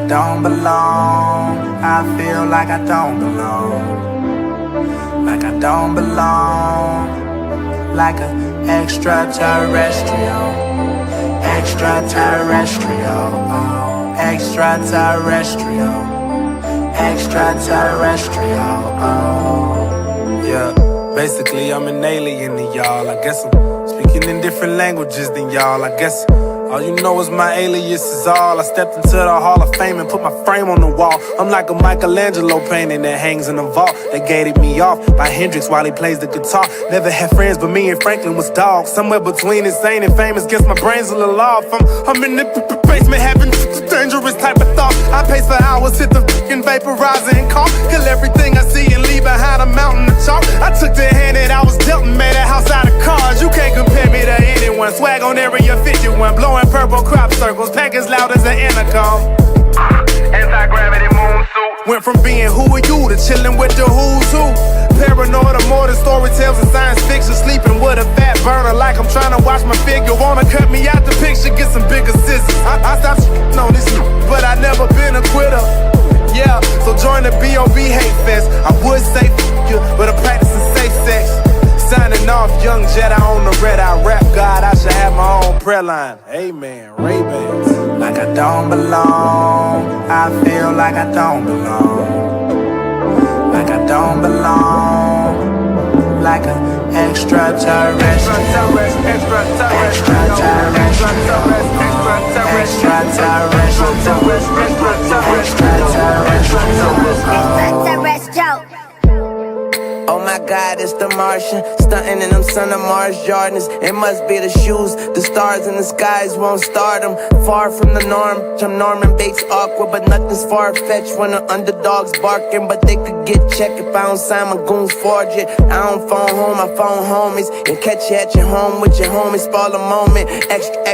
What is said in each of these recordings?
I don't belong. I feel like I don't belong. Like I don't belong. Like an extraterrestrial. Extraterrestrial. Oh, extraterrestrial. Extraterrestrial. Oh. Yeah, basically I'm an alien to y'all. I guess I'm speaking in different languages than y'all. I guess all you know is my alias is all. I stepped into the Hall of Fame and put my frame on the wall. I'm like a Michelangelo painting that hangs in a vault. They gated me off by Hendrix while he plays the guitar. Never had friends, but me and Franklin was dogs. Somewhere between insane and famous, guess my brain's a little off. I'm in the basement having dangerous type of thoughts. I pace for hours, hit the fucking vaporizer and cough. Kill everything I see and leave behind a mountain of chalk. I took the hand that I was dealt and made a house out of cards. You can't compare me to anyone. Swag on area 51, blowing purple crop circles, pack as loud as an intercom. Anti-gravity moon suit. Went from being who are you to chilling with the who's who. Paranoid or more than story tales and science fiction. Sleeping with a fat burner like I'm trying to watch my figure. Wanna cut me out the picture, get some bigger scissors. I stopped on this, but I never been a quitter. Yeah, so join the B.O.B. hate fest. I would say you, but I'm practicing safe sex. Signing off, young Jedi on the red eye rap God. I should have my own prayer line. Amen, Ray-Bans. Like I don't belong. I feel like I don't belong. Like I don't belong. Like an extraterrestrial. Extraterrestrial. Oh my God, it's the Martian, stunting in them son of Mars Jordans. It must be the shoes, the stars in the skies won't start them. Far from the norm, I'm Norman Bates awkward, but nothing's far-fetched when the underdogs barking. But they could get checked if I don't sign my goons forge it. I don't phone home, I phone homies and catch you at your home with your homies. Spoil a moment, extra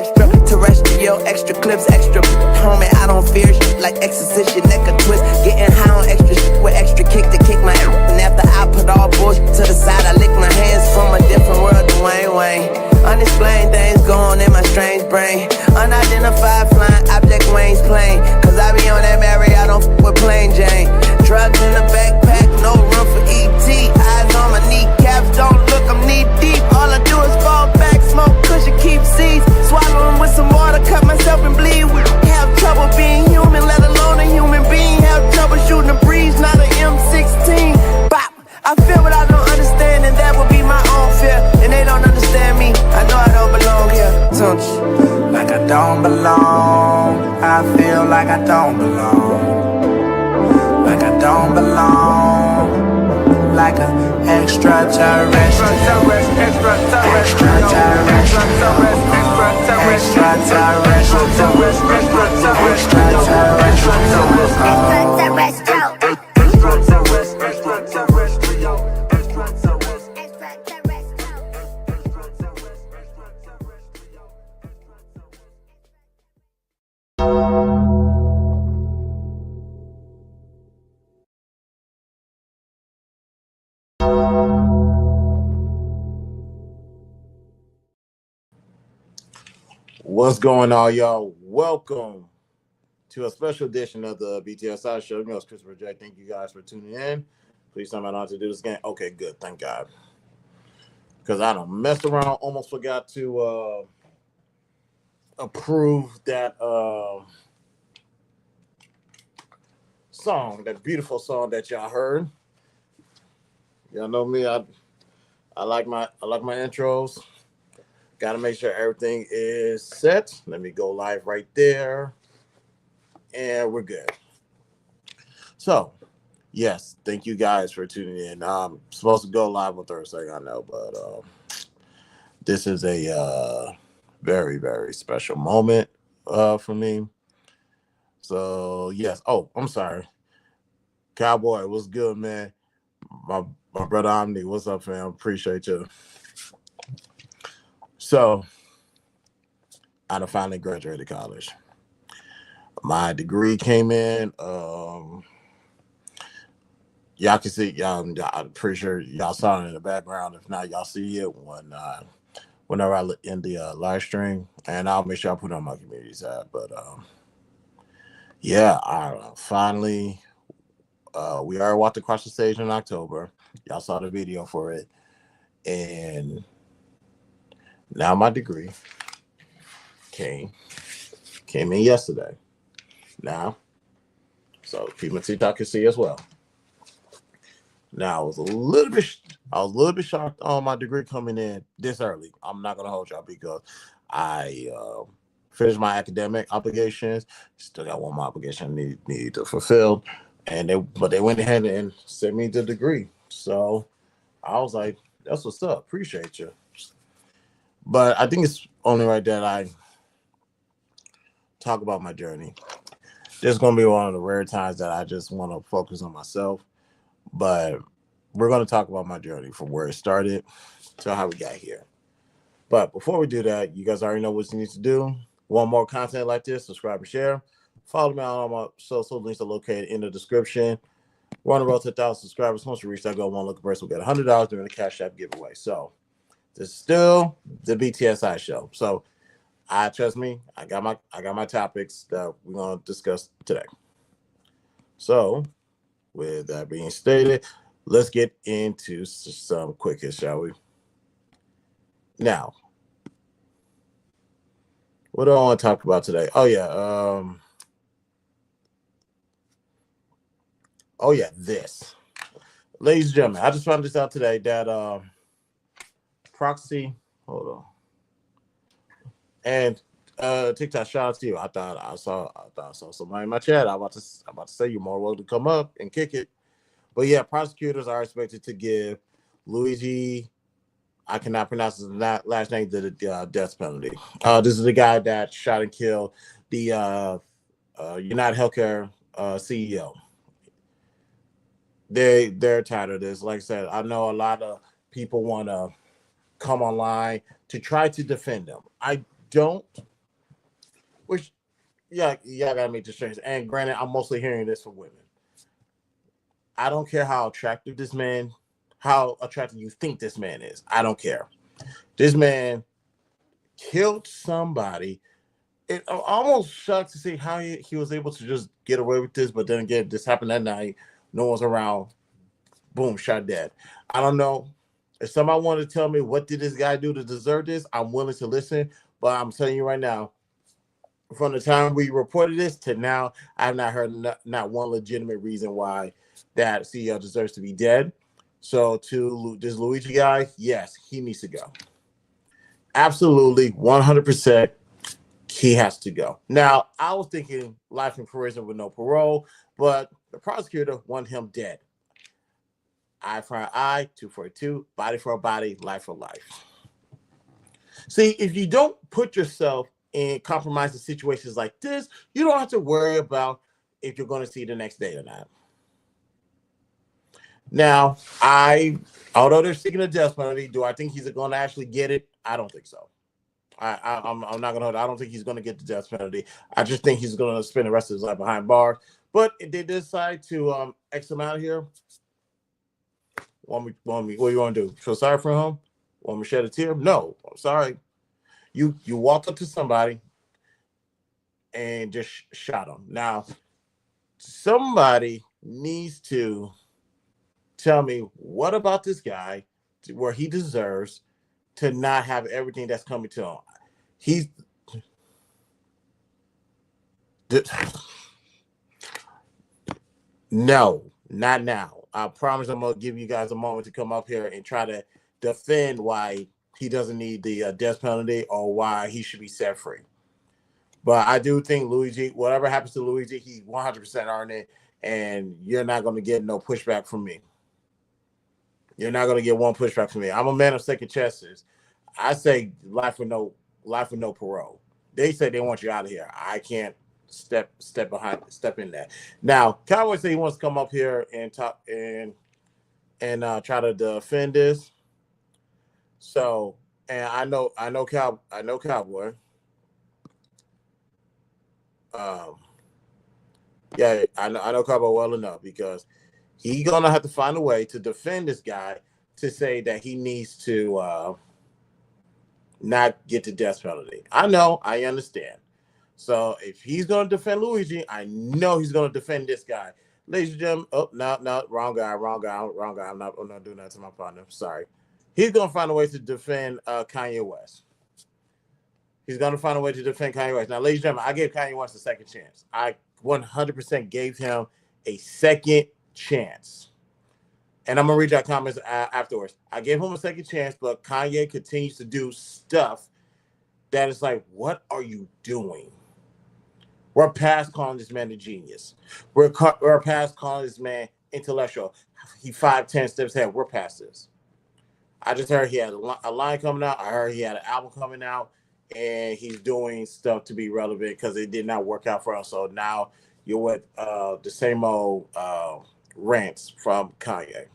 terrestrial, extra clips, extra homie. I don't fear shit like exorcist, your neck a twist. Getting high on extra shit with extra kick to kick my ass. And after I put all bullshit to the side, I lick my hands from a different world to Wayne. Unexplained things going in my strange brain. Unidentified flying object Wayne's plane. Cause I be on that Mary, I don't f with plain Jane. Drugs in the backpack, no room for E.T. Eyes on my kneecaps, don't look, I'm knee deep. All I do is fall back, smoke cushion, keep seeds. Swallow them with some water, cut myself and bleed. We have trouble being human, let alone a human being. Have trouble shooting a breeze, not an M16. Bop. I feel what I don't understand, and that would be my own fear. And they don't understand me, I know I don't belong here. Don't you? Like I don't belong. I feel like I don't belong. Like I don't belong. Like an extraterrestrial. What's going on, y'all? Welcome to a special edition of the BTSI show. You know, it's Christopher J. Thank you guys for tuning in. Please tell me not to do this again. Okay, good. Thank God. Because I don't mess around. Almost forgot to approve that song, that beautiful song that y'all heard. Y'all know me. I like my intros. Got to make sure everything is set. Let me go live right there. And we're good. So, yes, thank you guys for tuning in. I'm supposed to go live on Thursday, I know, but this is a very, very special moment for me. So, yes. Oh, I'm sorry. Cowboy, what's good, man? My brother Omni, what's up, fam? Appreciate you. So, I done finally graduated college. My degree came in. Y'all can see, y'all. I'm pretty sure y'all saw it in the background. If not, y'all see it whenever I look in the live stream, and I'll make sure I put it on my community tab. But Yeah, finally, we already walked across the stage in October. Y'all saw the video for it, and now my degree came came in yesterday. Now, so people in TikTok can see as well. Now I was a little bit shocked on my degree coming in this early. I'm not gonna hold y'all because I finished my academic obligations. Still got one more obligation I need to fulfill, and they went ahead and sent me the degree. So I was like, that's what's up. Appreciate you. But I think it's only right that I talk about my journey. This is gonna be one of the rare times that I just want to focus on myself. But we're gonna talk about my journey from where it started to how we got here. But before we do that, you guys already know what you need to do. Want more content like this? Subscribe and share. Follow me on all my social links are located in the description. We're on the road to 1,000 subscribers. Once we reach that goal, one lucky person will get $100 during the Cash App giveaway. So this is still the BTSI show. So I trust me, I got my topics that we're gonna discuss today. So with that being stated, let's get into some quick hits, shall we? Now, what do I want to talk about today? This. Ladies and gentlemen, I just found this out today that proxy, hold on. And TikTok, shout out to you. I thought I saw somebody in my chat. I'm about to say you're more welcome to come up and kick it. But yeah, prosecutors are expected to give Luigi, I cannot pronounce his last name, the death penalty. This is the guy that shot and killed the United Healthcare CEO. They're tired of this. Like I said, I know a lot of people want to come online to try to defend them. I don't. Which, yeah, y'all gotta make the straight. And granted, I'm mostly hearing this from women. I don't care how attractive you think this man is. I don't care. This man killed somebody. I'm almost shocked to see how he was able to just get away with this. But then again, this happened that night. No one's around. Boom, shot dead. I don't know. If somebody wanted to tell me what did this guy do to deserve this, I'm willing to listen. But I'm telling you right now, from the time we reported this to now, I have not heard not one legitimate reason why that CEO deserves to be dead. So to this Luigi guy, yes, he needs to go. Absolutely, 100%, he has to go. Now, I was thinking life in prison with no parole, but the prosecutor wanted him dead. Eye for an eye, 2 for a 2, body for a body, life for life. See, if you don't put yourself in compromising situations like this, you don't have to worry about if you're going to see the next day or not. Now, although they're seeking a death penalty, do I think he's going to actually get it? I don't think so. I'm not going to hold it. I don't think he's going to get the death penalty. I just think he's going to spend the rest of his life behind bars. But if they decide to X him out of here, want me, what do you want to do? Feel sorry for him? Want me to shed a tear? No, I'm sorry. You walked up to somebody and just shot him. Now, somebody needs to tell me what about this guy where he deserves to not have everything that's coming to him. He's no, not now. I promise I'm gonna give you guys a moment to come up here and try to defend why he doesn't need the death penalty or why he should be set free. But I do think Luigi, whatever happens to Luigi, he 100% earned it, and you're not going to get no pushback from me. You're not going to get one pushback from me. I'm a man of second chances. I say life with no parole. They say they want you out of here. I can't step in that. Now, Cowboy say he wants to come up here and talk and try to defend this. So, and I know Cowboy. Yeah, I know Cowboy well enough because he's gonna have to find a way to defend this guy to say that he needs to not get the death penalty. I know, I understand. So if he's going to defend Luigi, I know he's going to defend this guy. Ladies and gentlemen, oh, no, wrong guy. I'm not doing that to my partner. Sorry. He's going to find a way to defend Kanye West. He's going to find a way to defend Kanye West. Now, ladies and gentlemen, I gave Kanye West a second chance. I 100% gave him a second chance. And I'm going to read your comments afterwards. I gave him a second chance, but Kanye continues to do stuff that is like, what are you doing? We're past calling this man a genius. We're past calling this man intellectual. He 5'10" steps ahead. We're past this. I just heard he had a line coming out. I heard he had an album coming out, and he's doing stuff to be relevant because it did not work out for us. So now you're with the same old rants from Kanye.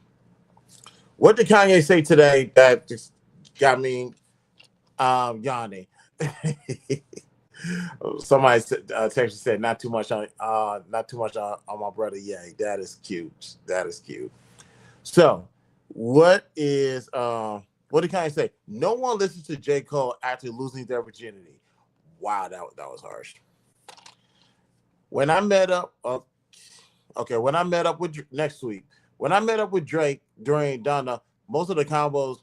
What did Kanye say today that just got me yawning? Somebody texted said not too much on my brother. Yeah, that is cute. That is cute. So, what did Kanye say? No one listens to J. Cole after losing their virginity. Wow, that was harsh. When I met up, when I met up with next week, when I met up with Drake during Donna, most of the combos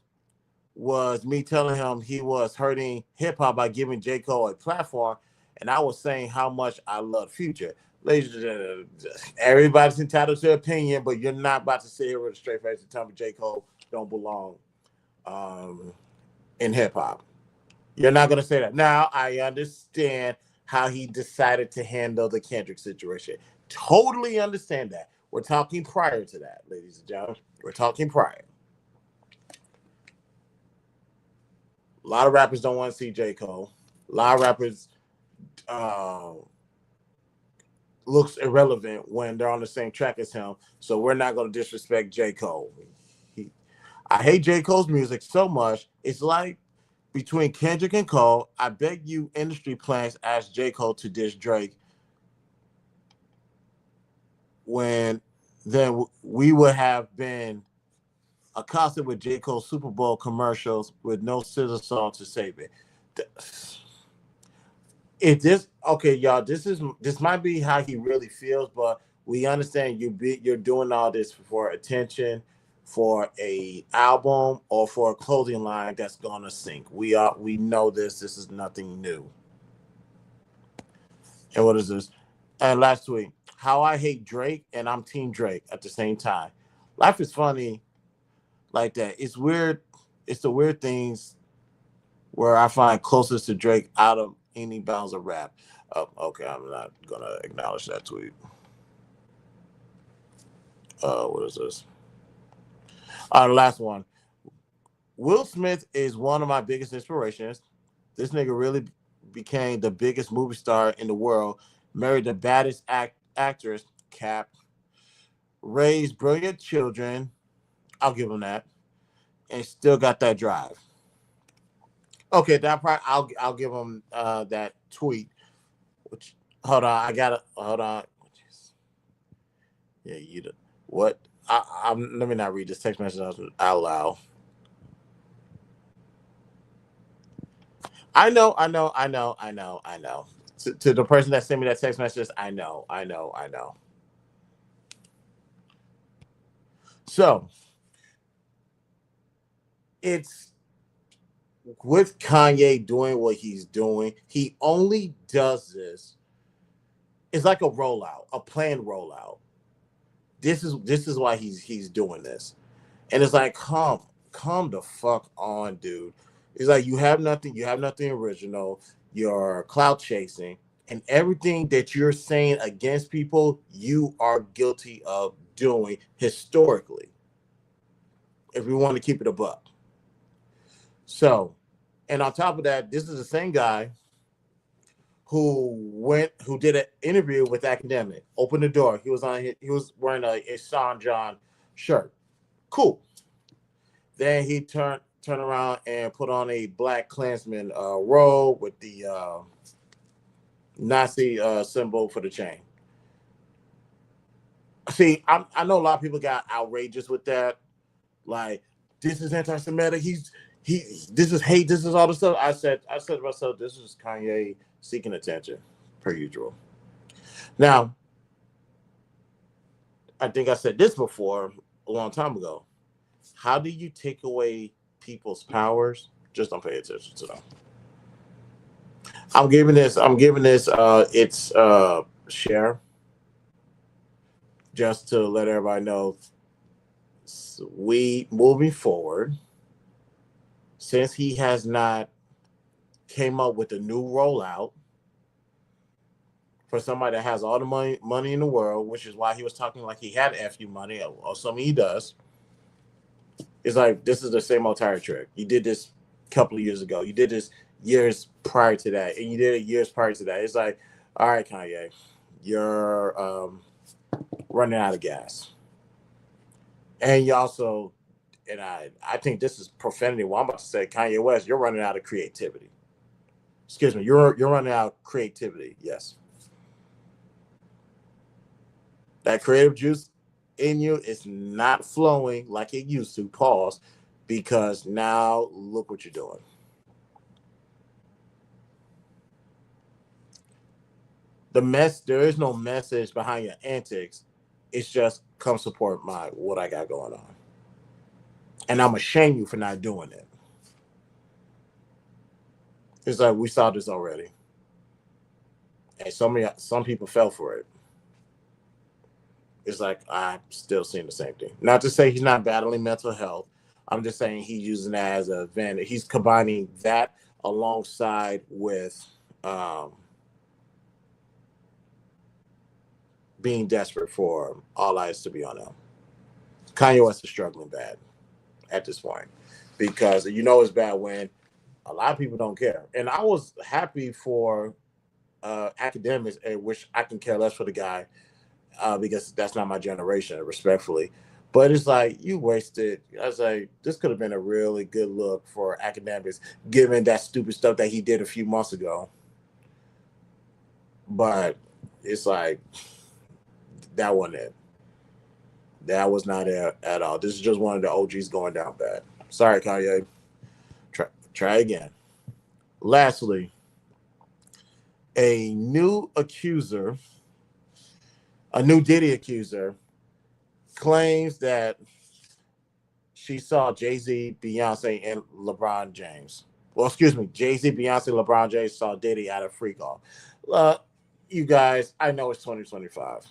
was me telling him he was hurting hip hop by giving J. Cole a platform, and I was saying how much I love Future. Ladies and gentlemen, everybody's entitled to opinion, but you're not about to sit here with a straight face and tell me J. Cole don't belong in hip hop. You're not going to say that. Now, I understand how he decided to handle the Kendrick situation. Totally understand that. We're talking prior to that, ladies and gentlemen. We're talking prior. A lot of rappers don't want to see J. Cole. A lot of rappers looks irrelevant when they're on the same track as him. So we're not going to disrespect J. Cole. I hate J. Cole's music so much. It's like between Kendrick and Cole, I beg you industry plans ask J. Cole to diss Drake. When then we would have been accosted with J. Cole's Super Bowl commercials with no scissor song to save it. If this y'all, this might be how he really feels, but we understand you're doing all this for attention, for a album, or for a clothing line that's gonna sink. We know this. This is nothing new. And what is this? And last week, how I hate Drake and I'm Team Drake at the same time. Life is funny like that. It's weird. It's the weird things where I find closest to Drake out of any bounds of rap. Oh, okay, I'm not gonna acknowledge that tweet. What is this? The last one. Will Smith is one of my biggest inspirations. This nigga really became the biggest movie star in the world. Married the baddest actress, Cap. Raised brilliant children. I'll give him that. And still got that drive. Okay, that part I'll give him that tweet. Which hold on. Yeah, what? Let me not read this text message out loud. I know. To the person that sent me that text message, I know. So it's with Kanye doing what he's doing. He only does this. It's like a rollout, a planned rollout. This is why he's doing this, and it's like, come the fuck on, dude. It's like you have nothing original. You're clout chasing, and everything that you're saying against people, you are guilty of doing historically. If we want to keep it a buck. So, and on top of that, this is the same guy who did an interview with Academic, opened the door. He was wearing a Sean John shirt. Cool. Then he turned around and put on a Black Klansman robe with the Nazi symbol for the chain. See, I know a lot of people got outrageous with that. Like, this is anti-Semitic. This is hate. This is all the stuff. I said to myself, this is Kanye seeking attention. per usual. Now, I think I said this before a long time ago. How do you take away people's powers? Just don't pay attention to them. I'm giving this its share just to let everybody know we moving forward, since he has not came up with a new rollout for somebody that has all the money in the world, which is why he was talking like he had FU money, or something he does. It's like this is the same old tire trick. You did this a couple of years ago. You did this years prior to that, and you did it years prior to that. It's like, all right, Kanye, you're running out of gas, and you also, and I think this is profanity. What I'm about to say, Kanye West, you're running out of creativity. Excuse me, you're running out of creativity. Yes, that creative juice in you is not flowing like it used to. Pause, because now look what you're doing. There is no message behind your antics. It's just come support what I got going on, and I'm ashamed you for not doing it. It's like we saw this already, and some people fell for it. It's like I'm still seeing the same thing. Not to say he's not battling mental health. I'm just saying he's using that as an advantage. He's combining that alongside with being desperate for all eyes to be on him. Kanye West is struggling bad at this point because it's bad when a lot of people don't care. And I was happy for academics, which I can care less for the guy because that's not my generation, respectfully. But it's like you wasted. I was like, this could have been a really good look for academics, given that stupid stuff that he did a few months ago. But it's like that wasn't it. That was not it at all. This is just one of the OGs going down bad. Sorry, Kanye. Try again. Lastly, a new Diddy accuser, claims that she saw Jay-Z, Beyonce, and LeBron James. Well, excuse me, Jay-Z, Beyonce, LeBron James saw Diddy at a freak off. You guys, I know it's 2025.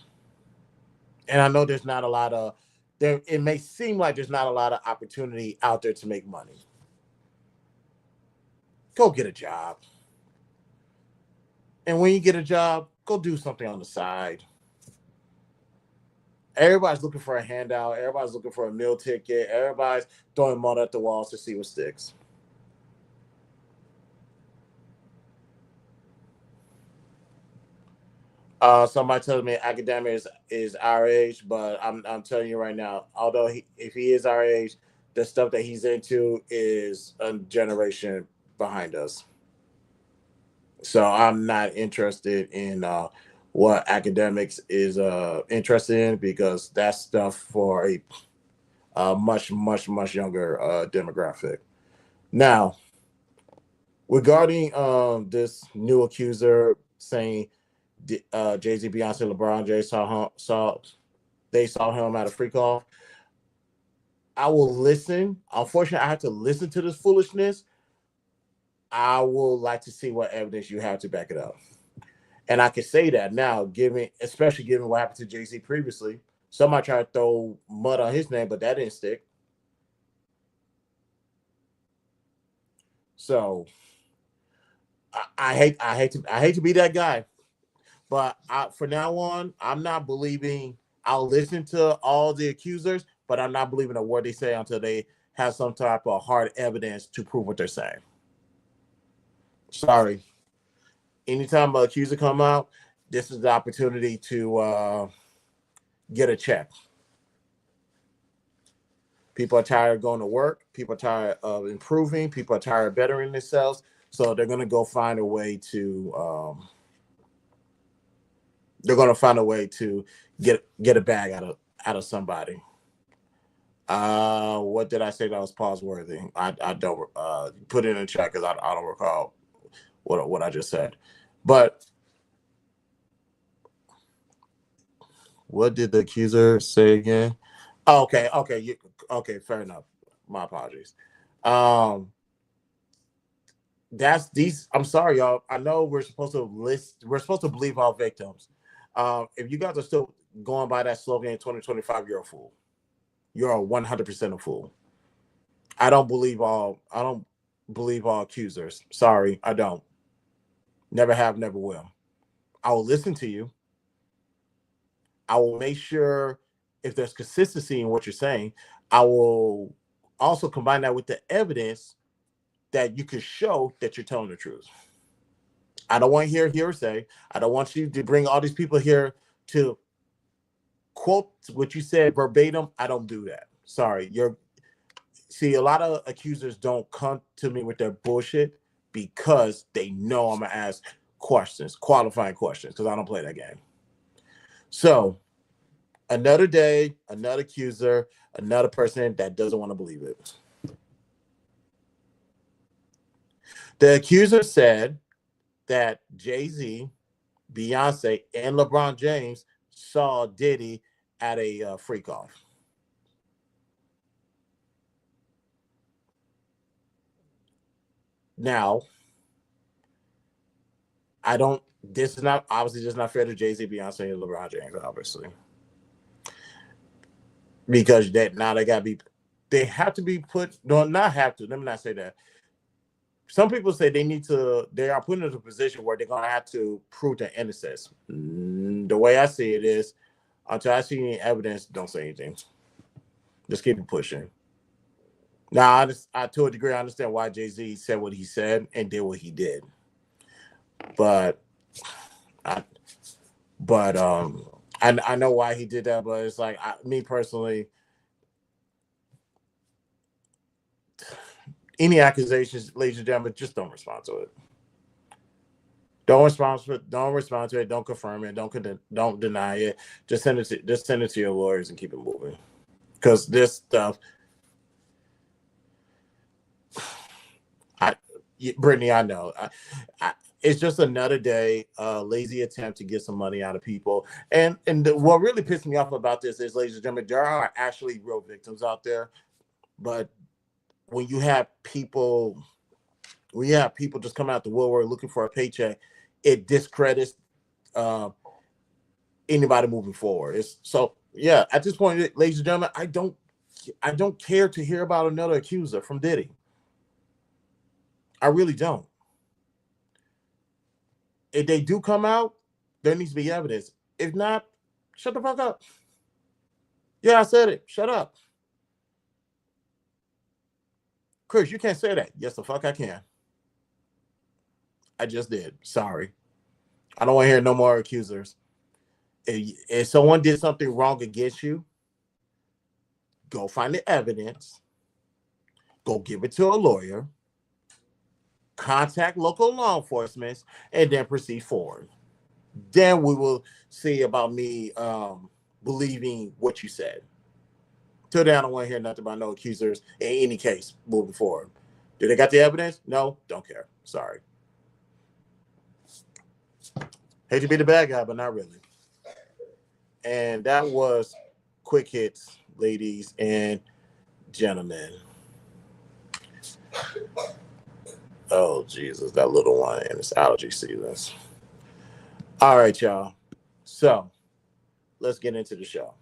And I know there's not a lot of it may seem like there's not a lot of opportunity out there to make money. Go get a job. And when you get a job, go do something on the side. Everybody's looking for a handout. Everybody's looking for a meal ticket. Everybody's throwing mud at the walls to see what sticks. Somebody tells me academic is our age, but I'm telling you right now, although if he is our age, the stuff that he's into is a generation behind us. So I'm not interested in what academics is interested in, because that's stuff for a much, much, much younger demographic. Now, regarding this new accuser saying Jay-Z, Beyonce, LeBron James saw him at a freak off, I will listen. Unfortunately, I have to listen to this foolishness. I will like to see what evidence you have to back it up. And I can say that now, especially given what happened to Jay-Z previously. Somebody tried to throw mud on his name, but that didn't stick. So I hate to be that guy, but for now on, I'm not believing. I'll listen to all the accusers, but I'm not believing a word they say until they have some type of hard evidence to prove what they're saying. Sorry. Anytime an accuser come out, this is the opportunity to get a check. People are tired of going to work. People are tired of improving. People are tired of bettering themselves. So they're going to go find a way to get a bag out of somebody. What did I say that was pause worthy? I don't put it in the chat because I don't recall what I just said. But What did the accuser say again? Oh, okay, fair enough. My apologies. Um, that's these. I'm sorry, y'all. I know we're supposed to list. We're supposed to believe all victims. If you guys are still going by that slogan in 2025, you're a fool. You're a 100% a fool. I don't believe all. I don't believe all accusers. Sorry, I don't. Never have, never will. I will listen to you. I will make sure if there's consistency in what you're saying, I will also combine that with the evidence that you can show that you're telling the truth. I don't want to hear hearsay. I don't want you to bring all these people here to quote what you said verbatim. I don't do that. Sorry. A lot of accusers don't come to me with their bullshit because they know I'm gonna ask questions, qualifying questions, because I don't play that game. So another day, another accuser, another person that doesn't want to believe it. The accuser said that Jay-Z, Beyonce, and LeBron James saw Diddy at a freak off. Now, I don't. This is not obviously just not fair to Jay-Z, Beyonce, and LeBron James, obviously, because that now they got to be. They have to be put. No, not have to. Let me not say that. Some people say they are put in a position where they're gonna have to prove their innocence. The way I see it is, until I see any evidence, don't say anything. Just keep it pushing. Now, to a degree, I understand why Jay-Z said what he said and did what he did, but I, I know why he did that. But it's like me personally, any accusations, ladies and gentlemen, just don't respond to it. Don't respond to it. Don't respond to it. Don't confirm it. Don't deny it. Just send it to your lawyers and keep it moving. Because this stuff, Brittany, I know. It's just another day, lazy attempt to get some money out of people. And what really pissed me off about this is, ladies and gentlemen, there are actually real victims out there. But when you have people just coming out the woodwork looking for a paycheck, it discredits anybody moving forward. At this point, ladies and gentlemen, I don't care to hear about another accuser from Diddy. I really don't. If they do come out, there needs to be evidence. If not, shut the fuck up. Yeah, I said it. Shut up. Chris, you can't say that. Yes, the fuck I can. I just did. Sorry. I don't want to hear no more accusers. If someone did something wrong against you, go find the evidence. Go give it to a lawyer. Contact local law enforcement, and then proceed forward. Then we will see about me believing what you said. Till then, I don't want to hear nothing about no accusers in any case moving forward. Do they got the evidence? No, don't care. Sorry. Hate to be the bad guy, but not really. And that was Quick Hits, ladies and gentlemen. Oh, Jesus, that little one and its allergy seasons. All right, y'all. So let's get into the show.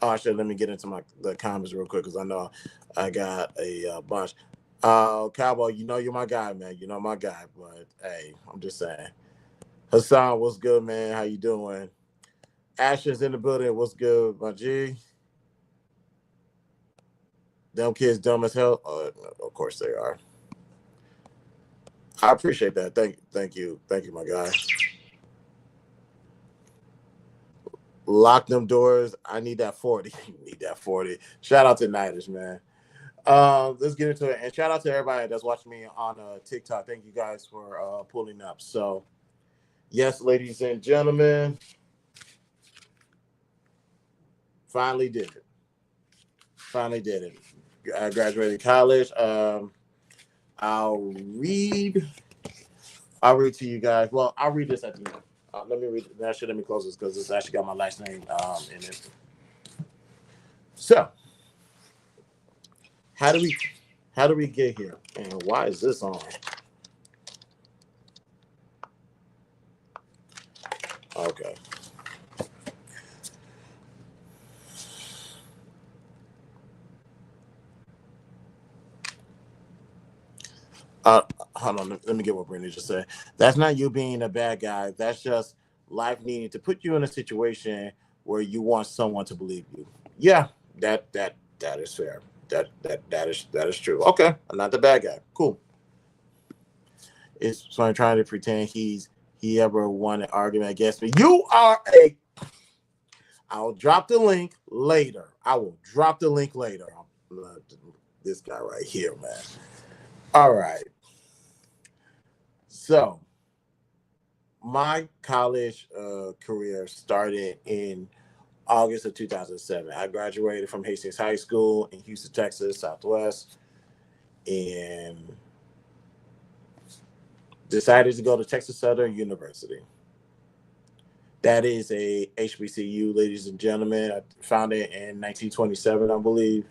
Oh, actually, let me get into the comments real quick because I know I got a bunch. Cowboy, you know you're my guy, man. You know my guy, but hey, I'm just saying. Hassan, what's good, man? How you doing? Ashton's in the building. What's good, my G? Them kids dumb as hell. Of course they are. I appreciate that. Thank you, my guy. Lock them doors. I need that 40. You need that 40. Shout out to Nighters, man. Let's get into it. And shout out to everybody that's watching me on TikTok. Thank you guys for pulling up. So, yes, ladies and gentlemen, finally did it. I graduated college. I'll read to you guys. Well, I'll read this at the end. let me read. Actually, let me close this because it's actually got my last name in it. So, how do we get here? And why is this on? Okay. Hold on. Let me get what Brittany just said. That's not you being a bad guy. That's just life needing to put you in a situation where you want someone to believe you. Yeah, that is fair. That is true. Okay, I'm not the bad guy. Cool. It's someone trying to pretend he ever won an argument against me. You are a. I'll drop the link later. I will drop the link later. This guy right here, man. All right. So, my college career started in August of 2007. I graduated from Hastings High School in Houston, Texas, Southwest, and decided to go to Texas Southern University. That is a HBCU, ladies and gentlemen. I founded in 1927, I believe.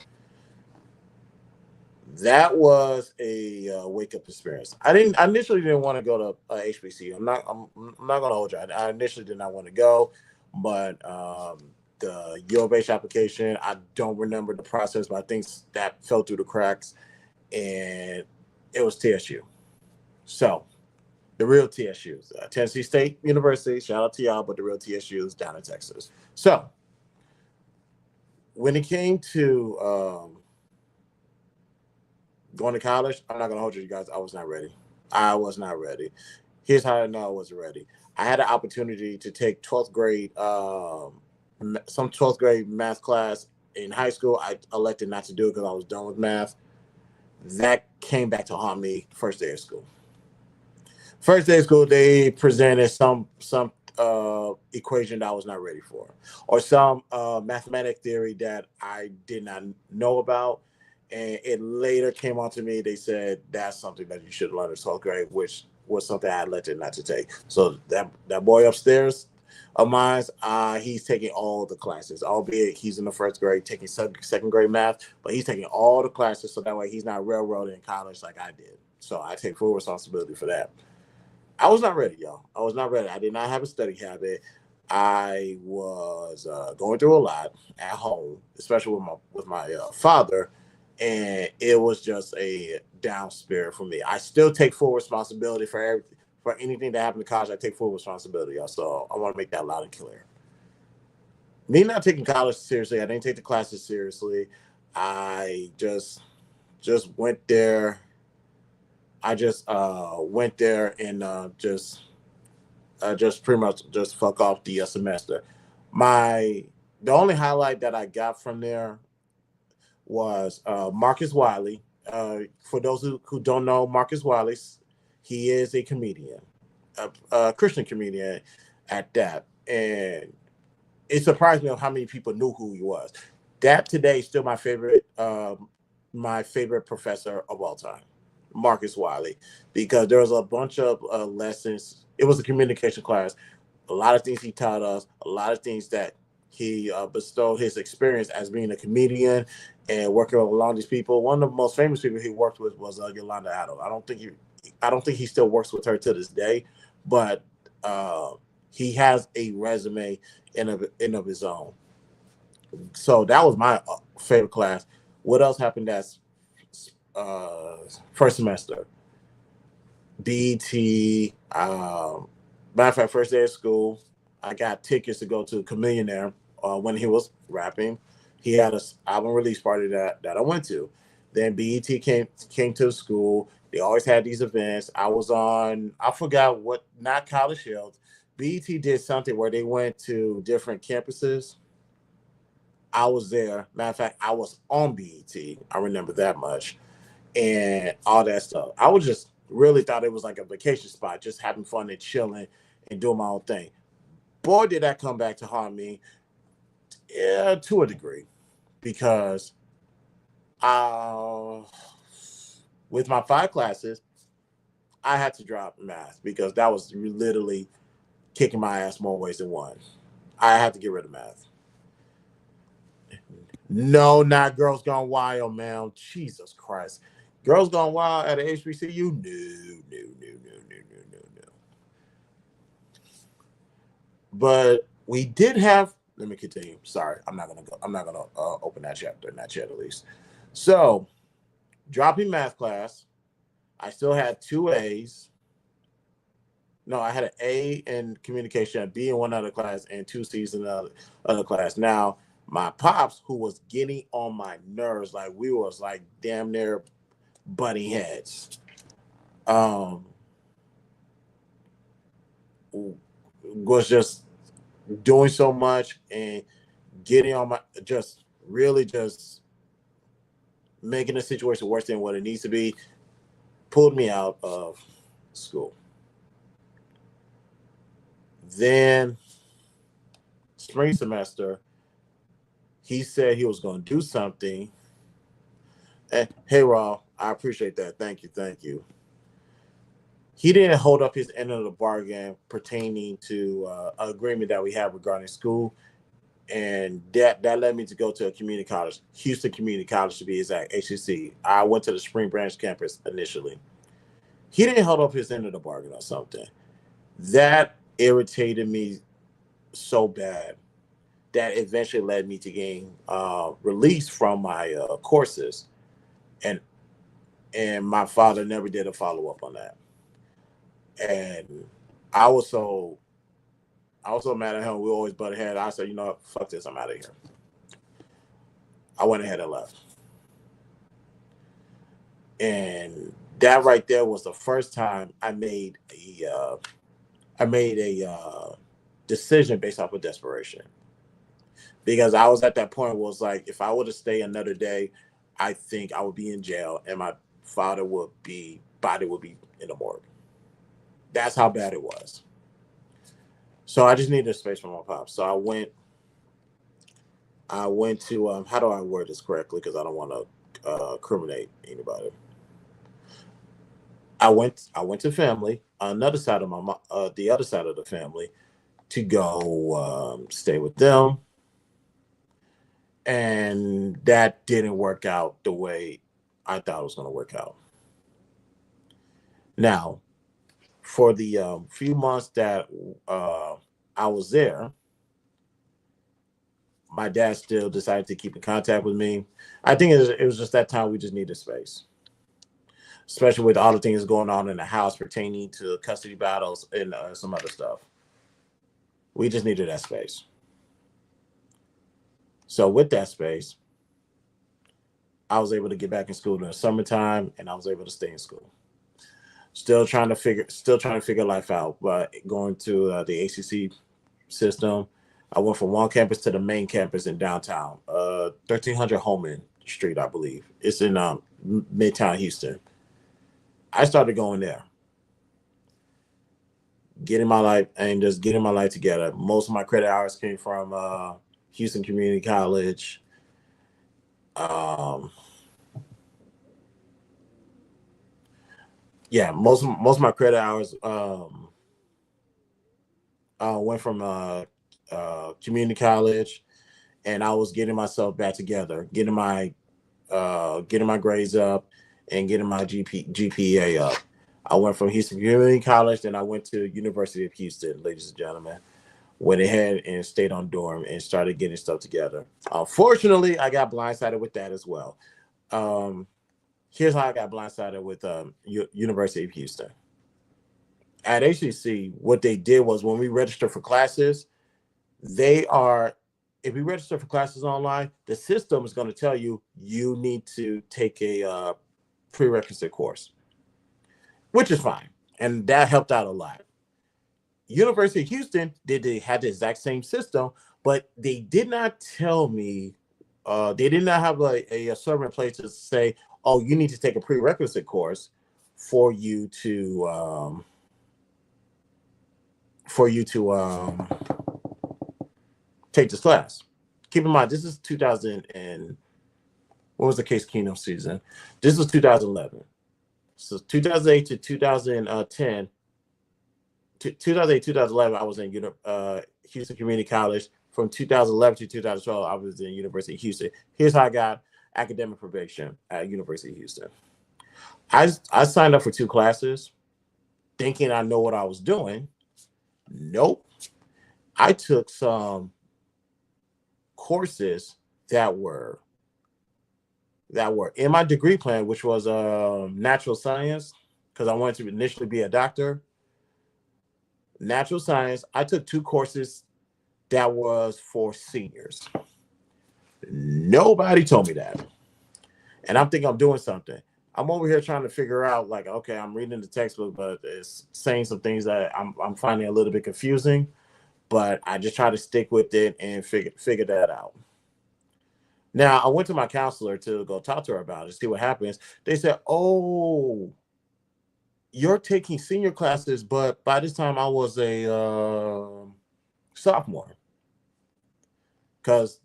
That was a wake up experience. I initially didn't want to go to HBCU. I'm not gonna hold you. I initially did not want to go, but the U of H application, I don't remember the process, but I think that fell through the cracks, and it was TSU. So the real TSUs, Tennessee State University. Shout out to y'all, but the real TSUs down in Texas. So when it came to going to college, I'm not gonna hold you guys. I was not ready. I was not ready. Here's how I know I wasn't ready. I had an opportunity to take 12th grade, some 12th grade math class in high school. I elected not to do it because I was done with math. That came back to haunt me first day of school. First day of school, they presented some equation that I was not ready for, or some mathematic theory that I did not know about. And it later came on to me. They said that's something that you should learn in 12th grade, which was something I elected not to take. So that boy upstairs of mine, he's taking all the classes, albeit he's in the first grade taking second grade math, but he's taking all the classes so that way he's not railroaded in college like I did. So I take full responsibility for that. I was not ready, y'all. I was not ready. I did not have a study habit. I was going through a lot at home, especially with my father, and it was just a down spirit for me. I still take full responsibility for anything that happened in college. I take full responsibility, y'all. So I want to make that loud and clear. Me not taking college seriously, I didn't take the classes seriously. I just went there. I just went there and just pretty much just fuck off the semester. The only highlight that I got from there was Marcus Wiley. For those who don't know Marcus Wiley, he is a comedian, a Christian comedian at that, and it surprised me of how many people knew who he was. That today is still my favorite professor of all time, Marcus Wiley, because there was a bunch of lessons. It was a communication class. A lot of things he taught us, a lot of things that he bestowed his experience as being a comedian and working with along these people. One of the most famous people he worked with was Yolanda Adams. I don't think he still works with her to this day, but he has a resume in of his own. So that was my favorite class. What else happened that first semester? BT. Matter of fact, first day of school, I got tickets to go to Chameleonaire when he was rapping. He had an album release party that I went to. Then BET came to the school. They always had these events. I was on, I forgot what, not College Hills. BET did something where they went to different campuses. I was there. Matter of fact, I was on BET. I remember that much. And all that stuff. I was just really thought it was like a vacation spot, just having fun and chilling and doing my own thing. Boy, did that come back to haunt me, to a degree, because with my 5 classes, I had to drop math because that was literally kicking my ass more ways than one. I have to get rid of math. No, not Girls Gone Wild, man. Jesus Christ. Girls Gone Wild at a HBCU? No. But we did have, let me continue. Sorry, I'm not gonna open that chapter, not yet at least. So, dropping math class, I still had 2 A's. No, I had an A in communication, a B in one other class, and 2 C's in the other class. Now, my pops, who was getting on my nerves, like we was like damn near butting heads, was just doing so much and getting on my, just really just making the situation worse than what it needs to be, pulled me out of school. Then spring semester, he said he was going to do something. And, hey, Raw, I appreciate that. Thank you. He didn't hold up his end of the bargain pertaining to an agreement that we have regarding school. And that led me to go to a community college, Houston Community College to be exact, HCC. I went to the Spring Branch campus initially. He didn't hold up his end of the bargain or something. That irritated me so bad that eventually led me to getting released from my courses, and my father never did a follow up on that. And I was so mad at him. We always butted heads. I said, you know what? Fuck this. I'm out of here. I went ahead and left. And that right there was the first time I made a decision based off of desperation. Because I was at that point where it was like, if I were to stay another day, I think I would be in jail and my body would be in the morgue. That's how bad it was. So I just needed a space from my pops. So I went to how do I word this correctly? Because I don't want to criminate anybody. I went to family, another side of the other side of the family, to go stay with them. And that didn't work out the way I thought it was going to work out. Now, for the few months that I was there, my dad still decided to keep in contact with me. I think it was just that time we just needed space, especially with all the things going on in the house pertaining to custody battles and some other stuff. We just needed that space. So with that space, I was able to get back in school in the summertime, and I was able to stay in school. Still trying to figure life out, but going to the ACC system, I went from one campus to the main campus in downtown, 1300 Holman Street, I believe. It's in Midtown Houston. I started going there, getting my life together. Most of my credit hours came from Houston Community College. Most of my credit hours went from community college, and I was getting myself back together, getting my grades up, and getting my GPA up. I went from Houston Community College, then I went to University of Houston, ladies and gentlemen. Went ahead and stayed on dorm and started getting stuff together. Unfortunately, I got blindsided with that as well. Here's how I got blindsided with University of Houston. At HCC, what they did was when we register for classes, if we register for classes online, the system is going to tell you need to take a prerequisite course, which is fine. And that helped out a lot. University of Houston they had the exact same system, but they did not tell me, they did not have a server in place to say, oh, you need to take a prerequisite course for you to take this class. Keep in mind, this is 2000 and what was the case keynote season? This was 2011. So 2008 to 2010, 2008, 2011, I was in Houston Community College. From 2011 to 2012, I was in University of Houston. Here's how I got academic probation at University of Houston. I signed up for 2 classes thinking I know what I was doing. Nope. I took some courses that were in my degree plan, which was natural science, because I wanted to initially be a doctor. Natural science. I took 2 courses that was for seniors. Nobody told me that. And I'm thinking I'm doing something. I'm over here trying to figure out, like, okay, I'm reading the textbook, but it's saying some things that I'm finding a little bit confusing. But I just try to stick with it and figure that out. Now, I went to my counselor to go talk to her about it, see what happens. They said, oh, you're taking senior classes, but by this time I was a sophomore. Because,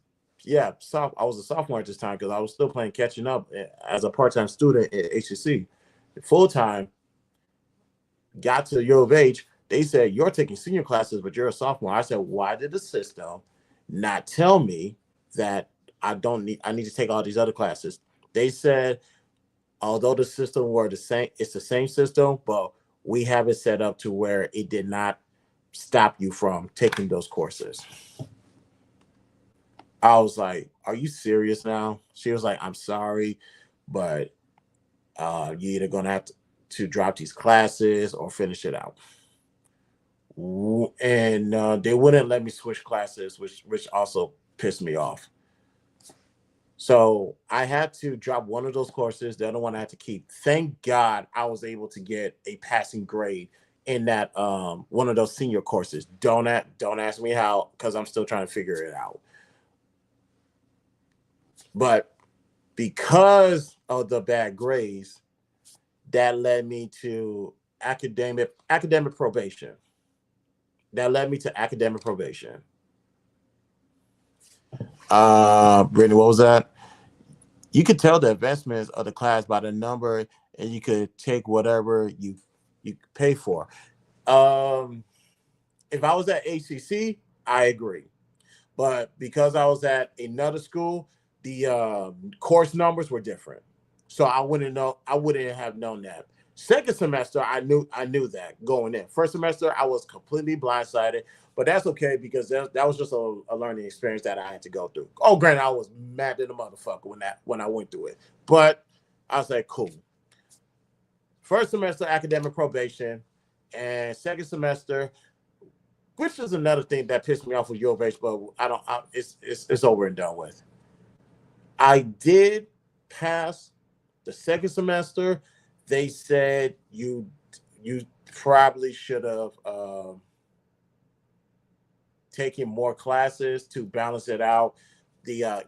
I was a sophomore at this time because I was still playing catching up as a part-time student at HCC. Full-time, got to U of H, they said, you're taking senior classes, but you're a sophomore. I said, why did the system not tell me that I need to take all these other classes? They said, although the system were the same, it's the same system, but we have it set up to where it did not stop you from taking those courses. I was like, are you serious now? She was like, I'm sorry, but you're either going to have to drop these classes or finish it out. And they wouldn't let me switch classes, which also pissed me off. So I had to drop one of those courses. The other one I had to keep. Thank God I was able to get a passing grade in that one of those senior courses. Don't ask me how, because I'm still trying to figure it out. But because of the bad grades, that led me to academic probation. Brittany, what was that? You could tell the advancements of the class by the number, and you could take whatever you pay for. If I was at HCC, I agree. But because I was at another school, the course numbers were different. So I wouldn't have known that. Second semester, I knew that going in. First semester, I was completely blindsided, but that's okay because that was just a learning experience that I had to go through. Oh, granted, I was mad at the motherfucker when I went through it, but I was like, cool. First semester, academic probation, and second semester, which is another thing that pissed me off with U of H, but it's over and done with. I did pass the second semester. They said you probably should have taken more classes to balance it out, to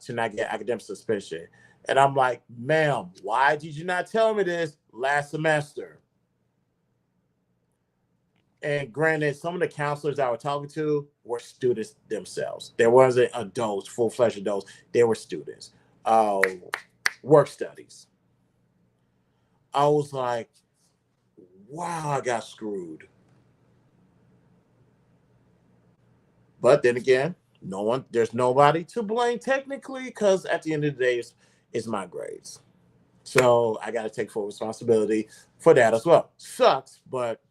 not get academic suspension. And I'm like, ma'am, why did you not tell me this last semester? And granted, some of the counselors I was talking to were students themselves. There wasn't adults, full-fledged adults. They were students. Work studies. I was like, wow, I got screwed. But then again, there's nobody to blame technically, because at the end of the day, it's my grades. So I got to take full responsibility for that as well. Sucks, but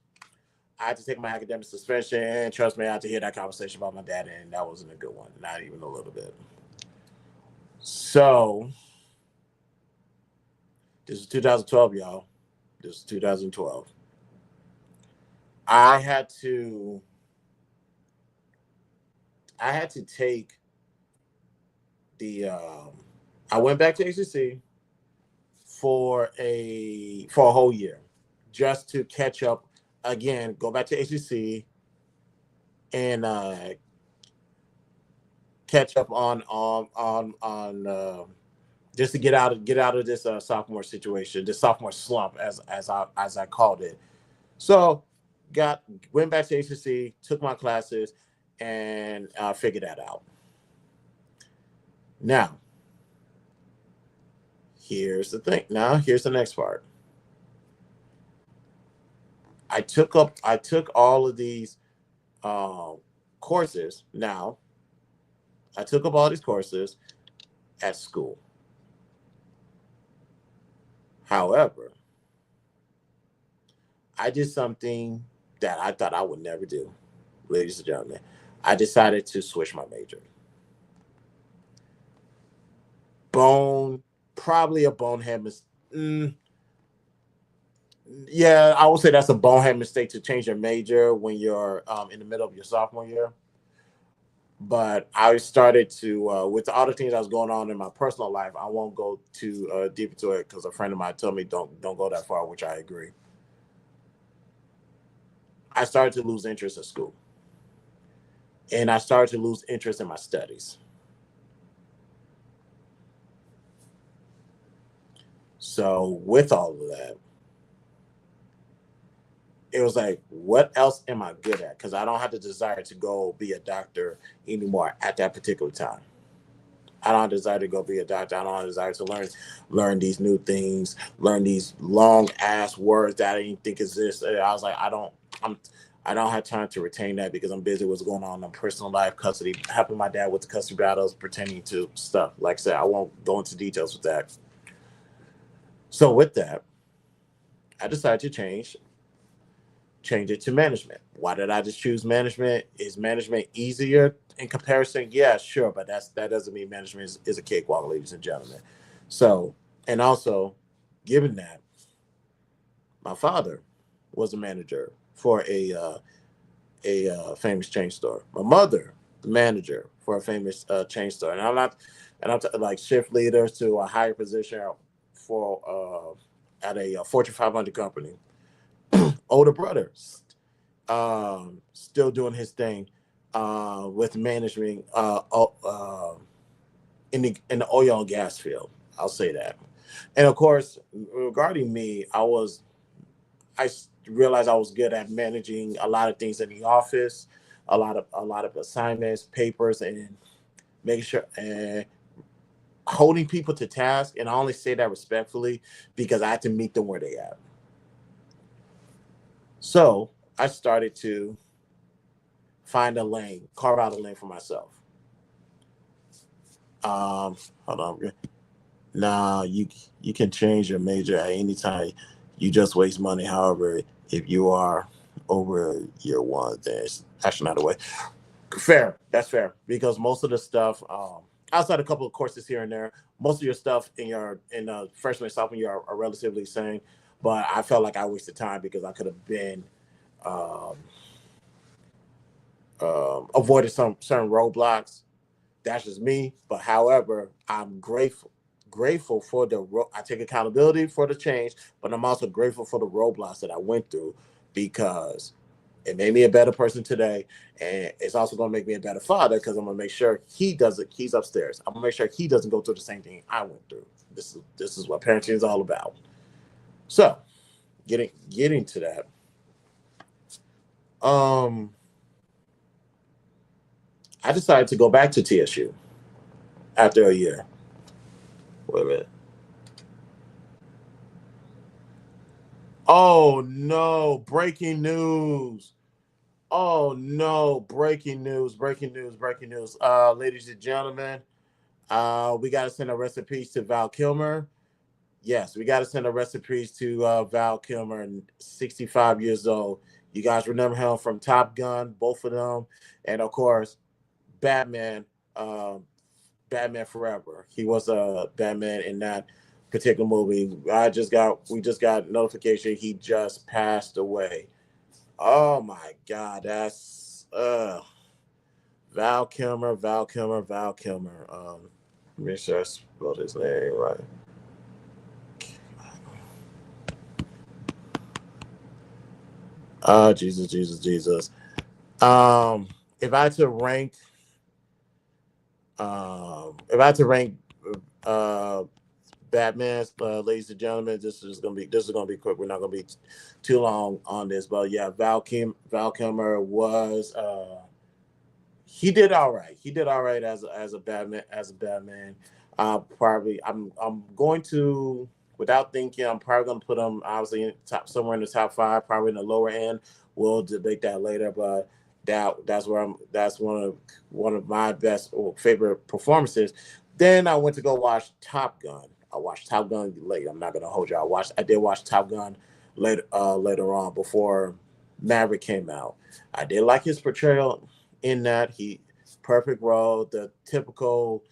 I had to take my academic suspension, and trust me, I had to hear that conversation about my dad, and that wasn't a good one, not even a little bit. So this is 2012, y'all. This is 2012. I had to take the I went back to HCC for a whole year just to catch up again, go back to HCC and catch up on just to get out of this sophomore situation, this sophomore slump as I called it. So went back to HCC, took my classes, and figured that out. Now, here's the thing. Now, here's the next part. I took all of these um, courses. Now I took up all these courses at school. However, I did something that I thought I would never do, ladies and gentlemen. I decided to switch my major. Bone, probably a bonehead mistake. Yeah, I would say that's a bonehead mistake to change your major when you're in the middle of your sophomore year. But I started to, with all the things that was going on in my personal life, I won't go too deep into it because a friend of mine told me don't go that far, which I agree. I started to lose interest in school, and I started to lose interest in my studies. So with all of that, it was like, what else am I good at? Because I don't have the desire to go be a doctor anymore at that particular time. I don't desire to go be a doctor. I don't desire to learn these new things, learn these long ass words that I didn't think exist. I was like, I don't have time to retain that because I'm busy with what's going on in my personal life, custody, helping my dad with the custody battles pertaining to stuff. Like I said, I won't go into details with that. So with that, I decided to change it to management. Why did I just choose management? Is management easier in comparison? Yeah, sure, but that doesn't mean management is a cakewalk, ladies and gentlemen. So, and also, given that my father was a manager for a famous chain store, my mother the manager for a famous chain store, and like shift leaders to a higher position for at a Fortune 500 company. Older brother still doing his thing with management in the oil and gas field. I'll say that. And of course, regarding me, I realized I was good at managing a lot of things in the office, a lot of assignments, papers, and making sure and holding people to task. And I only say that respectfully because I had to meet them where they at. So I started to find a lane, carve out a lane for myself. Hold on. Nah, you can change your major at any time. You just waste money. However, if you are over year one, then it's actually not a way. Fair, that's fair because most of the stuff, outside a couple of courses here and there, most of your stuff in freshman and sophomore year are relatively the same. But I felt like I wasted time because I could have been um, avoided some certain roadblocks. That's just me. But however, I'm grateful for I take accountability for the change, but I'm also grateful for the roadblocks that I went through because it made me a better person today, and it's also going to make me a better father because I'm going to make sure he doesn't. He's upstairs. I'm going to make sure he doesn't go through the same thing I went through. This is what parenting is all about. So, getting to that, um, I decided to go back to TSU after a year. Wait a minute. Oh no, breaking news. Oh no, breaking news. Ladies and gentlemen, we gotta send a rest in peace to Val Kilmer. Yes, we gotta send a rest in peace to Val Kilmer, 65 years old. You guys remember him from Top Gun, both of them, and of course, Batman, um, Batman Forever. He was a Batman in that particular movie. We just got notification he just passed away. Oh my God, that's Val Kilmer. Make sure I spelled his name right. Jesus. Um, if I had to rank, if I had to rank, uh, Batman, ladies and gentlemen, this is gonna be quick. We're not gonna be too long on this, but yeah, Val Kilmer was he did all right. He did all right as a Batman. Probably I'm going to. without thinking, I'm probably gonna put him obviously in top somewhere in the top five, probably in the lower end. We'll debate that later, but that's where I'm. That's one of my best or favorite performances. Then I went to go watch Top Gun. I watched Top Gun late. I'm not gonna hold you. I did watch Top Gun later on before Maverick came out. I did like his portrayal in that. He perfect role, the typical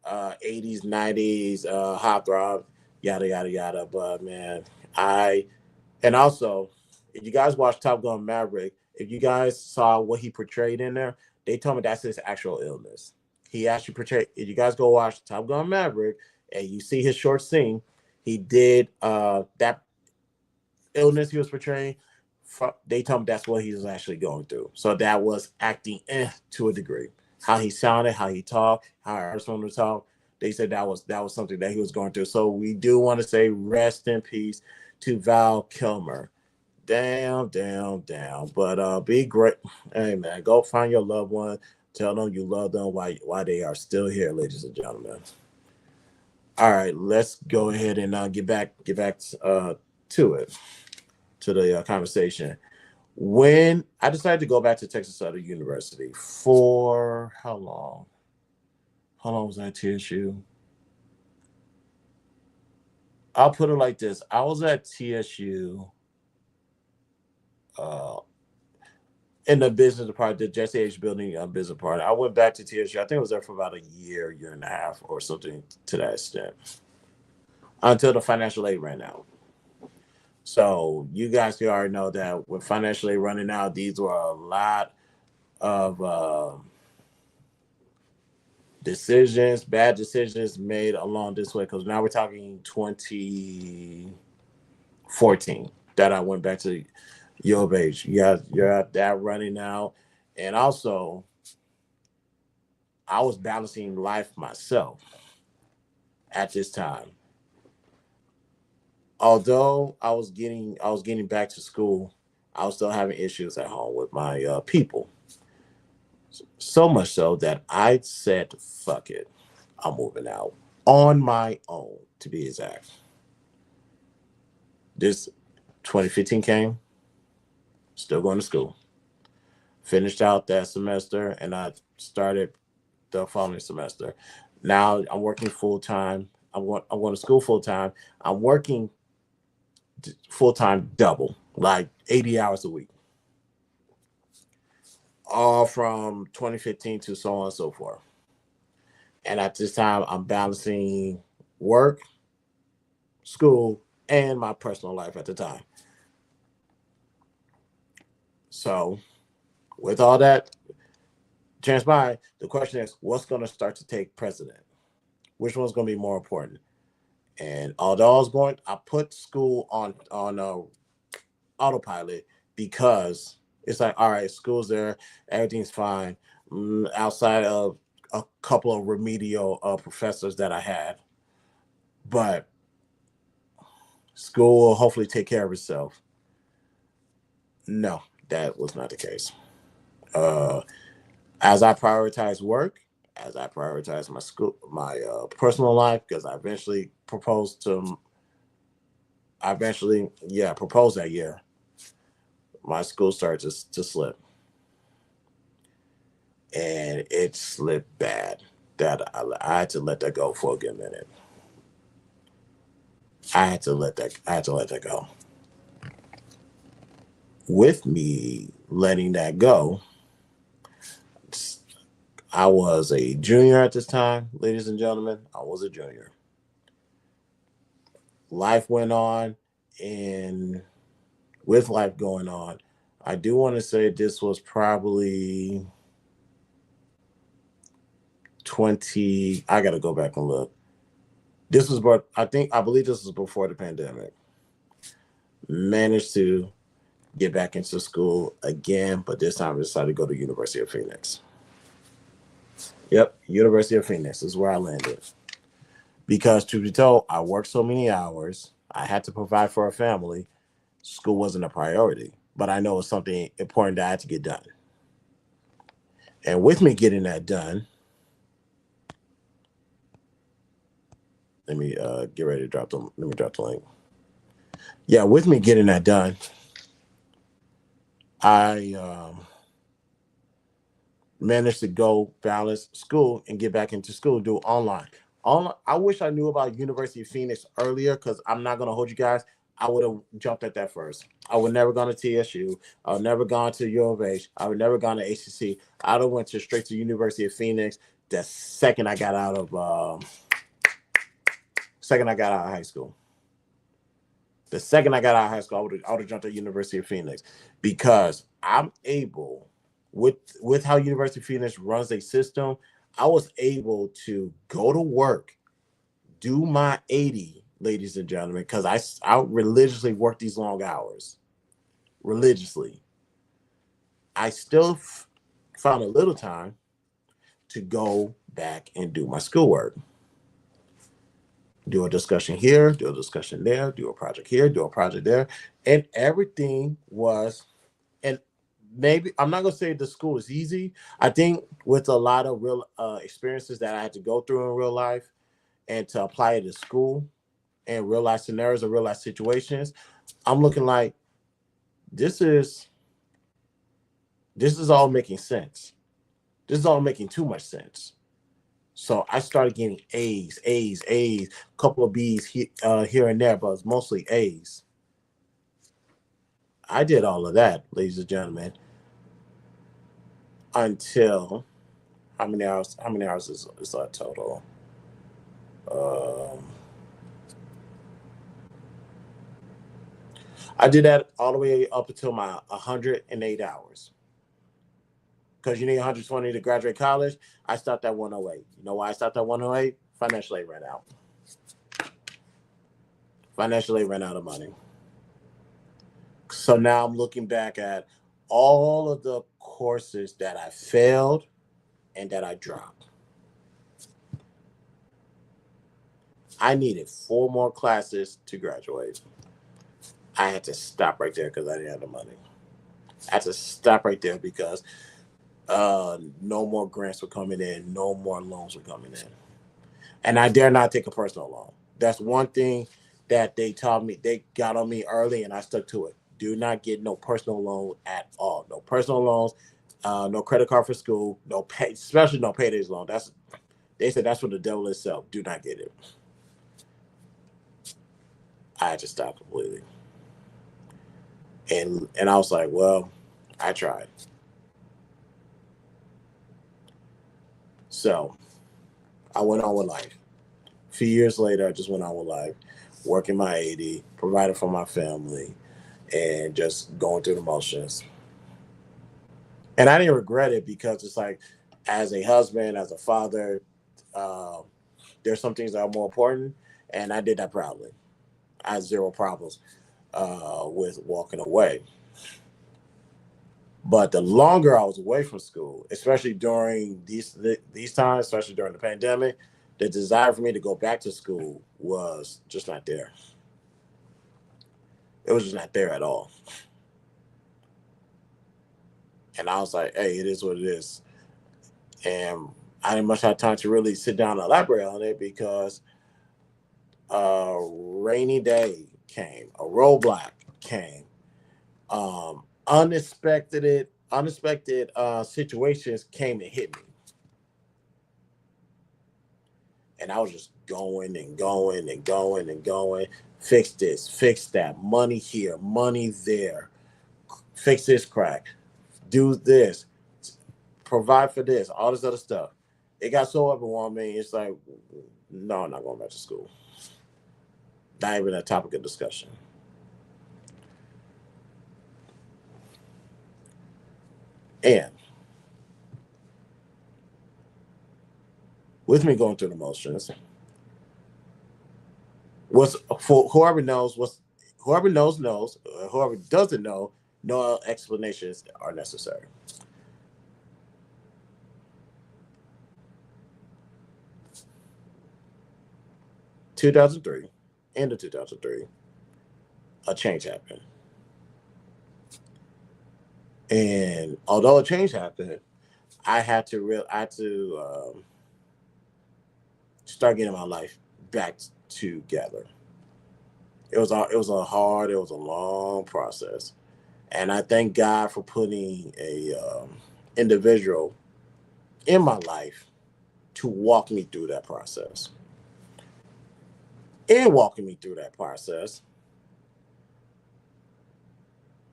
80s, 90s hot throb, yada yada yada. But man, I and also if you guys watch Top Gun Maverick, if you guys saw what he portrayed in there, they told me that's his actual illness. He actually portrayed. If you guys go watch Top Gun Maverick and you see his short scene, he did that illness he was portraying. They told me that's what he was actually going through. So that was acting to a degree. How he sounded, how he talked, how I heard someone talk. They said that was something that he was going through. So we do want to say rest in peace to Val Kilmer. Damn, damn, damn. But be great. Hey man, go find your loved one. Tell them you love them why they are still here, ladies and gentlemen. All right, let's go ahead and get back to it, to the conversation. When I decided to go back to Texas Southern University for how long? How long was I at TSU? I'll put it like this: I was at TSU uh, in the business department, the Jesse H. Building business department. I went back to TSU. I think I was there for about a year and a half, or something to that extent, until the financial aid ran out. So you guys already know that with financial aid running out, these were a lot of decisions, bad decisions made along this way. Because now we're talking 2014 that I went back to U of H. You're at that running now, and also I was balancing life myself at this time. Although I was getting back to school, I was still having issues at home with my people. So much so that I said, "Fuck it, I'm moving out on my own." To be exact, this 2015 came. Still going to school. Finished out that semester, and I started the following semester. Now I'm working full time. I'm going to school full time. I'm working full time double, like 80 hours a week, all from 2015 to so on and so forth. And at this time, I'm balancing work, school, and my personal life at the time. So, with all that transpired, the question is, what's going to start to take precedent? Which one's going to be more important? And although I put school on autopilot because it's like, all right, school's there, everything's fine. Outside of a couple of remedial professors that I had, but school will hopefully take care of itself. No, that was not the case. Uh, as I prioritize work, as I prioritize my personal life, because I eventually, yeah, proposed that year. My school started to slip, and it slipped bad. That I had to let that go for a good minute. I had to let that go. With me letting that go, I was a junior at this time, ladies and gentlemen. I was a junior. Life went on, and with life going on, I do want to say this was probably 20. I got to go back and look. This was, but I believe this was before the pandemic. Managed to get back into school again, but this time I decided to go to University of Phoenix. Yep, University of Phoenix is where I landed. Because truth be told, I worked so many hours, I had to provide for a family. School wasn't a priority, but I know it's something important that I had to get done. And with me getting that done, Let me get ready to drop them. Let me drop the link. Yeah, with me getting that done, I managed to go balance school and get back into school, do online. I wish I knew about University of Phoenix earlier because I'm not gonna hold you guys. I would have jumped at that first. I would never gone to TSU. I would never gone to U of H. I would never gone to ACC. I'd have went to straight to University of Phoenix the second I got out of high school. The second I got out of high school, I would have jumped at University of Phoenix because I'm able with how University of Phoenix runs a system. I was able to go to work, do my 80, ladies and gentlemen, because I religiously work these long hours. Religiously, I still found a little time to go back and do my schoolwork. Do a discussion here, do a discussion there, do a project here, do a project there, and everything was. And maybe I'm not gonna say the school is easy. I think with a lot of real experiences that I had to go through in real life and to apply it to school and real life scenarios and real life situations, I'm looking like this is this is all making sense. This is all making too much sense. So I started getting A's, a couple of B's here and there, but it's mostly A's. I did all of that, ladies and gentlemen, until how many hours? How many hours is that total? Um, I did that all the way up until my 108 hours. Because you need 120 to graduate college. I stopped at 108. You know why I stopped at 108? Financial aid ran out. Financial aid ran out of money. So now I'm looking back at all of the courses that I failed and that I dropped. I needed 4 more classes to graduate. I had to stop right there because I didn't have the money. I had to stop right there because no more grants were coming in, no more loans were coming in. And I dare not take a personal loan. That's one thing that they taught me. They got on me early, and I stuck to it. Do not get no personal loan at all. No personal loans, no credit card for school, no pay, especially no paydays loan. They said that's for the devil itself. Do not get it. I had to stop completely, and I was like, well, I tried. So I went on with life. A few years later, I just went on with life, working my 80, providing for my family, and just going through the motions. And I didn't regret it because it's like, as a husband, as a father, uh, there's some things that are more important, and I did that proudly. I had zero problems with walking away. But the longer I was away from school, especially during these times, especially during the pandemic, the desire for me to go back to school was just not there. It was just not there at all. And I was like, hey, it is what it is. And I didn't much have time to really sit down and elaborate on it because a rainy day came, a roadblock came, unexpected situations came and hit me, and I was just going and going and going and going. Fix this, fix that, money here, money there, fix this crack, do this, provide for this, all this other stuff. It got so overwhelming. It's like, no, I'm not going back to school. Not even a topic of discussion. And with me going through the motions, what's for whoever knows, whoever doesn't know, no explanations are necessary. 2003, end of 2003, a change happened. And although a change happened, I had to start getting my life back together. It was a long process, and I thank God for putting a individual in my life to walk me through that process. In walking me through that process,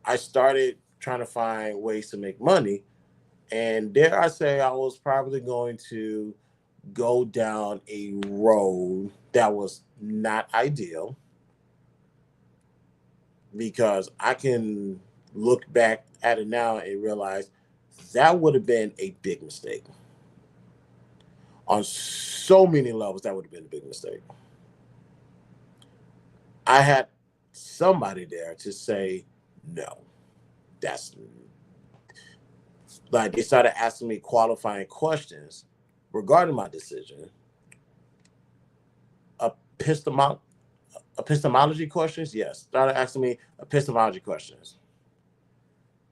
I started trying to find ways to make money. And dare I say, I was probably going to go down a road that was not ideal, because I can look back at it now and realize that would have been a big mistake. On so many levels, that would have been a big mistake. I had somebody there to say, no, that's like, they started asking me qualifying questions regarding my decision, epistemology questions. Yes, started asking me epistemology questions,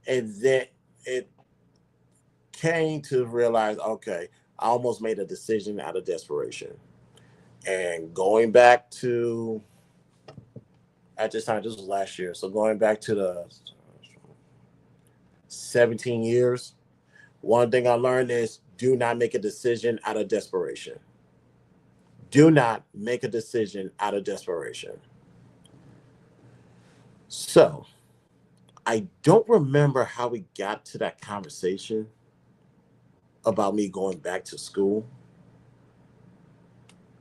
and then it came to realize, okay, I almost made a decision out of desperation. And going back to, at this time, this was last year, so going back to the 17 years, one thing I learned is, do not make a decision out of desperation. Do not make a decision out of desperation. So I don't remember how we got to that conversation about me going back to school.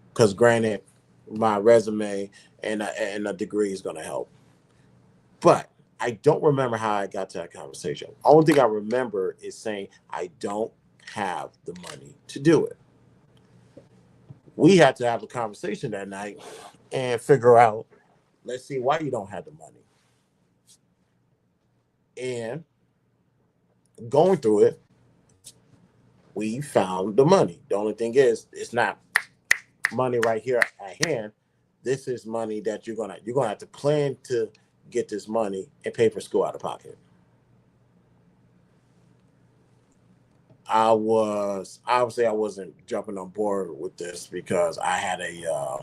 Because granted, my resume and a degree is going to help. But I don't remember how I got to that conversation. Only thing I remember is saying, I don't have the money to do it. We had to have a conversation that night and figure out, let's see why you don't have the money. And going through it, we found the money. The only thing is, it's not money right here at hand. This is money that you're gonna have to plan to get this money and pay for school out of pocket. I wasn't jumping on board with this because I had a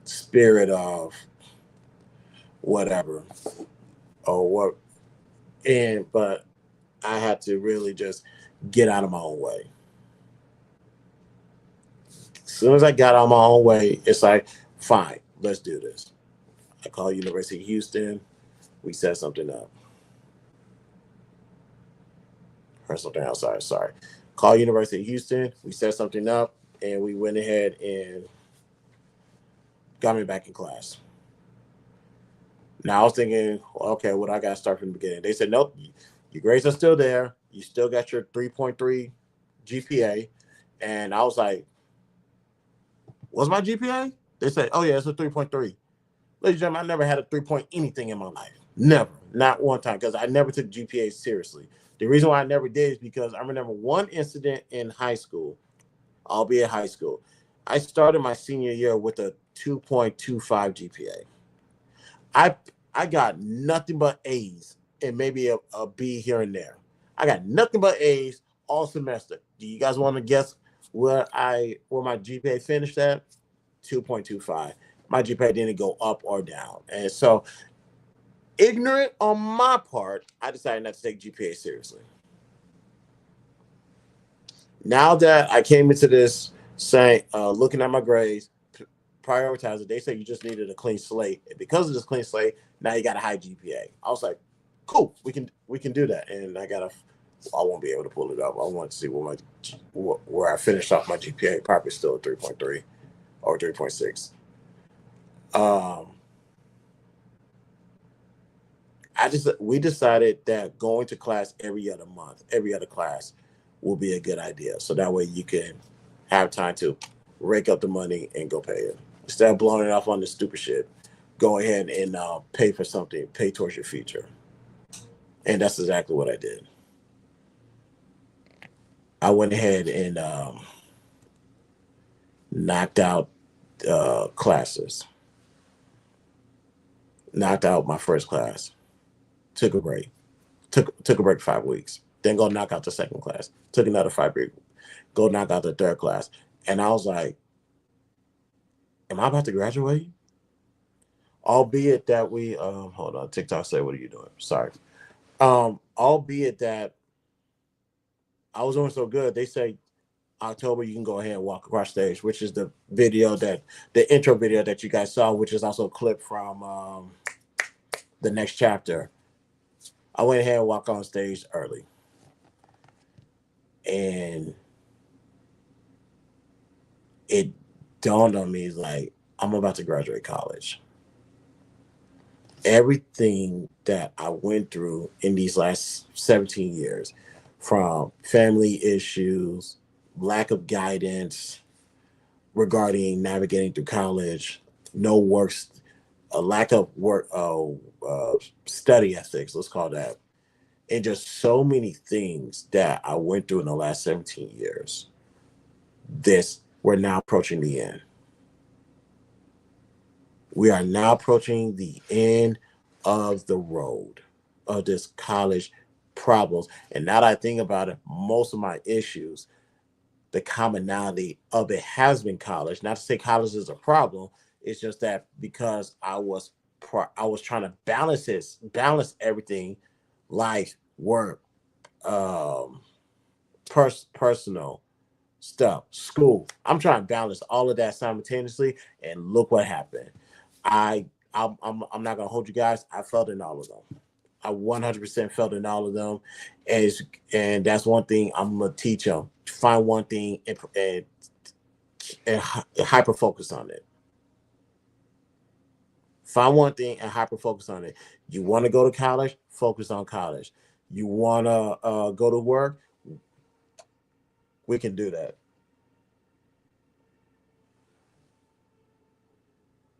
spirit of whatever or what, but I had to really just get out of my own way. As soon as I got out of my own way, it's like, fine, let's do this. I called University of Houston. We set something up. Heard something outside, sorry. Called University of Houston. We set something up, and we went ahead and got me back in class. Now I was thinking, okay, what I got to start from the beginning. They said, nope, your grades are still there. You still got your 3.3 GPA. And I was like, what's my GPA? They said, oh yeah, it's a 3.3. Ladies and gentlemen, I never had a 3 point anything in my life. Never. Not one time, because I never took GPA seriously. The reason why I never did is because I remember one incident in high school, albeit high school. I started my senior year with a 2.25 GPA. I got nothing but A's and maybe a B here and there. I got nothing but A's all semester. Do you guys want to guess where my GPA finished at? 2.25. My GPA didn't go up or down. And so, ignorant on my part, I decided not to take GPA seriously. Now that I came into this saying, looking at my grades, prioritize it, they say you just needed a clean slate. And because of this clean slate, now you got a high GPA. I was like, cool, we can do that. And I won't be able to pull it up. I want to see where I finished off my GPA. Probably still a 3.3 or 3.6. We decided that going to class every other month, every other class, will be a good idea. So that way you can have time to rake up the money and go pay it. Instead of blowing it off on this stupid shit, go ahead and pay for something, pay towards your future. And that's exactly what I did. I went ahead and knocked out classes. Knocked out my first class. Took a break. Took a break 5 weeks. Then go knock out the second class. Took another 5 weeks. Go knock out the third class. And I was like, am I about to graduate? Albeit that we hold on, TikTok said, what are you doing? Sorry. Albeit that I was doing so good, they say October you can go ahead and walk across stage, which is the intro video that you guys saw, which is also a clip from the next chapter. I went ahead and walked on stage early. And it dawned on me like I'm about to graduate college. Everything that I went through in these last 17 years, from family issues, lack of guidance regarding navigating through college, no work, a lack of work, study ethics, let's call that, and just so many things that I went through in the last 17 years. We're now approaching the end. We are now approaching the end of the road of this college problems. And now that I think about it, most of my issues, the commonality of it has been college. Not to say college is a problem. It's just that because I was trying to balance everything, life, work, personal stuff, school. I'm trying to balance all of that simultaneously, and look what happened. I'm not gonna hold you guys. I felt in all of them. I 100% felt in all of them, and that's one thing I'm gonna teach them. Find one thing and hyper focus on it. Find one thing and hyper focus on it. You want to go to college? Focus on college. You want to go to work? We can do that.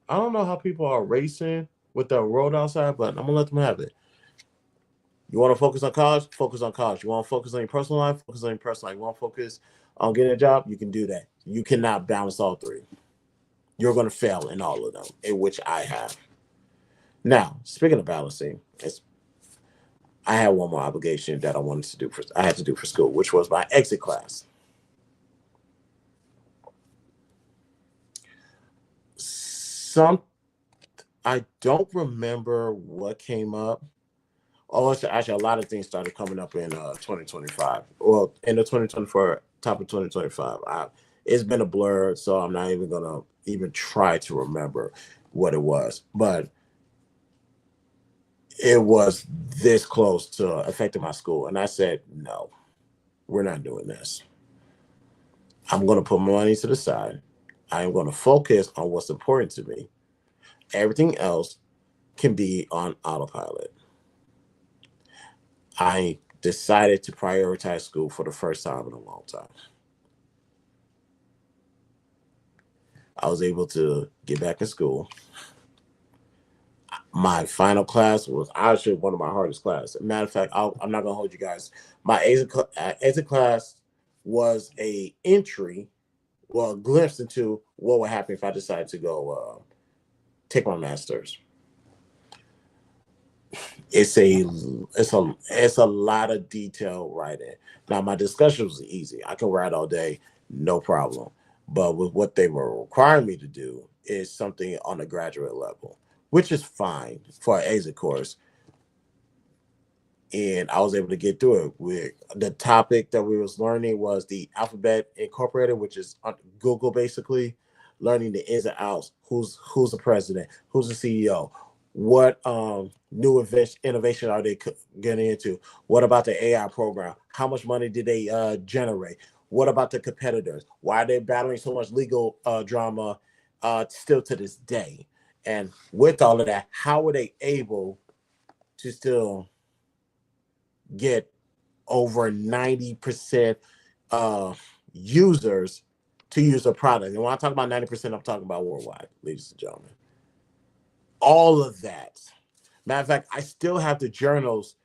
I don't know how people are racing with the road outside, but I'm gonna let them have it. You want to focus on college? Focus on college. You want to focus on your personal life? Focus on your personal life. You want to focus on getting a job? You can do that. You cannot balance all three. You're going to fail in all of them, in which I have. Now, speaking of balancing, I had one more obligation that I had to do for school, which was my exit class. I don't remember what came up. Oh, actually, a lot of things started coming up in 2025. Well, in the 2024, top of 2025. It's been a blur, so I'm not even going to even try to remember what it was. But it was this close to affecting my school. And I said, no, we're not doing this. I'm going to put my money to the side. I am going to focus on what's important to me. Everything else can be on autopilot. I decided to prioritize school for the first time in a long time. I was able to get back in school. My final class was actually one of my hardest classes. Matter of fact, I'm not going to hold you guys. My exit class was a glimpse into what would happen if I decided to go take my master's. It's a lot of detail writing. Now my discussion was easy. I can write all day, no problem. But with what they were requiring me to do is something on a graduate level, which is fine for an exit course. And I was able to get through it. With the topic that we was learning was the Alphabet Incorporated, which is on Google, basically learning the ins and outs. Who's the president? Who's the CEO? What new innovation are they getting into? What about the AI program? How much money did they generate? What about the competitors? Why are they battling so much legal drama still to this day? And with all of that, how were they able to still get over 90% users to use a product? And when I talk about 90%, I'm talking about worldwide, ladies and gentlemen. All of that. Matter of fact, I still have the journals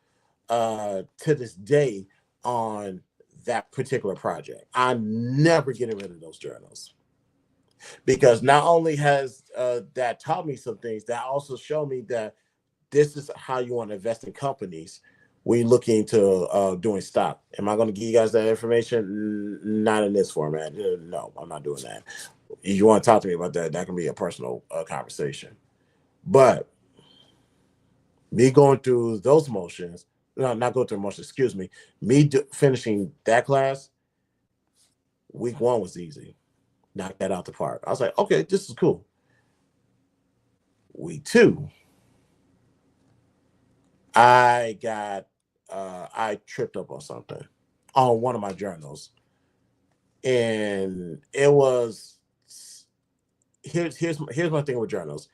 to this day on that particular project. I'm never getting rid of those journals, because not only has that taught me some things, that also showed me that this is how you want to invest in companies when you're looking to doing stock. Am I going to give you guys that information? Not in this format. No, I'm not doing that. If you want to talk to me about that, that can be a personal conversation. But me going through those motions, no, not going through motions, excuse me, finishing that class, week one was easy. Knocked that out the park. I was like, okay, this is cool. Week two, I tripped up on something on one of my journals. And it was here's my thing with journals.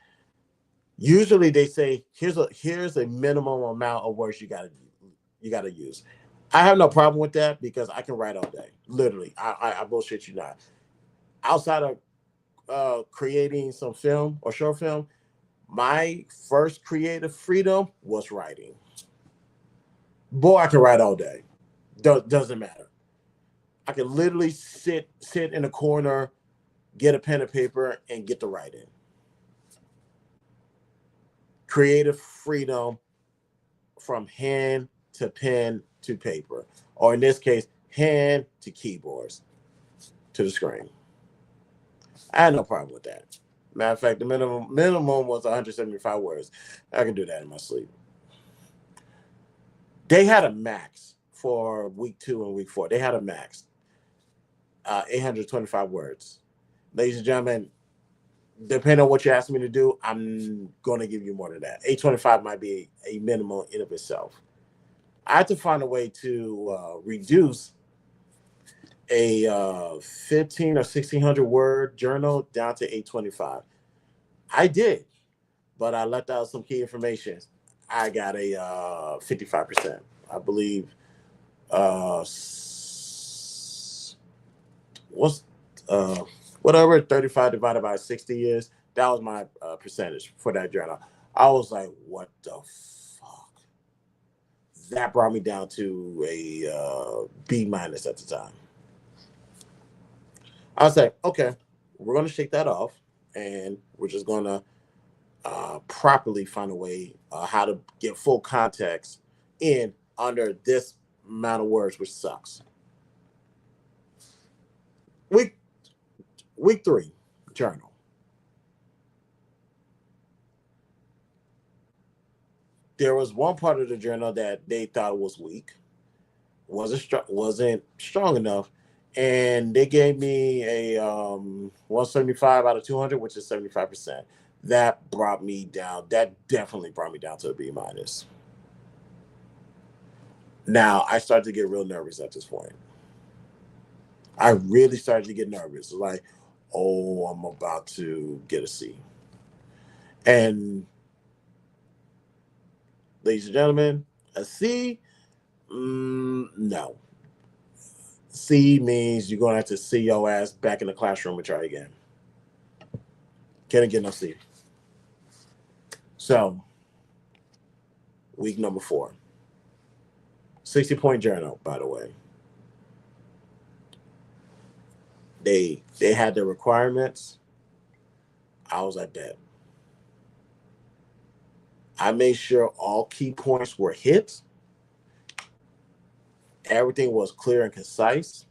Usually they say here's a minimum amount of words you gotta use. I have no problem with that because I can write all day. Literally, I bullshit you not. Outside of creating some film or short film, my first creative freedom was writing. Boy, I can write all day. Doesn't matter. I can literally sit in a corner, get a pen and paper, and get to writing. Creative freedom from hand to pen to paper, or in this case, hand to keyboards to the screen. I had no problem with that. Matter of fact, the minimum was 175 words. I can do that in my sleep. They had a max for week 2 and week 4. They had a max, 825 words. Ladies and gentlemen, depending on what you ask me to do, I'm going to give you more than that. 825 might be a minimum in of itself. I had to find a way to reduce a 15 or 1600 word journal down to 825. I did, but I left out some key information. I got a 55%. I believe what's whatever 35 divided by 60 years. That was my percentage for that journal. I was like, what the fuck? That brought me down to a B minus at the time. I was like, okay, we're going to shake that off, and we're just going to properly find a way how to get full context in under this amount of words, which sucks. Week 3, journal. There was one part of the journal that they thought was weak, wasn't strong enough, and they gave me a 175 out of 200, which is 75%. That brought me down. That definitely brought me down to a B minus. Now I started to get real nervous at this point. I really started to get nervous. Like, oh, I'm about to get a C. And ladies and gentlemen, a C, no. C means you're going to have to see your ass back in the classroom and try again. Can't get no C. So, week number 4. 60-point journal, by the way. They had their requirements. I was like that. I made sure all key points were hit. Everything was clear and concise.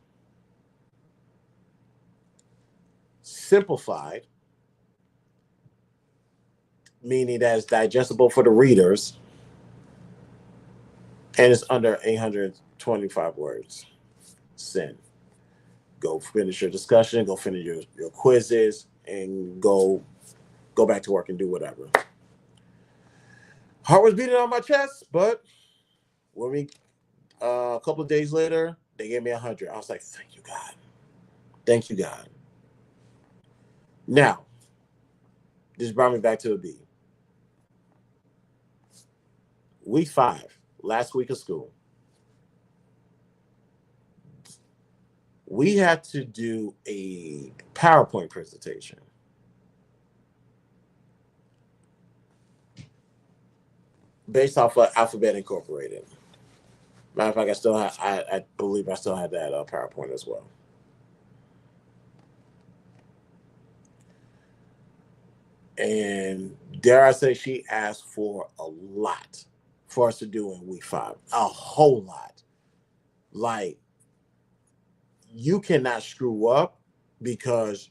Simplified, meaning that it's digestible for the readers. And it's under 825 words. Send. Go finish your discussion, go finish your quizzes, and go back to work and do whatever. Heart was beating on my chest, but when we a couple of days later, they gave me 100. I was like, thank you, God. Thank you, God. Now, this brought me back to a B. Week 5, last week of school. We had to do a PowerPoint presentation. Based off of Alphabet Incorporated. Matter of fact, I believe I still had that PowerPoint as well. And dare I say, she asked for a lot for us to do in week 5. A whole lot. Like, you cannot screw up because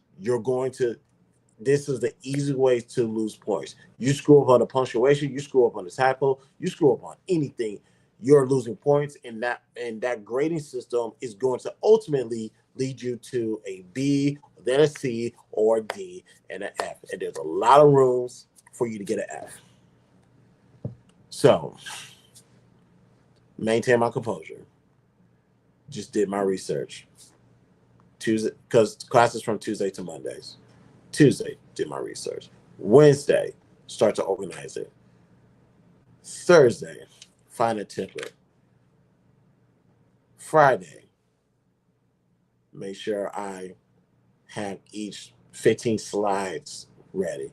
this is the easy way to lose points. You screw up on the punctuation, you screw up on the tackle, you screw up on anything, you're losing points, and that grading system is going to ultimately lead you to a B, then a C, or a D, and an F. And there's a lot of rooms for you to get an F. So, maintain my composure. Just did my research. Tuesday, because classes from Tuesday to Mondays. Tuesday, did my research. Wednesday, start to organize it. Thursday, find a template. Friday, make sure I have each 15 slides ready.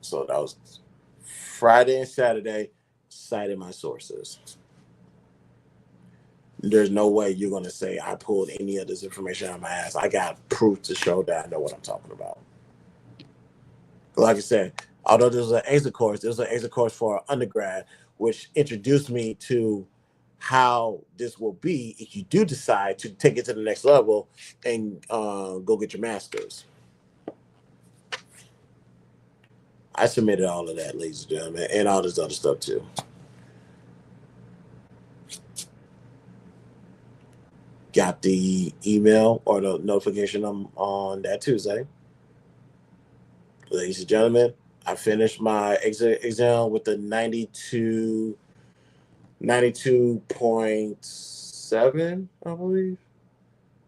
So that was Friday and Saturday, citing my sources. There's no way you're going to say I pulled any of this information out of my ass. I got proof to show that I know what I'm talking about. Like I said, although there was an exit course, there was an exit course for undergrad, which introduced me to how this will be if you do decide to take it to the next level and go get your master's. I submitted all of that, ladies and gentlemen, and all this other stuff too. Got the email or the notification on that Tuesday. Ladies and gentlemen, I finished my exit exam with the 92.7, I believe.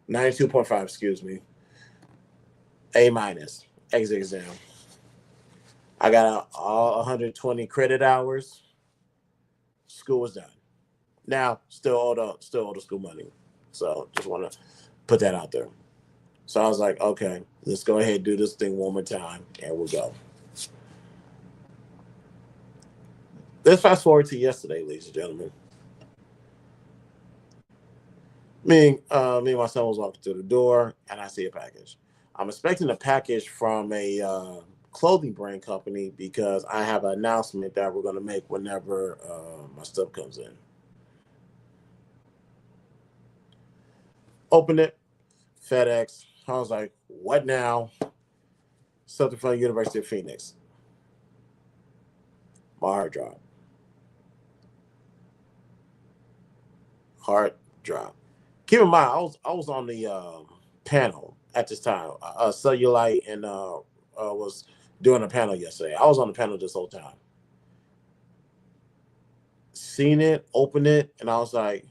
92.5, excuse me. A minus, exit exam. I got all 120 credit hours. School was done. Now, still owe the school money. So just want to put that out there. So I was like, okay, let's go ahead and do this thing one more time, and we'll go. Let's fast forward to yesterday, ladies and gentlemen. Me and my son was walking through the door, and I see a package. I'm expecting a package from a clothing brand company because I have an announcement that we're going to make whenever my stuff comes in. Open it, FedEx. I was like, what now? Something from the University of Phoenix. My hard drive. Hard drive. Keep in mind, I was on the panel at this time. Cellulite and was doing a panel yesterday. I was on the panel this whole time. Seen it, opened it, and I was like,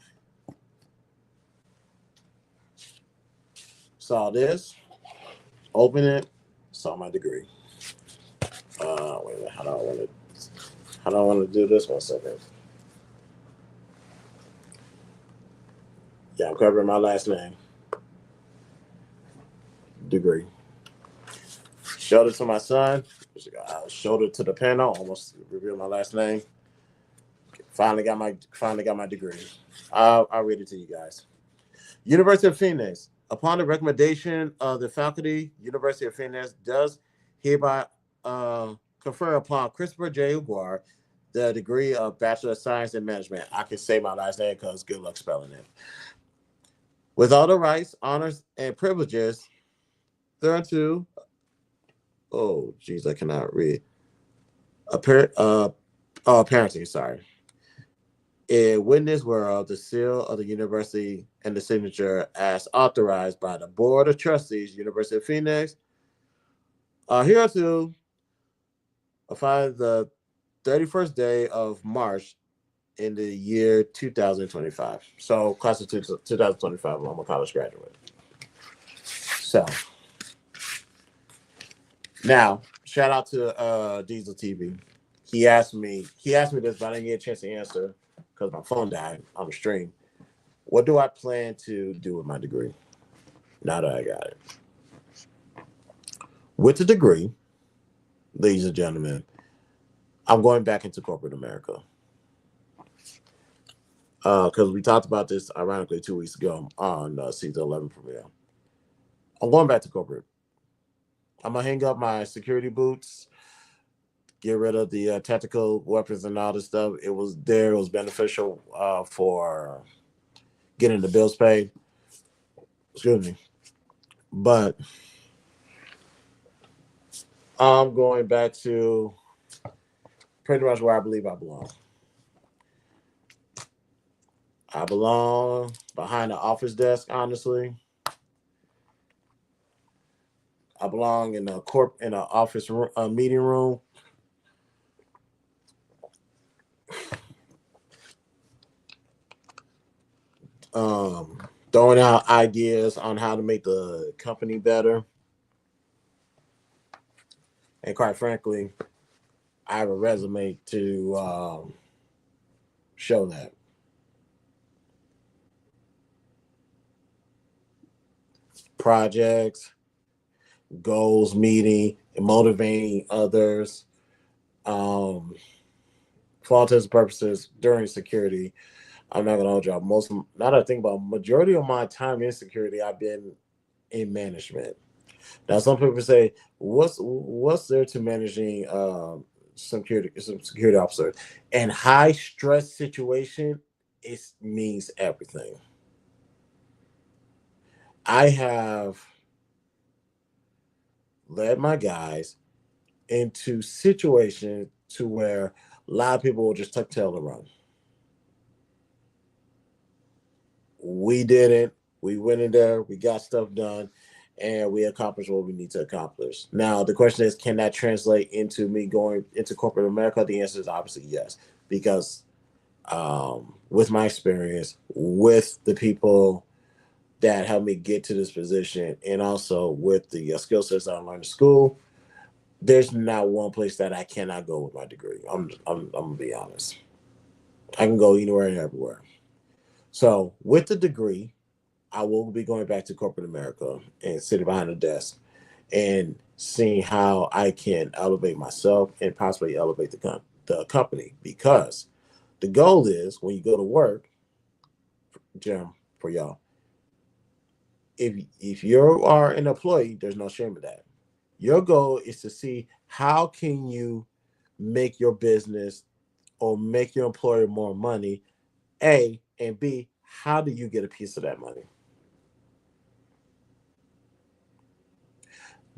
saw this, open it, saw my degree. Wait a minute, how do I want to do this 1 second? Yeah, I'm covering my last name. Degree. Showed it to my son. Showed it to the panel. Almost revealed my last name. Finally got my degree. I'll read it to you guys. University of Phoenix. Upon the recommendation of the faculty, University of Phoenix does hereby confer upon Christopher J. Uguar the degree of Bachelor of Science in Management. I can say my last name because good luck spelling it. With all the rights, honors, and privileges thereunto, oh, geez, I cannot read. Parenting, sorry. In witness whereof the seal of the university and the signature as authorized by the Board of Trustees, University of Phoenix, hereunto find the 31st day of March in the year 2025. So, class of 2025, I'm a college graduate. So, now, shout out to Diesel TV. He asked me this, but I didn't get a chance to answer because my phone died on the stream. What do I plan to do with my degree now that I got it? With the degree, ladies and gentlemen, I'm going back into corporate America. Because we talked about this, ironically, 2 weeks ago on season 11 premiere. I'm going back to corporate. I'm going to hang up my security boots, get rid of the tactical weapons and all this stuff. It was beneficial for getting the bills paid. Excuse me. But I'm going back to pretty much where I believe I belong. I belong behind the office desk, honestly. I belong in a office room, a meeting room. Throwing out ideas on how to make the company better. And quite frankly, I have a resume to show that. Projects, goals, meeting, and motivating others. Um, for all intents and purposes, during security, I'm not gonna hold y'all. Now that I think about majority of my time in security, I've been in management. Now, some people say, "What's there to managing some security officers?" And high stress situation, it means everything. I have led my guys into situations to where a lot of people will just tuck tail and run. We didn't. We went in there, we got stuff done, and we accomplished what we need to accomplish. Now, the question is, can that translate into me going into corporate America? The answer is obviously yes, because with my experience, with the people that helped me get to this position, and also with the skill sets that I learned in school, there's not one place that I cannot go with my degree. I'm gonna be honest. I can go anywhere and everywhere. So with the degree, I will be going back to corporate America and sitting behind a desk and seeing how I can elevate myself and possibly elevate the company. Because the goal is when you go to work, Jim, for y'all, if you are an employee, there's no shame in that. Your goal is to see how can you make your business or make your employer more money, A, and B, how do you get a piece of that money?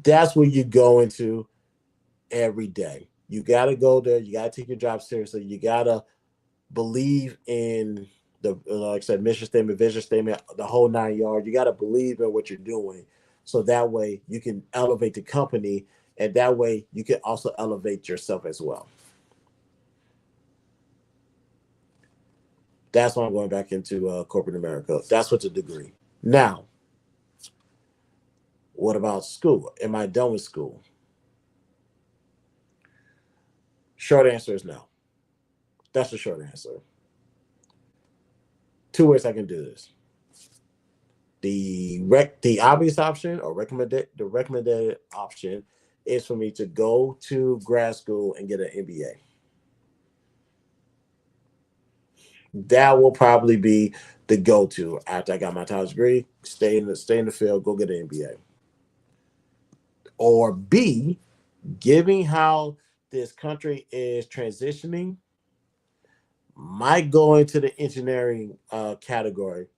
That's where you go into every day. You got to go there. You got to take your job seriously. You got to believe in the, like I said, mission statement, vision statement, the whole 9 yards. You got to believe in what you're doing. So that way you can elevate the company, and that way you can also elevate yourself as well. That's why I'm going back into corporate America. That's what's a degree. Now, what about school? Am I done with school? Short answer is no. That's the short answer. Two ways I can do this. The obvious option or recommended option is for me to go to grad school and get an MBA. That will probably be the go-to after I got my college degree. Stay in the field, go get an MBA. Or B, given how this country is transitioning, might go into the engineering category.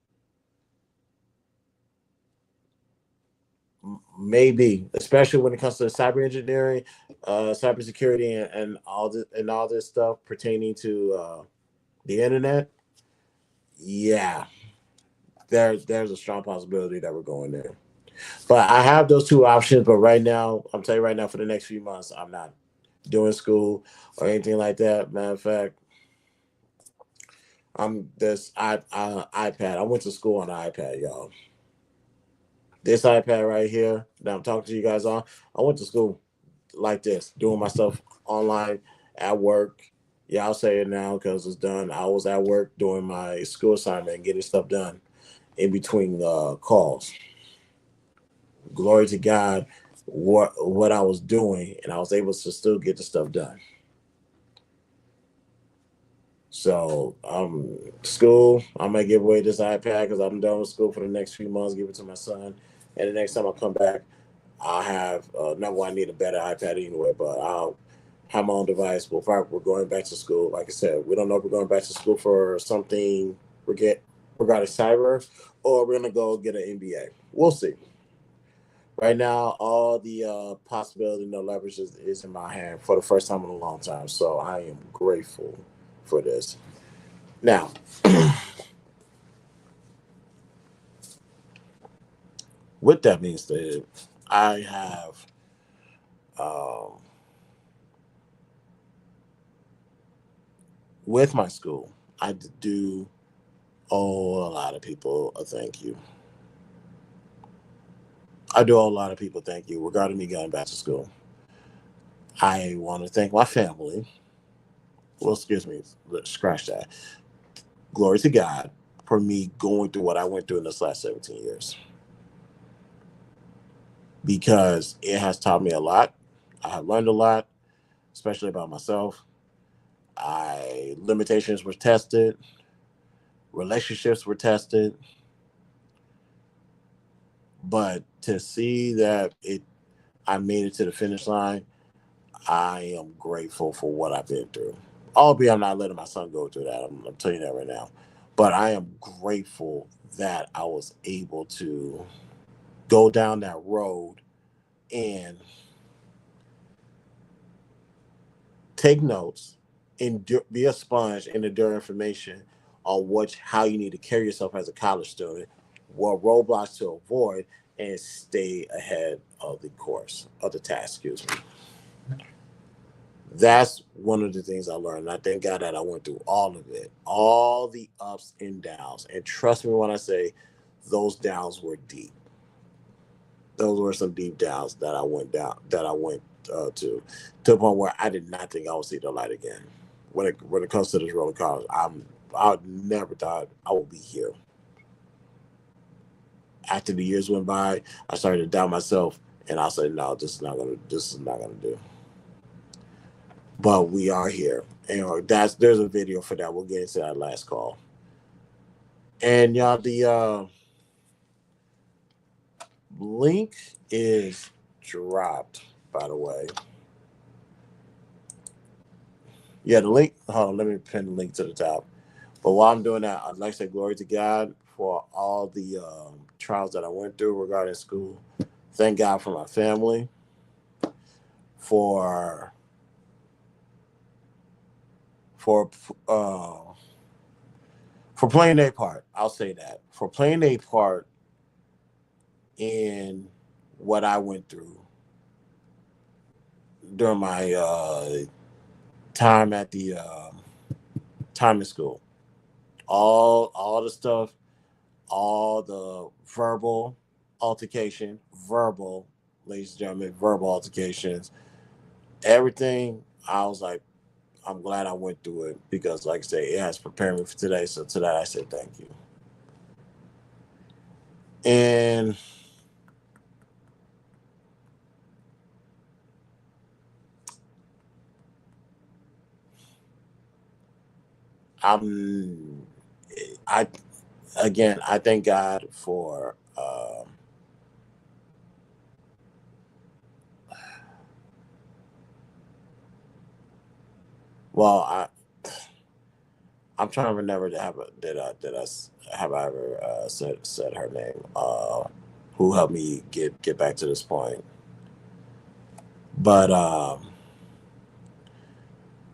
Maybe, especially when it comes to cyber engineering, cybersecurity, and all this stuff pertaining to the internet. Yeah, there's a strong possibility that we're going there. But I have those two options. But right now, I'm telling you right now, for the next few months, I'm not doing school or anything like that. Matter of fact, I'm this iPad. I went to school on an iPad, y'all. This iPad right here that I'm talking to you guys on, I went to school like this, doing my stuff online at work. Yeah, I'll say it now because it's done. I was at work doing my school assignment and getting stuff done in between calls. Glory to God, what I was doing, and I was able to still get the stuff done. So, school, I might give away this iPad because I'm done with school for the next few months. Give it to my son, and the next time I come back, I'll have number one. I need a better iPad anyway, but I'll have my own device. We're going back to school. Like I said, we don't know if we're going back to school for something regarding cyber, or we're gonna go get an MBA. We'll see. Right now, all the possibility, no leverage is in my hand for the first time in a long time. So I am grateful for this. Now, with that being said, I have um, with my school, do owe a lot of people a thank you. I do owe a lot of people thank you regarding me going back to school. I want to thank my family. Well, excuse me, scratch that. Glory to God for me going through what I went through in this last 17 years because it has taught me a lot. I have learned a lot, especially about myself. I limitations were tested, relationships were tested, but to see that I made it to the finish line, I am grateful for what I've been through. Albeit I'm not letting my son go through that. I'm telling you that right now. But I am grateful that I was able to go down that road and take notes and be a sponge and endure information on how you need to carry yourself as a college student, what roadblocks to avoid, and stay ahead of the course of the task. Excuse me. That's one of the things I learned. And I thank God that I went through all of it, all the ups and downs. And trust me when I say those downs were deep. Those were some deep downs that I went down, that I went to the point where I did not think I would see the light again. When it comes to this roller coaster, I never thought I would be here. After the years went by, I started to doubt myself, and I said, "No, this is not gonna do." But we are here, and there's a video for that. We'll get into that last call. And y'all, the link is dropped. By the way, yeah, the link. Hold on, let me pin the link to the top. But while I'm doing that, I'd like to say glory to God for all the trials that I went through regarding school. Thank God for my family, for for uh, for playing a part. I'll say that for playing a part in what I went through during my time at the time in school. All the stuff, all the verbal, ladies and gentlemen, verbal altercations, everything. I was like, I'm glad I went through it because, like I say, it has prepared me for today. So to that, I said thank you. And I'm, I again, I thank God for. Well, I'm trying to remember to have a, did I have I ever said her name? Who helped me get back to this point? But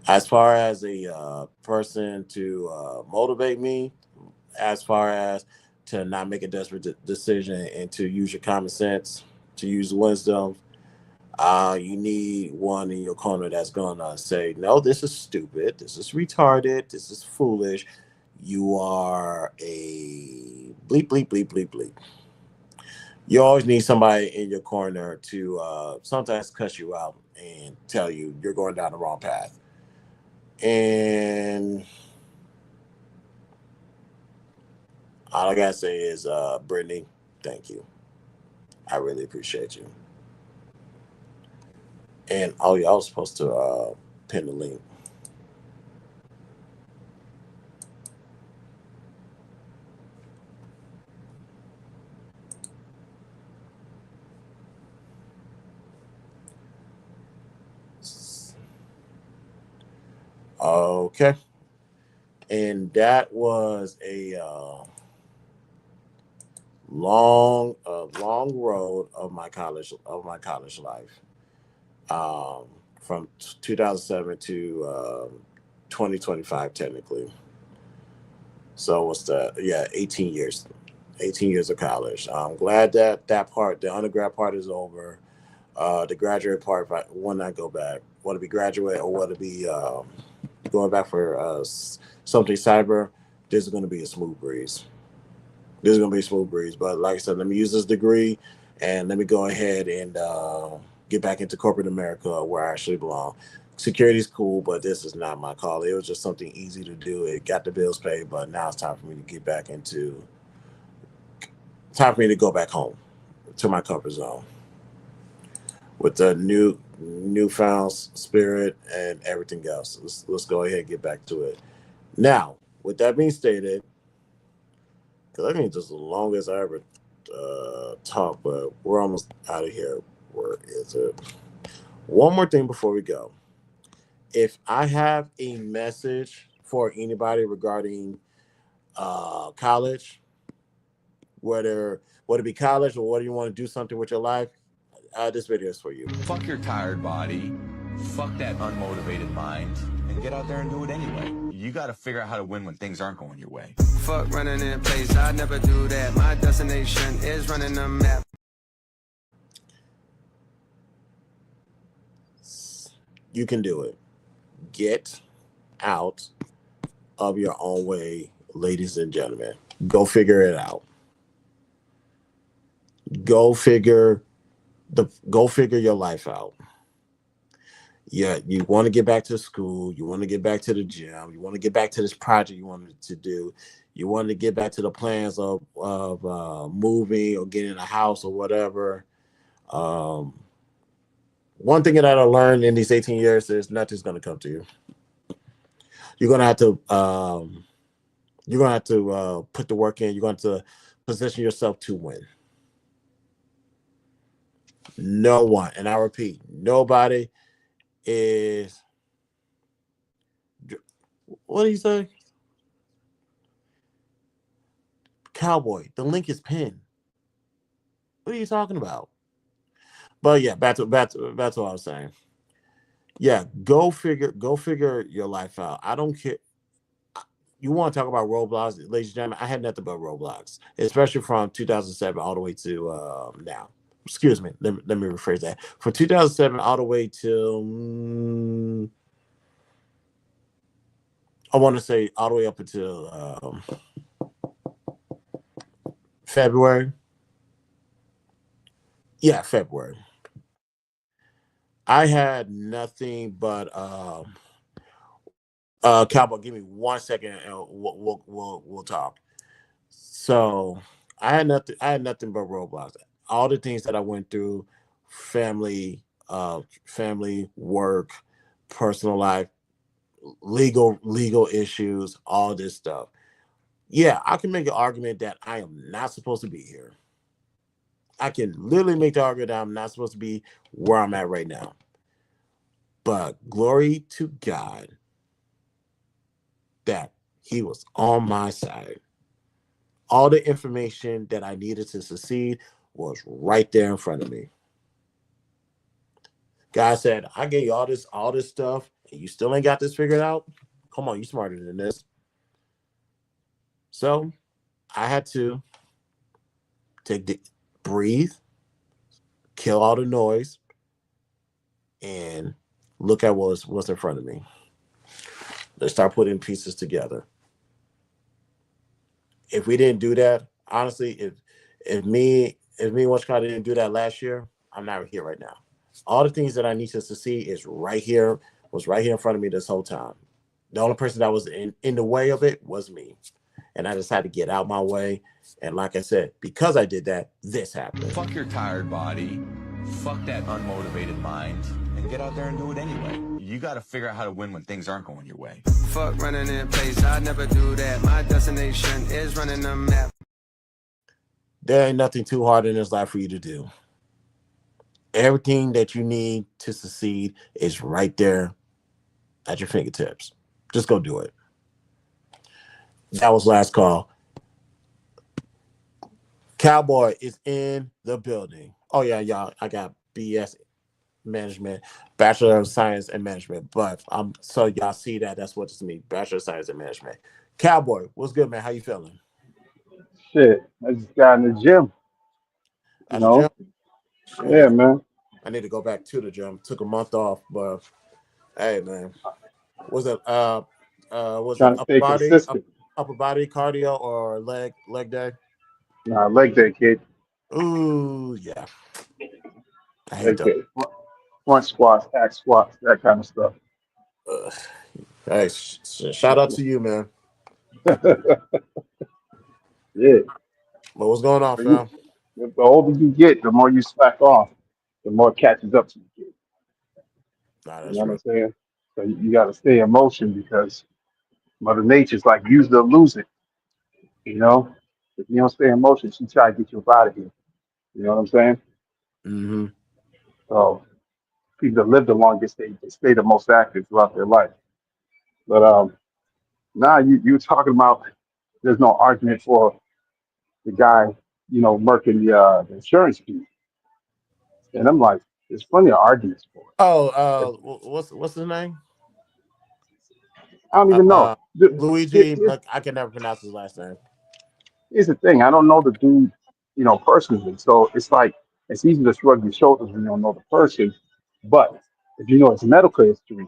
as far as a person to motivate me, as far as to not make a desperate decision and to use your common sense, to use wisdom, you need one in your corner that's gonna say, "No, this is stupid. This is retarded. This is foolish. You are a bleep bleep bleep bleep bleep." You always need somebody in your corner to sometimes cuss you out and tell you you're going down the wrong path. And all I gotta say is, Brittany, thank you. I really appreciate you. And oh yeah, I was supposed to pin the link. Okay. And that was a long road of my college life. Um, from 2007 to 2025, technically. So what's that? Yeah, 18 years. 18 years of college. I'm glad that the undergrad part is over. The graduate part, if I will not go back, want to be graduate or want to be going back for something cyber, this is going to be a smooth breeze. This is going to be a smooth breeze. But like I said, let me use this degree and let me go ahead and get back into corporate America where I actually belong. Security is cool, but this is not my call. It was just something easy to do. It got the bills paid, but now it's time for me to get back into, time for me to go back home to my comfort zone with the newfound spirit and everything else. Let's go ahead and get back to it. Now, with that being stated, because I think it's just the longest I ever talk, but we're almost out of here. Where is it? One more thing before we go. If I have a message for anybody regarding college, whether it be college or whether you want to do something with your life, this video is for you. Fuck your tired body, fuck that unmotivated mind, and get out there and do it anyway. You got to figure out how to win when things aren't going your way. Fuck running in place, I never do that. My destination is running the map. You can do it. Get out of your own way, ladies and gentlemen. Go figure it out. Go figure your life out. Yeah, you want to get back to school, you want to get back to the gym, you want to get back to this project you wanted to do, you want to get back to the plans of moving or getting a house or whatever. One thing that I learned in these 18 years is nothing's going to come to you. You're going to have to put the work in. You're going to position yourself to win. No one, and I repeat, nobody is. What do you say? Cowboy, the link is pinned. What are you talking about? But yeah, back to what I was saying. Yeah, go figure your life out. I don't care. You want to talk about roadblocks, ladies and gentlemen? I had nothing but roadblocks, especially from 2007 all the way to now. Excuse me. Let me rephrase that. From 2007 all the way to I want to say all the way up until February. Yeah, February. I had nothing but Cowboy. Give me 1 second, and we'll talk. So I had nothing but roadblocks. All the things that I went through, family, work, personal life, legal issues, all this stuff. Yeah, I can make an argument that I am not supposed to be here. I can literally make the argument that I'm not supposed to be where I'm at right now. But glory to God that he was on my side. All the information that I needed to succeed was right there in front of me. God said, I gave you all this stuff, and you still ain't got this figured out? Come on, you smarter than this. So I had to breathe, kill all the noise, and look at what's in front of me. Let's start putting pieces together. If we didn't do that, honestly, if me and Washington didn't do that last year, I'm not here right now. All the things that I need to succeed was right here in front of me this whole time. The only person that was in the way of it was me. And I just had to get out my way. And like I said, because I did that, this happened. Fuck your tired body, fuck that unmotivated mind, and get out there and do it anyway. You got to figure out how to win when things aren't going your way. Fuck running in place, I never do that. My destination is running the map. There ain't nothing too hard in this life for you to do. Everything that you need to succeed is right there at your fingertips. Just go do it. That was last call. Cowboy is in the building. Oh yeah, y'all. I got BS management, Bachelor of Science and Management. But so y'all see that that's what it's me, Bachelor of Science and Management. Cowboy, what's good, man? How you feeling? Shit, I just got in the gym, you At the gym? know? Shit, Yeah, man. I need to go back to the gym. Took a month off, but hey, man, was it was it Trying to stay consistent. upper body cardio or leg day? Nah, leg day, kid. Ooh, yeah, I hate Leg those. day. Front squats, hack squats, that kind of stuff. Ugh. Hey, shout out to you, man. Yeah. But what's going on, So you, fam? the older you get, the more you slack off, the more it catches up to you, kid. Nah, You know that's what I'm real. saying? So you got to stay in motion because Mother Nature's like use it or lose it. You know, if you don't stay in motion, she try to get you up out of here. You know what I'm saying? Mm-hmm. So people that live the longest, they stay the most active throughout their life. But now you were talking about there's no argument for the guy, murking the insurance fee, and I'm like, there's plenty of arguments for Oh, it. what's his name? I don't even know. Uh, Luigi. Look, I can never pronounce his last name. Here's the thing: I don't know the dude, personally, so it's like it's easy to shrug your shoulders when you don't know the person. But if you know his medical history,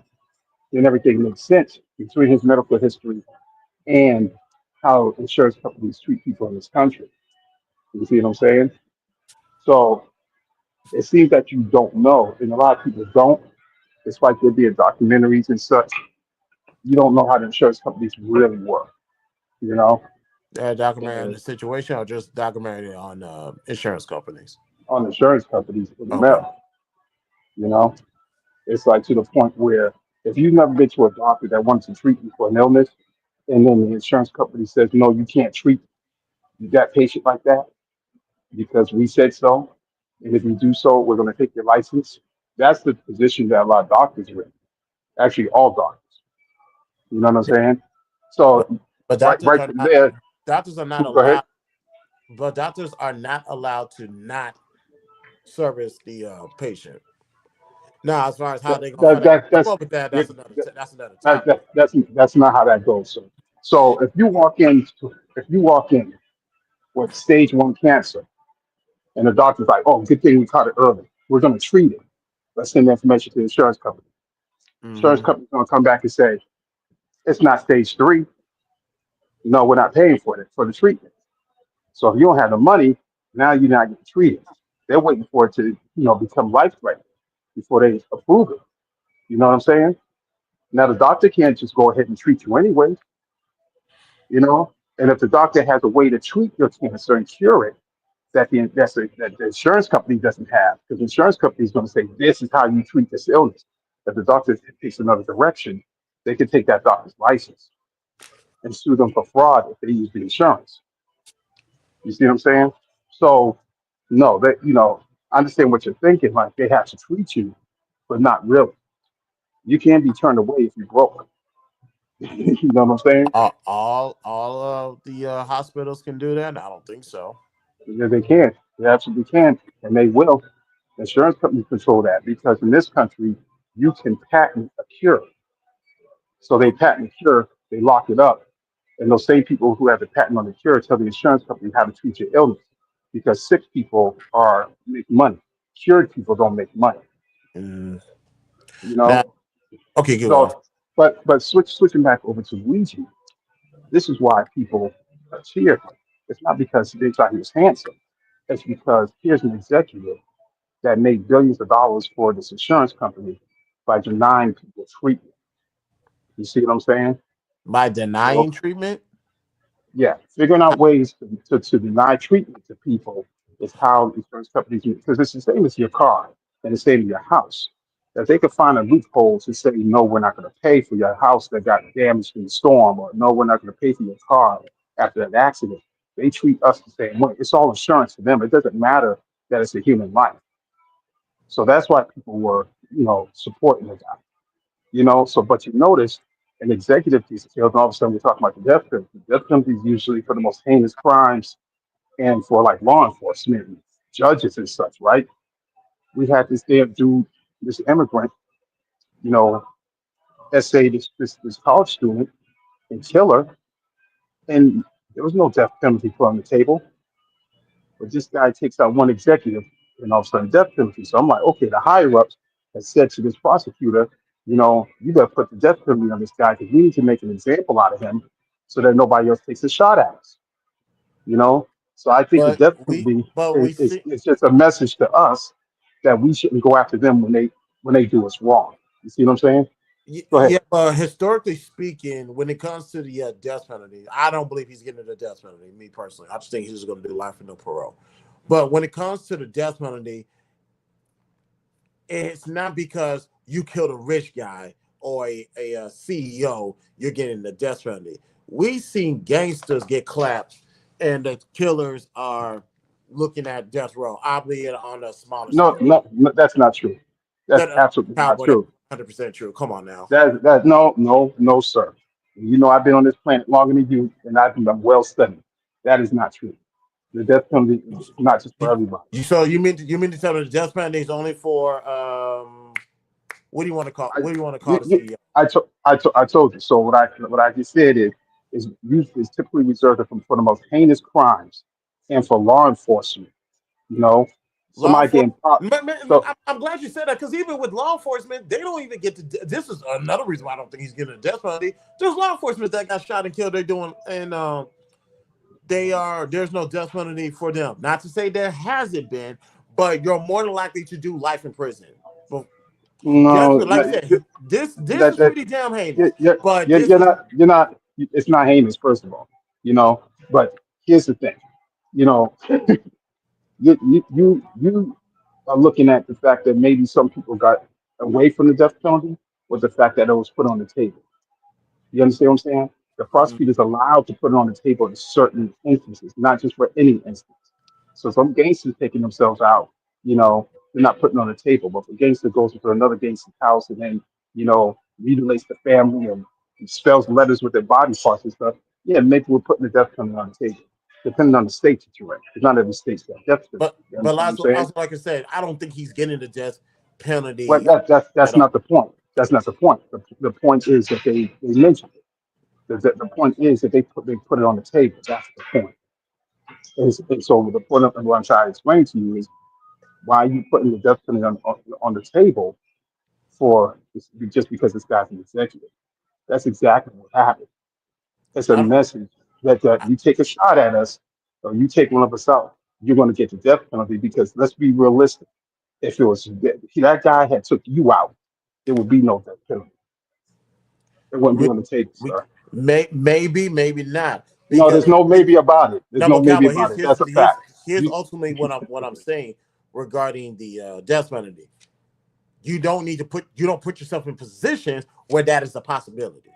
then everything makes sense between his medical history and how insurance companies treat people in this country. You see what I'm saying? So it seems that you don't know, and a lot of people don't. It's like there being documentaries and such. You don't know how the insurance companies really work, you know, Documentary on and the situation or just documentary on insurance companies? on insurance companies in Okay. America, you know, it's like to the point where if you've never been to a doctor that wants to treat you for an illness, and then the insurance company says, no, you can't treat that patient like that because we said so. And if you do so, we're going to take your license. That's the position that a lot of doctors are in. Actually, all doctors. You know what I'm saying? But So but right from there, doctors are not go ahead. allowed. But doctors are not allowed to not service the patient. Now, as far as how That, they gonna that, financially that that's support with that, that, that's another that, topic. that's not how that goes. So if you walk in with stage one cancer, and the doctor's like, "Oh, good thing we caught it early. We're going to treat it. Let's send the information to the insurance company." Insurance Mm-hmm. company's going to come back and say, "It's not stage three. No, we're not paying for the treatment. So if you don't have the money, now you're not getting treated. They're waiting for it to become life threatening before they approve it. You know what I'm saying? Now the doctor can't just go ahead and treat you anyway. You know, and if the doctor has a way to treat your cancer and cure it, that the insurance company doesn't have, because the insurance company is going to say this is how you treat this illness. If the doctor takes another direction, they can take that doctor's license and sue them for fraud if they use the insurance. You see what I'm saying? So no, I understand what you're thinking. Like they have to treat you, but not really. You can't be turned away if you're broke. You know what I'm saying? All of the hospitals can do that. I don't think so. Yeah, they can. They absolutely can, and they will. Insurance companies control that because in this country, you can patent a cure. So they patent a cure, they lock it up, and those same people who have the patent on the cure tell the insurance company how to treat your illness because sick people are make money. Cured people don't make money. Mm. You Now, know. okay, go on. So, but switching back over to Luigi, this is why people cheer him. It's not because they thought he was handsome. It's because here's an executive that made billions of dollars for this insurance company by denying people treatment. You see what I'm saying? By denying So treatment. yeah, figuring out ways to deny treatment to people is how insurance companies do, because it's the same as your car and the same as your house. That they could find a loophole to say, no, we're not going to pay for your house that got damaged in the storm, or no, we're not going to pay for your car after that accident. They treat us the same way. It's all insurance to them. It doesn't matter that it's a human life. So that's why people were, supporting the guy. So but you notice an executive details, and all of a sudden we're talking about the death penalty. The death penalty is usually for the most heinous crimes, And for like law enforcement, judges and such, right? We had this damn dude, this immigrant, you know, essay this college student and kill her, and there was no death penalty put on the table. But this guy takes out one executive, and all of a sudden death penalty. So I'm like, okay, the higher ups has said to this prosecutor, you better put the death penalty on this guy because we need to make an example out of him so that nobody else takes a shot at us. You know, so I think the But death we penalty but we is see. is just a message to us that we shouldn't go after them when they do us wrong. You see what I'm saying? Go ahead. Yeah, historically speaking, when it comes to the death penalty, I don't believe he's getting the death penalty. Me personally, I just think he's going to do life and no parole. But when it comes to the death penalty, it's not because you killed a rich guy or a CEO, you're getting the death penalty. We've seen gangsters get clapped, and the killers are looking at death row, albeit on a smaller No, scale. no, no, that's not true. That's That absolutely not cowboy, that's true. 100% true. Come on now. That no, no, no, sir. You know I've been on this planet longer than you, and I'm well studied. That is not true. The death penalty is not just for everybody. So you mean to tell me the death penalty is only for what do you want to call I, the CEO? I told you. So what I just said is youth is typically reserved for the most heinous crimes and for law enforcement. You know, Law somebody getting enforcement. popped. So I'm glad you said that because even with law enforcement, they don't even get to. This is another reason why I don't think he's getting a death penalty. There's law enforcement that got shot and killed. They're doing and there's no death penalty for them. Not to say there hasn't been, but you're more than likely to do life in prison. But no, like I said, this that is that pretty damn heinous. you're, But you're this you're is not you're not. It's not heinous, first of all. You know, but here's the thing. You know, you are looking at the fact that maybe some people got away from the death penalty with the fact that it was put on the table. You understand what I'm saying? The prosecutor's allowed to put it on the table in certain instances, not just for any instance. So some gangsters taking themselves out, they're not putting on the table. But if a gangster goes into another gangster's house and then, mutilates the family and spells letters with their body parts and stuff, yeah, maybe we're putting the death penalty on the table, depending on the state that you're in. Because not every state's got death penalty. You but understand what I'm saying? also like I said, I don't think he's getting the death Well, penalty that's at all. not the point. That's not the point. The point is that they mentioned it. The point is that they put it on the table. That's the point. And so the point of what I'm trying to explain to you is why are you putting the death penalty on the table for just because this guy's an executive. That's exactly what happened. It's a I don't. message that you take a shot at us or you take one of us out, you're going to get the death penalty because let's be realistic. If it was that guy had took you out, there would be no death penalty. It wouldn't be We, on the table, we sir. maybe not No, there's because no maybe about it. There's no, no but maybe Cowboy, about it. That's a fact. here's You, ultimately what I'm saying regarding the death penalty. You don't put yourself in positions where that is a possibility.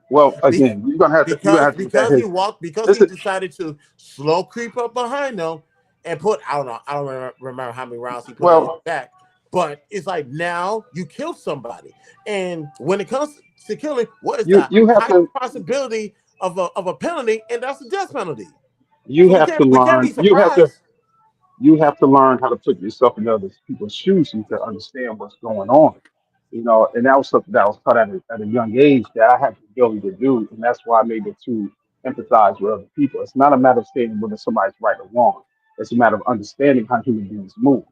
well, Be- again, you're gonna have to look at his. because he Listen, decided to slow creep up behind them and put I don't remember how many rounds he put in his well, back, but it's like now you killed somebody, and when it comes to killing, what is you the you have high to possibility of a penalty, and that's the death penalty. you So have to we can't be learn surprised. you have to learn how to put yourself in other people's shoes so you can understand what's going on. And that was something that was taught at a young age that I had the ability to do, and that's why I'm able to empathize with other people. It's not a matter of saying whether somebody's right or wrong. It's a matter of understanding how human beings move.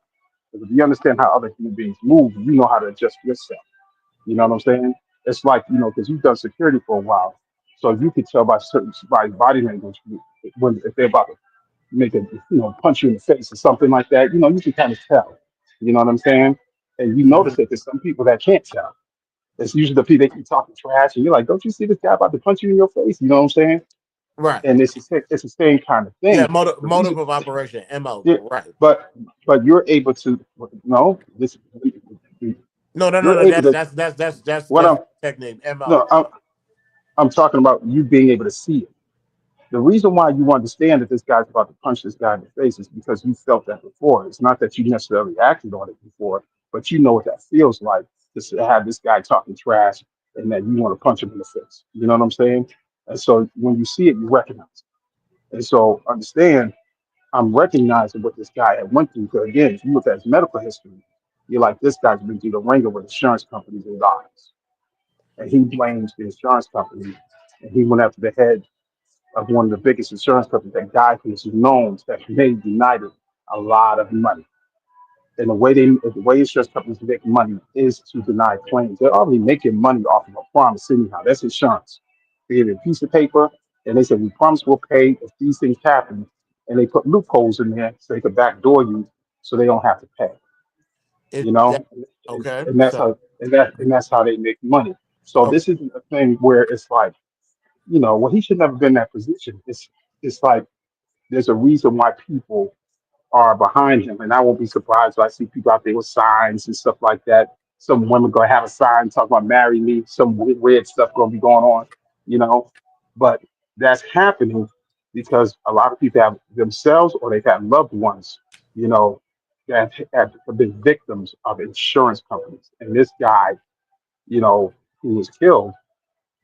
Because if you understand how other human beings move, you know how to adjust yourself. You know what I'm saying? It's like, because you've done security for a while. So you could tell by somebody's body language when if they're about to make a punch you in the face or something like that, you can kind of tell. You know what I'm saying? And you Mhm. notice that there's some people that can't tell. It's usually the people that keep talking trash, and you're like, "Don't you see this guy about to punch you in your face?" You know what I'm saying? Right. And it's the same kind of Yeah, thing. The reason, motive of operation, MO. yeah, Right. but you're able to no, this No. you're able to what That's I'm technique, no, MO. I'm talking about you being able to see it. The reason why you understand that this guy's about to punch this guy in the face is because you felt that before. It's not that you necessarily acted on it before, but you know what that feels like to have this guy talking trash and that you want to punch him in the face. You know what I'm saying? And so when you see it, you recognize it. And so understand. I'm recognizing what this guy had went through. Because again, if you look at his medical history, you're like, this guy's been through the ringer with insurance companies and lives. And he blames the insurance company. And he went after the head of one of the biggest insurance companies, that guy who's known that made United a lot of money. And the way insurance companies make money is to deny claims. They're already making money off of a promise anyhow. That's insurance. They give you a piece of paper and they say, we promise we'll pay if these things happen. And they put loopholes in there so they could backdoor you so they don't have to pay. It You that know? okay. And that's So how and that's how they make money. So okay. this isn't a thing where it's like, well, he should never been in that position. It's like there's a reason why people are behind him. And I won't be surprised if I see people out there with signs and stuff like that. Some women gonna have a sign talking about marry me. Some weird stuff gonna be going on, you know. But that's happening because a lot of people have themselves or they've had loved ones, you know, that have been victims of insurance companies. And this guy, who was killed,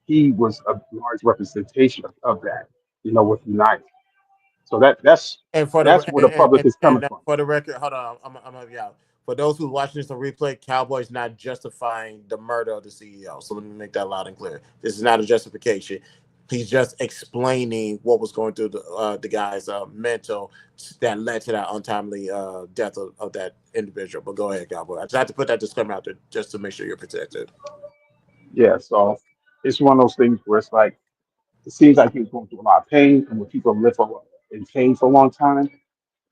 he was a large representation of that, with United. So And for the that's where the public is coming and from. for the record, hold on, I'm gonna help you out. For those who watching this on replay, Cowboys not justifying the murder of the CEO. So let me make that loud and clear. This is not a justification. He's just explaining what was going through the guy's mental that led to that untimely death of that individual. But go ahead, Cowboy. I just have to put that disclaimer out there just to make sure you're protected. Yeah, so it's one of those things where it's like it seems like he's going through a lot of pain, and when people live in pain for a long time,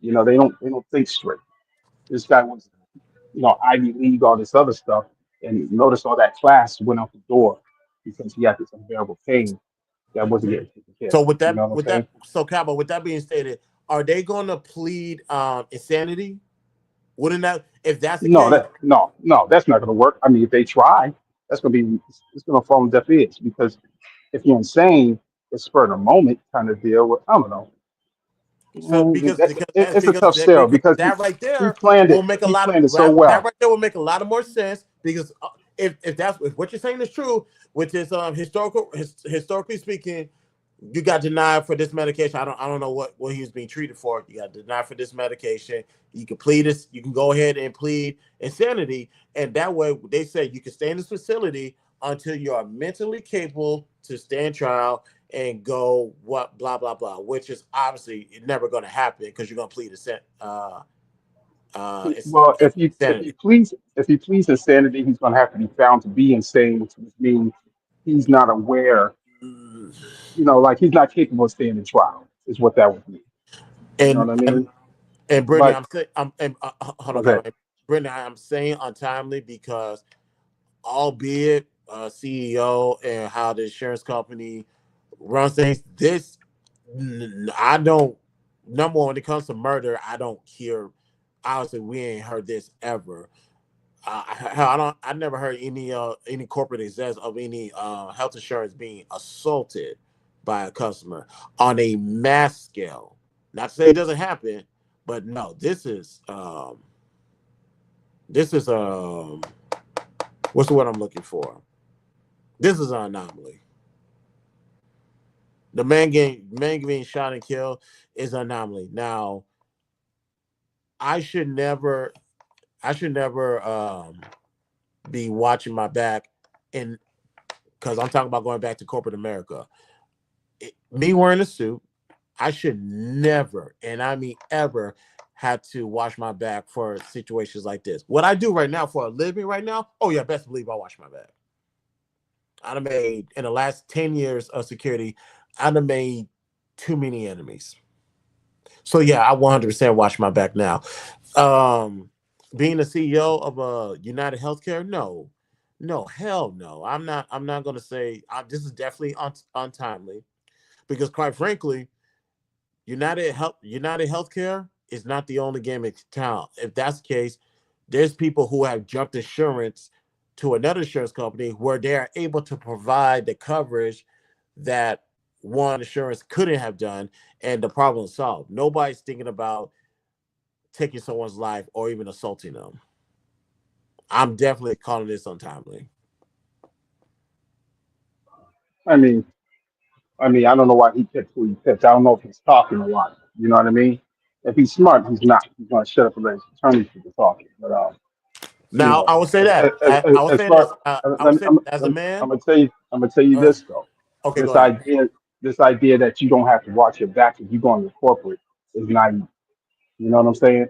they don't think straight. This guy was, Ivy League, all this other stuff, and notice all that class went out the door because he had this unbearable pain that wasn't getting taken care of. So You know what I'm saying? Cowboy, with that being stated, are they going to plead insanity? Wouldn't that, if that's the No, case? no, that's not going to work. I mean, if they try, it's going to fall on deaf ears because if you're insane, it's spur of the moment kind of deal. With, I don't know. So It's a tough sell because because that right he there planned will it. make a He lot of planned it so that well. right there will make a lot of more sense because if what you're saying is true, which is historically speaking, you got denied for this medication. I don't know what he was being treated for. You got denied for this medication. You can plead this. You can go ahead and plead insanity, and that way they say you can stay in this facility until you are mentally capable to stand trial and go what blah blah blah, which is obviously never going to happen because you're going to plead Well, insanity. if he pleads insanity, he's going to have to be found to be insane, which means he's not aware. Like he's not capable of standing trial. Is what that would mean. You know And what I and mean? and Brittany, But I'm saying hold on, okay, Kevin. Brittany, I'm saying untimely because albeit CEO and how the insurance company runs things. I don't. Number one, when it comes to murder, I don't hear. Obviously, we ain't heard this ever. I don't. I never heard any corporate execs of any health insurance being assaulted by a customer on a mass scale. Not to say it doesn't happen, but no, this is what's the word I'm looking for? This is an anomaly. The man being shot and killed is an anomaly. Now, I should never I should never be watching my back and because I'm talking about going back to corporate America. Me wearing a suit, I should never, and I mean ever, had to watch my back for situations like this. What I do right now for a living right now, oh yeah, best believe I watch my back. I've made in the last 10 years of security, I've made too many enemies. So yeah, I 100% watch my back now. Um, being the CEO of a United Healthcare, no, no, hell no. I'm not going to say this is definitely untimely because, quite frankly, United Healthcare is not the only game in town. If that's the case, there's people who have jumped insurance to another insurance company where they are able to provide the coverage that one insurance couldn't have done, and the problem is solved. Nobody's thinking about taking someone's life or even assaulting them. I'm definitely calling this untimely. I mean, I don't know why he picked who he picked. I don't know if he's talking a lot. You know what I mean? If he's smart, he's not. He's going to shut up and let his attorneys do the talking. But you Now, know, I would say that. I would as say far this. I would say as a I'm man. gonna tell you Uh, this though. okay, go This ahead. idea, this idea that you don't have to watch your back if you go into corporate is naive. You know what I'm saying?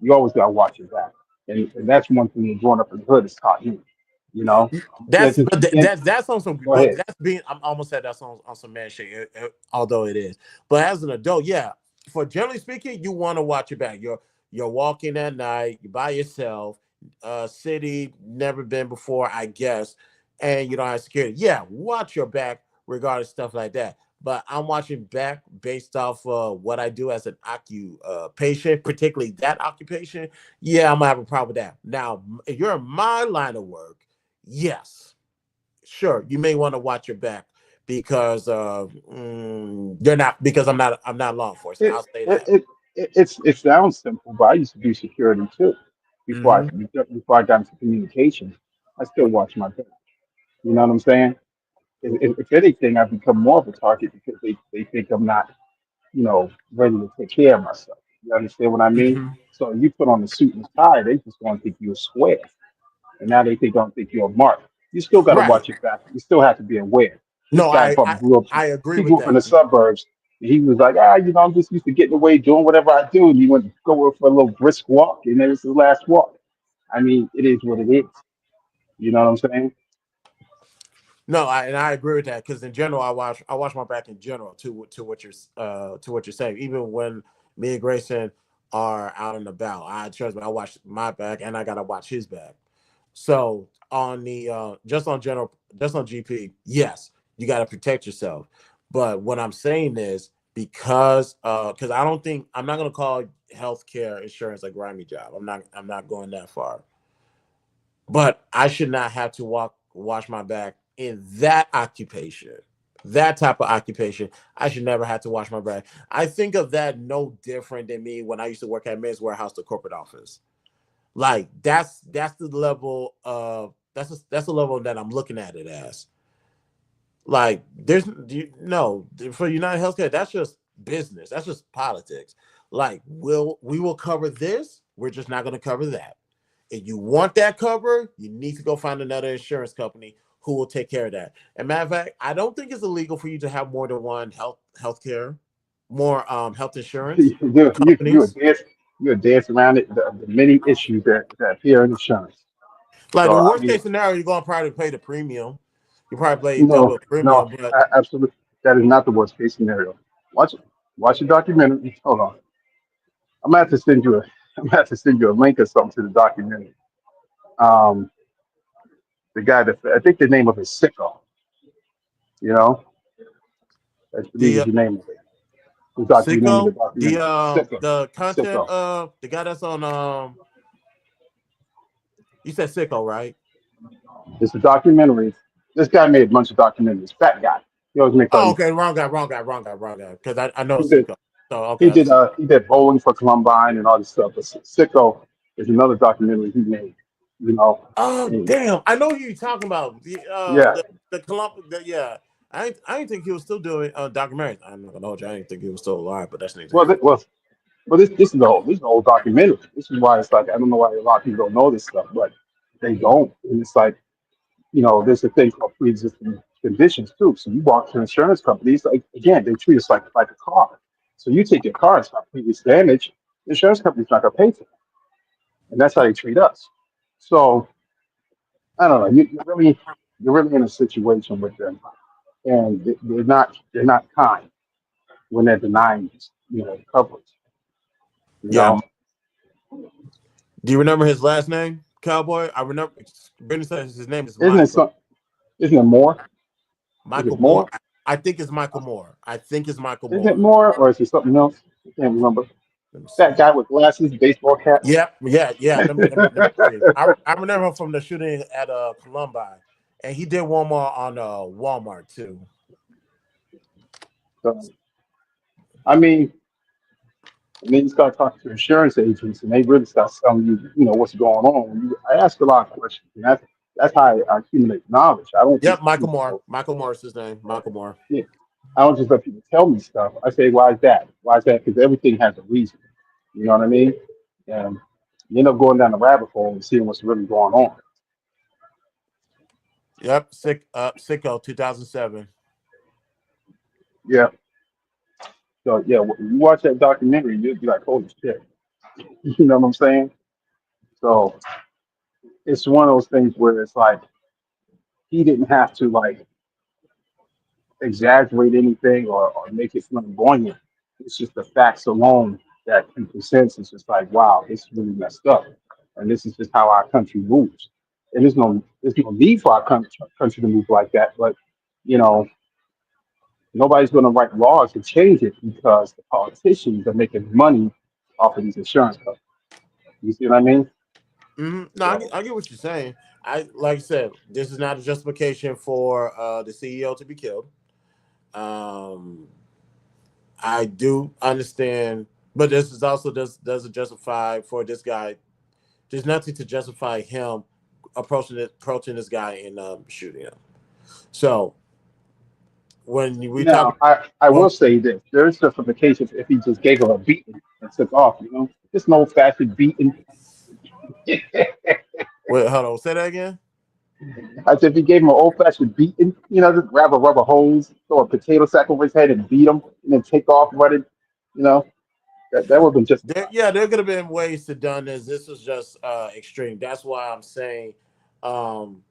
You always gotta watch your back, and that's one thing that growing up in the hood has taught you. You know, you can't That's just but you can't. that's on some, Go but ahead. that's being, I'm almost said that's on some man shit, although it is. But as an adult, yeah, for generally speaking, you want to watch your back. You're walking at night, you by yourself, city never been before, I guess, and you don't have security. Yeah, watch your back regardless stuff like that. But I'm watching back based off what I do as an occupation, particularly that occupation. Yeah, I'm gonna have a problem with that. Now, if you're in my line of work, yes, sure, you may want to watch your back because you're not, because I'm not law enforcement. It I'll say it, that. it it sounds simple, but I used to do security too. Hmm. Before I got into communications, I still watch my back. You know what I'm saying? If anything, I've become more of a target because they think I'm not, ready to take care of myself. You understand what I mean? Hmm. So you put on a suit and tie, they just want to think you're a square. And now don't think you're a mark. You still got to Right. watch your back. You still have to be aware. This No, guy probably grew up. I agree He with grew up in that. the suburbs. And he was like, I'm just used to getting away doing whatever I do. And he went to go for a little brisk walk, and then it's his last walk. I mean, it is what it is. You know what I'm saying? No, I agree with that because in general, I watch my back in general to what you're saying. Even when me and Grayson are out and about, I trust me. I watch my back and I gotta watch his back. So on the just on GP, yes, you got to protect yourself. But what I'm saying is because I don't think, I'm not gonna call healthcare insurance a grimy job. I'm not going that far. But I should not have to wash my back in that occupation. That type of occupation, I should never have to wash my back. I think of that no different than me when I used to work at Men's Warehouse, the corporate office. Like that's the level of that's the level that I'm looking at it as. Like no, for United Healthcare, that's just business. That's just politics. Like we will cover this. We're just not going to cover that. If you want that cover, you need to go find another insurance company who will take care of that. And matter of fact, I don't think it's illegal for you to have more than one healthcare, more health insurance You companies. would dance around it, the many issues that appear in insurance. Like So the I worst mean, case scenario, you're gonna probably pay the premium. You probably pay no, double premium, no, but absolutely, that is not the worst case scenario. Watch watch the documentary. Hold on, I'm gonna have to send you a I'm gonna have to send you a link or something to the documentary. Um, the guy that I think the name of it is Sicko. You know, I believe the is the name of it. The name of the Sicko, documentary. Sicko. the content Sicko. of the guy that's on you said Sicko, right? It's a documentary. This guy made a bunch of documentaries. Fat guy. He always make Oh, fun. okay, wrong guy, wrong guy, wrong guy, wrong guy. Because I know He did. Sicko. So okay, I see. He did bowling for Columbine and all this stuff. But Sicko is another documentary he made. You know. Oh And damn! I know who you're talking about. yeah. The Colump. Yeah, I didn't think he was still doing documentaries. I'm not gonna hold you. I didn't think he was still alive, but that's neither Well, here. this is the whole documentary. This is why it's like I don't know why a lot of people don't know this stuff, but they don't. And it's like there's a thing called pre-existing conditions too. So you walk to insurance companies, like again, they treat us like a car. So you take your car, it's got previous damage. The insurance company's not gonna pay for it, and that's how they treat us. So I don't know. You're really in a situation with them, and they're not kind when they're denying coverage. You Yeah. know, Do you remember his last name, Cowboy? I remember. Brittany says his name is isn't it Michael. some? Isn't it more? Is Michael it Moore. more? I think it's Michael Moore. I think it's Michael Is it Moore. more, or is it something else? I can't remember. Let me see. That guy with glasses, baseball cap. Yep. Yeah. Yeah. Let me see. I remember him from the shooting at Columbine, and he did one more on Walmart too. So, I mean, and then you start talking to insurance agents, and they really start telling you, what's going on. I ask a lot of questions, and that's how I accumulate knowledge. I don't Yep. just, Michael Moore. Michael Moore is his name. Michael Moore. yeah, I don't just let people tell me stuff. I say, why is that? Why is that? Because everything has a reason. You know what I mean? And you end up going down the rabbit hole and seeing what's really going on. Yep, Sicko, 2007. Yeah. So yeah, when you watch that documentary, you'll be like, holy shit. You know what I'm saying? So it's one of those things where it's like he didn't have to like exaggerate anything or make it flamboyant. It's just the facts alone that he presents. It's just like, wow, this is really messed up, and this is just how our country moves. And there's no need for our country to move like that. But you know, nobody's going to write laws to change it because the politicians are making money off of these insurance companies. You see what I mean? No, So I get what you're saying. I like I said, this is not a justification for the CEO to be killed. Um, I do understand, but this is also doesn't justify for this guy. There's nothing to justify him approaching this guy and shooting him. So when we talk, now I will well, say this: there is justification if he just gave her a beating and took off. You know, just an old fashioned beating. wait, hold on, say that again. I said if he gave him an old fashioned beating, you know, just grab a rubber hose, throw a potato sack over his head and beat him, and then take off running, you know, that would have been justified. There could have been ways to done this. This was just extreme. That's why I'm saying um,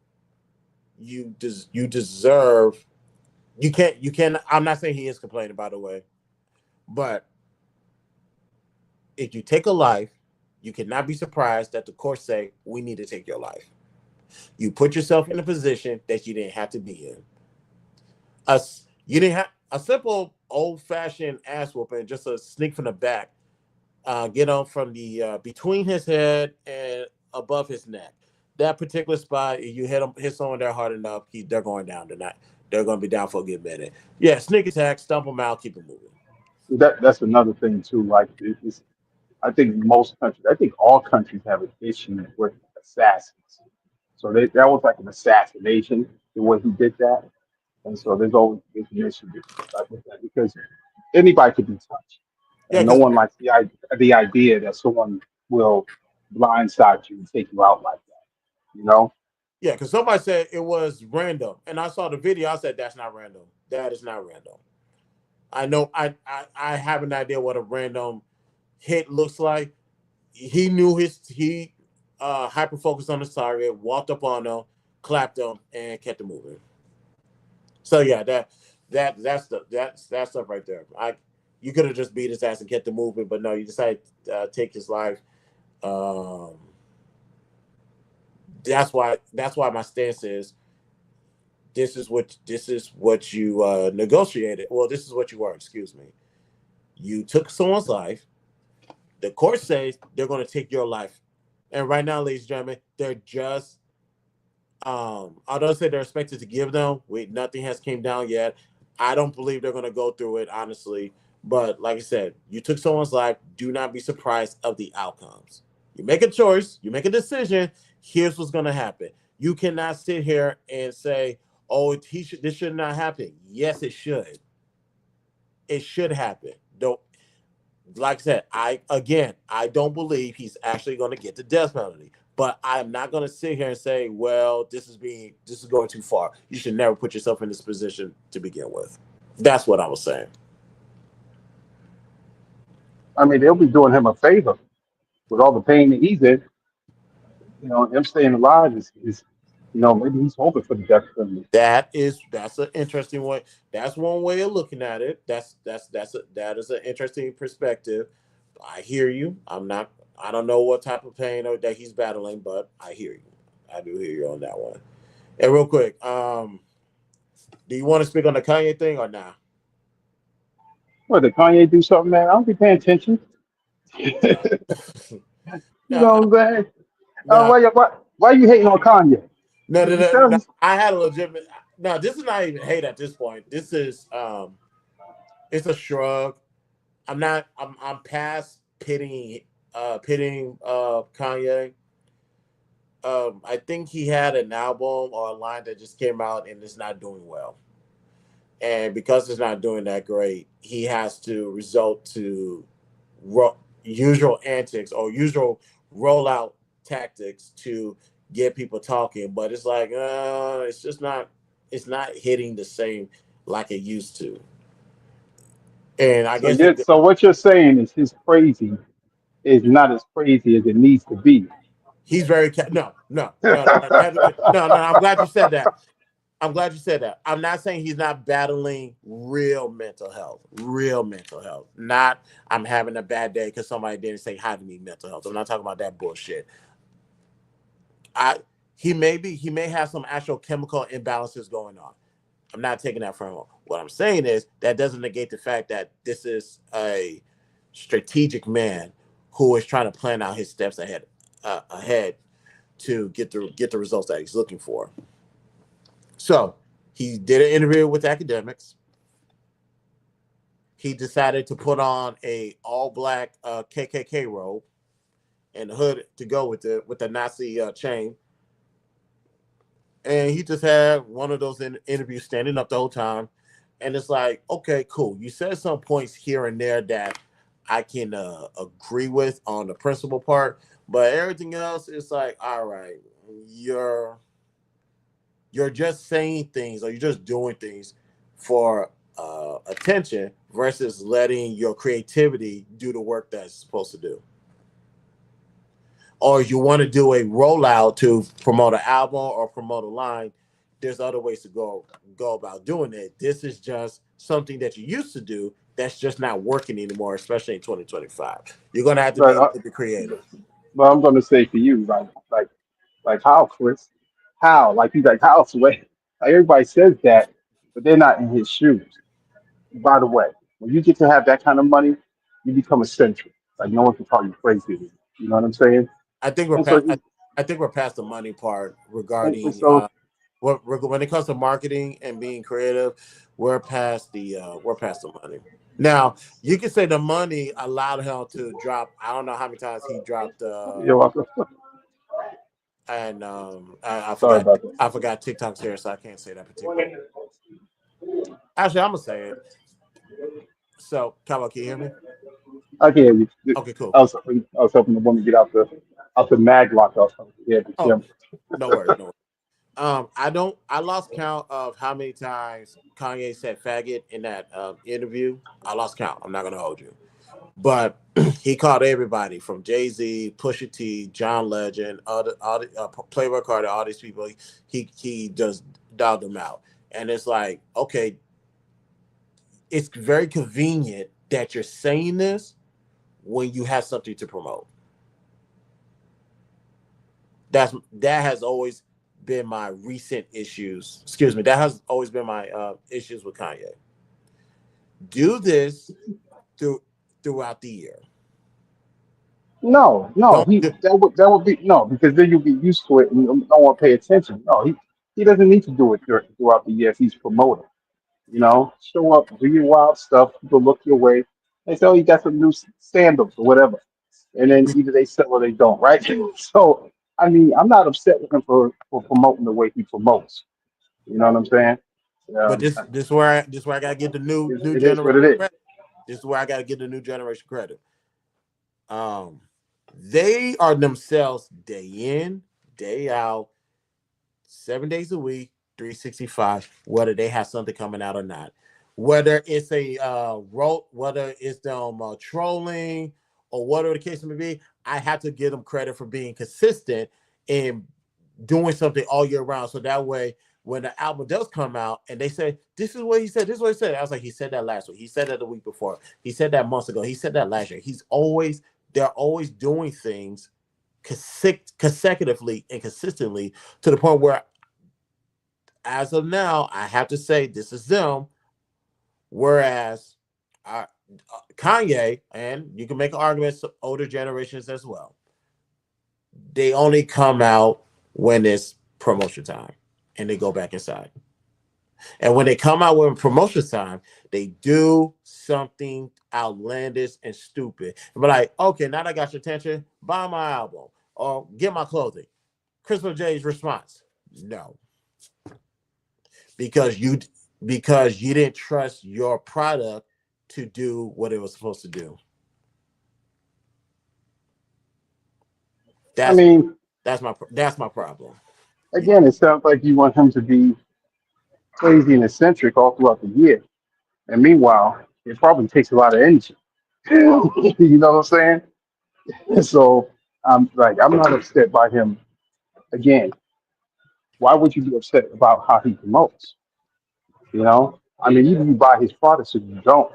you deserve. You can. I'm not saying he is complaining, by the way, but if you take a life, you cannot be surprised that the court say we need to take your life. You put yourself in a position that you didn't have to be in. You didn't have a simple old fashioned ass whooping, just a sneak from the back, get on from the between his head and above his neck. That particular spot, if you hit someone there hard enough, they're going down tonight. They're going to be down for a good minute. Yeah, sneak attack, stump them out, keep it moving. That's another thing too. Like I think most countries, I think all countries have an issue with assassins. So that was like an assassination the way he did that, and so there's always an issue with that because anybody could be touched, Yeah, and no because one likes the idea that someone will blindside you and take you out like that. You know? somebody said it was random, and I saw the video. I said that's not random. That is not random. I know. I have an idea what a random hit looks like. He hyper focused on his target, walked up on him, clapped him, and kept it moving. So yeah, that's that stuff right there. You could have just beat his ass and kept it moving, but no, you decided to take his life. Um, that's why my stance is this is what you negotiated. Well, this is what you were. Excuse me. You took someone's life. The court says they're going to take your life, and right now, ladies and gentlemen, they're just although say they're expected to give them, nothing has came down yet. I don't believe they're going to go through it honestly. But like I said, you took someone's life. Do not be surprised of the outcomes. You make a choice. You make a decision. Here's what's going to happen. You cannot sit here and say, "Oh, this should not happen." Yes, it should. It should happen. Don't like I said, I don't believe he's actually going to get the death penalty. But I'm not going to sit here and say, well, this is going too far. You should never put yourself in this position to begin with. That's what I was saying. I mean, they'll be doing him a favor with all the pain that he's in. You know, him staying alive is you know, maybe he's hoping for the death penalty. That's an interesting way. That's one way of looking at it. That is an interesting perspective. I hear you. I don't know what type of pain that he's battling, but I hear you. I do hear you on that one. And real quick, do you want to speak on the Kanye thing or not? What did Kanye do something, man? I don't be paying attention. You No, know what I'm saying? no, Why you hating on Kanye? no. Because I had a legitimate. No, this is not even hate at this point. This is it's a shrug. I'm not. I'm past pitting Kanye. I think he had an album or a line that just came out and it's not doing well. And because it's not doing that great, he has to resort to usual antics or usual rollout tactics to get people talking, but it's like it's just not, it's not hitting the same like it used to. And I So guess it, so what you're saying is his crazy is not as crazy as it needs to be. he's very no. I'm glad you said that. I'm glad you said that. I'm not saying he's not battling real mental health. Real mental health. Not I'm having a bad day because somebody didn't say hi to me mental health. I'm not talking about that bullshit. I he may have some actual chemical imbalances going on. I'm not taking that from him. What I'm saying is that doesn't negate the fact that this is a strategic man who is trying to plan out his steps ahead to get the results that he's looking for. So he did an interview with academics. He decided to put on a all black KKK robe and the hood to go with the Nazi chain. And he just had one of those interviews standing up the whole time. And it's like, okay, cool. You said some points here and there that I can agree with on the principal part, but everything else is like, all right, you're you're just saying things or you're just doing things for attention versus letting your creativity do the work that it's supposed to do. Or you want to do a rollout to promote an album or promote a line, there's other ways to go about doing it. This is just something that you used to do that's just not working anymore, especially in 2025. You're gonna have to be But a little bit creative. but I'm gonna say for you, like how Chris, how like he's like how Sway. Like everybody says that, but they're not in his shoes. By the way, when you get to have that kind of money, you become eccentric. Like no one can call you crazy. You know what I'm saying? I think we're And so past. I think we're past the money part and regarding so when it comes to marketing and being creative. We're past the money. Now you can say the money allowed him to drop. I don't know how many times he dropped. you're welcome. And Sorry about that. I forgot TikTok's here, so I can't say that particular. Actually, I'm gonna say it. So, Kyle, can you hear me? I can hear you. Okay, cool. I was helping the woman get out the mag lock off. Yeah, the Oh, gym. no worries, no worries. I don't. I lost count of how many times Kanye said "faggot" in that interview. I lost count. I'm not gonna hold you, but he called everybody from Jay Z, Pusha T, John Legend, all the Playboy Carter, all these people. He just dialed them out, and it's like, okay, it's very convenient that you're saying this when you have something to promote. That has always been my recent issues. Excuse me. That has always been my issues with Kanye. Do this through throughout the year. No, no, Don't he do, that would be no, because then you'll get used to it and you don't want to pay attention. No, he doesn't need to do it throughout the year if he's promoting. You know, show up, do your wild stuff, people look your way. They say, oh, you got some new sandals or whatever. And then either they sell or they don't, right? So, I mean, I'm not upset with him for promoting the way he promotes. You know what I'm saying? but Um, this where I gotta get the new it is generation what it is. credit. This is where I gotta get the new generation credit. Um, they are themselves day in, day out, 7 days a week, 365, whether they have something coming out or not. Whether it's a whether it's them trolling or whatever the case may be, I have to give them credit for being consistent in doing something all year round. So that way, when the album does come out and they say, this is what he said, this is what he said, I was like, he said that last week. He said that the week before. He said that months ago. He said that last year. They're always doing things consecutively and consistently to the point where as of now, I have to say this is them. Whereas Kanye, and you can make arguments to older generations as well, they only come out when it's promotion time and they go back inside. And when they come out when promotion time, they do something outlandish and stupid. But like, okay, now that I got your attention, buy my album or get my clothing. Christopher J's response: no, because you didn't trust your product to do what it was supposed to do. I That's mean, that's my problem. again, it sounds like you want him to be crazy and eccentric all throughout the year. And meanwhile, it probably takes a lot of energy. You know what I'm saying? So I'm not upset by him. Again, why would you be upset about how he promotes? You know, I mean, either you buy his products or you don't.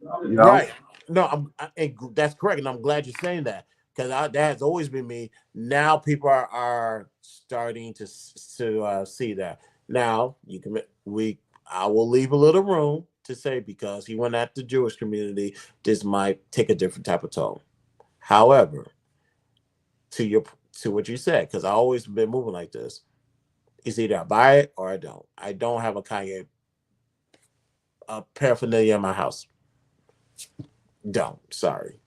You know, Right. No, and that's correct, and I'm glad you're saying that because that has always been me. Now people are starting to see that. Now you can we I will leave a little room to say because he went at the Jewish community, this might take a different type of tone. However, to your to what you said, because I always been moving like this. It's either I buy it or I don't. I don't have a Kanye paraphernalia in my house. Don't. Sorry.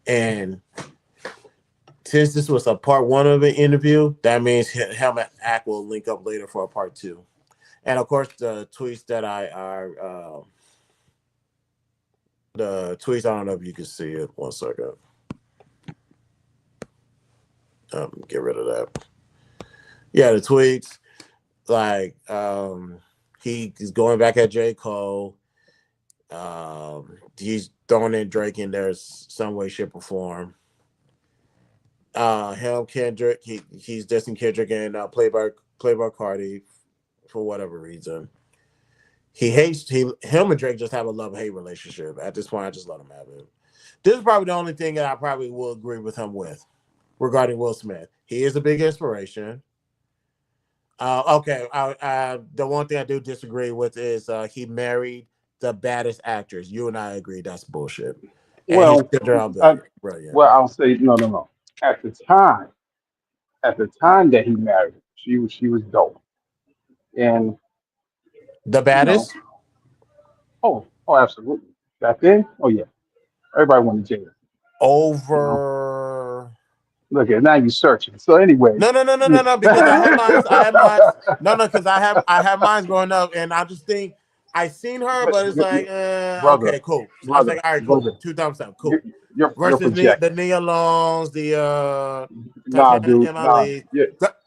And since this was a part one of an interview, that means him and Ack will link up later for a part two. And of course, the tweets that I are the tweets. I don't know if you can see it. One second. Get rid of that. Yeah, the tweets like he's going back at J. Cole. He's throwing in Drake in there some way, shape, or form. Him, Kendrick, he's dissing Kendrick and Playboy Cardi for whatever reason. Him and Drake just have a love-hate relationship. At this point, I just let him have it. This is probably the only thing that I probably will agree with him with regarding Will Smith. He is a big inspiration. Okay, the one thing I do disagree with is he married the baddest actress. You and I agree that's bullshit. And his well, children are I, brilliant. well, I'll say no, no, no. At the time, at the time that he married, she was dope, and The you know, baddest oh, absolutely. Back then, oh yeah, everybody wanted Jada. You know, over. look at now you searching. So, anyways, No. Because I have mines. I have mines. No. Because I have mines growing up, and I just think I seen her, but but it's like, brother, okay, cool. I was brother, like, all right, cool. brother, Two thumbs up, you're, cool. you're Versus the projecting. Nia Longs, the Nah, Tatiana dude, nah, MLE.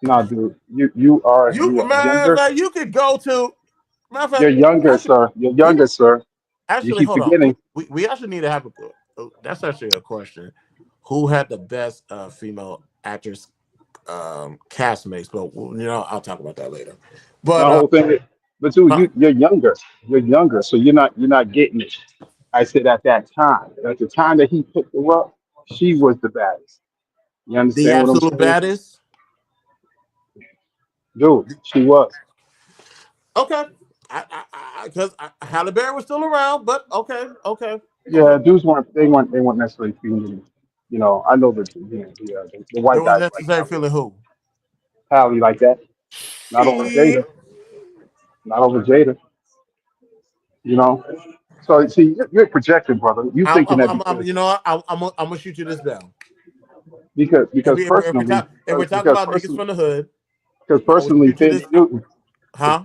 nah, dude. You are Matter of younger. fact, you could go to. Matter of You're fact, younger, actually, sir. You're we younger, sir. You actually keep hold on. forgetting. We actually need to have that's actually a question. Who had the best female actress castmates? But I'll talk about that later. The But whole thing. But dude, huh, you're younger. You're younger, so you're not getting it. I said at that time, at the time that he picked her up, she was the baddest. You the understand what I'm absolute saying, baddest. dude? She was. Okay, because Halle Berry was still around, but okay. Yeah, dudes weren't. They weren't necessarily feeling. I know that the It white was guys like necessary feeling who? Hallie like that. Not over She. Jada. Not over Jada. You know. So see, you're projecting, brother. You thinking that You know what? I'm gonna shoot you this bell. because If because we if, we- if we personally talk if we're talking because about niggas personally from the hood, because I'm gonna personally shoot you this. Fandy Newton because Huh?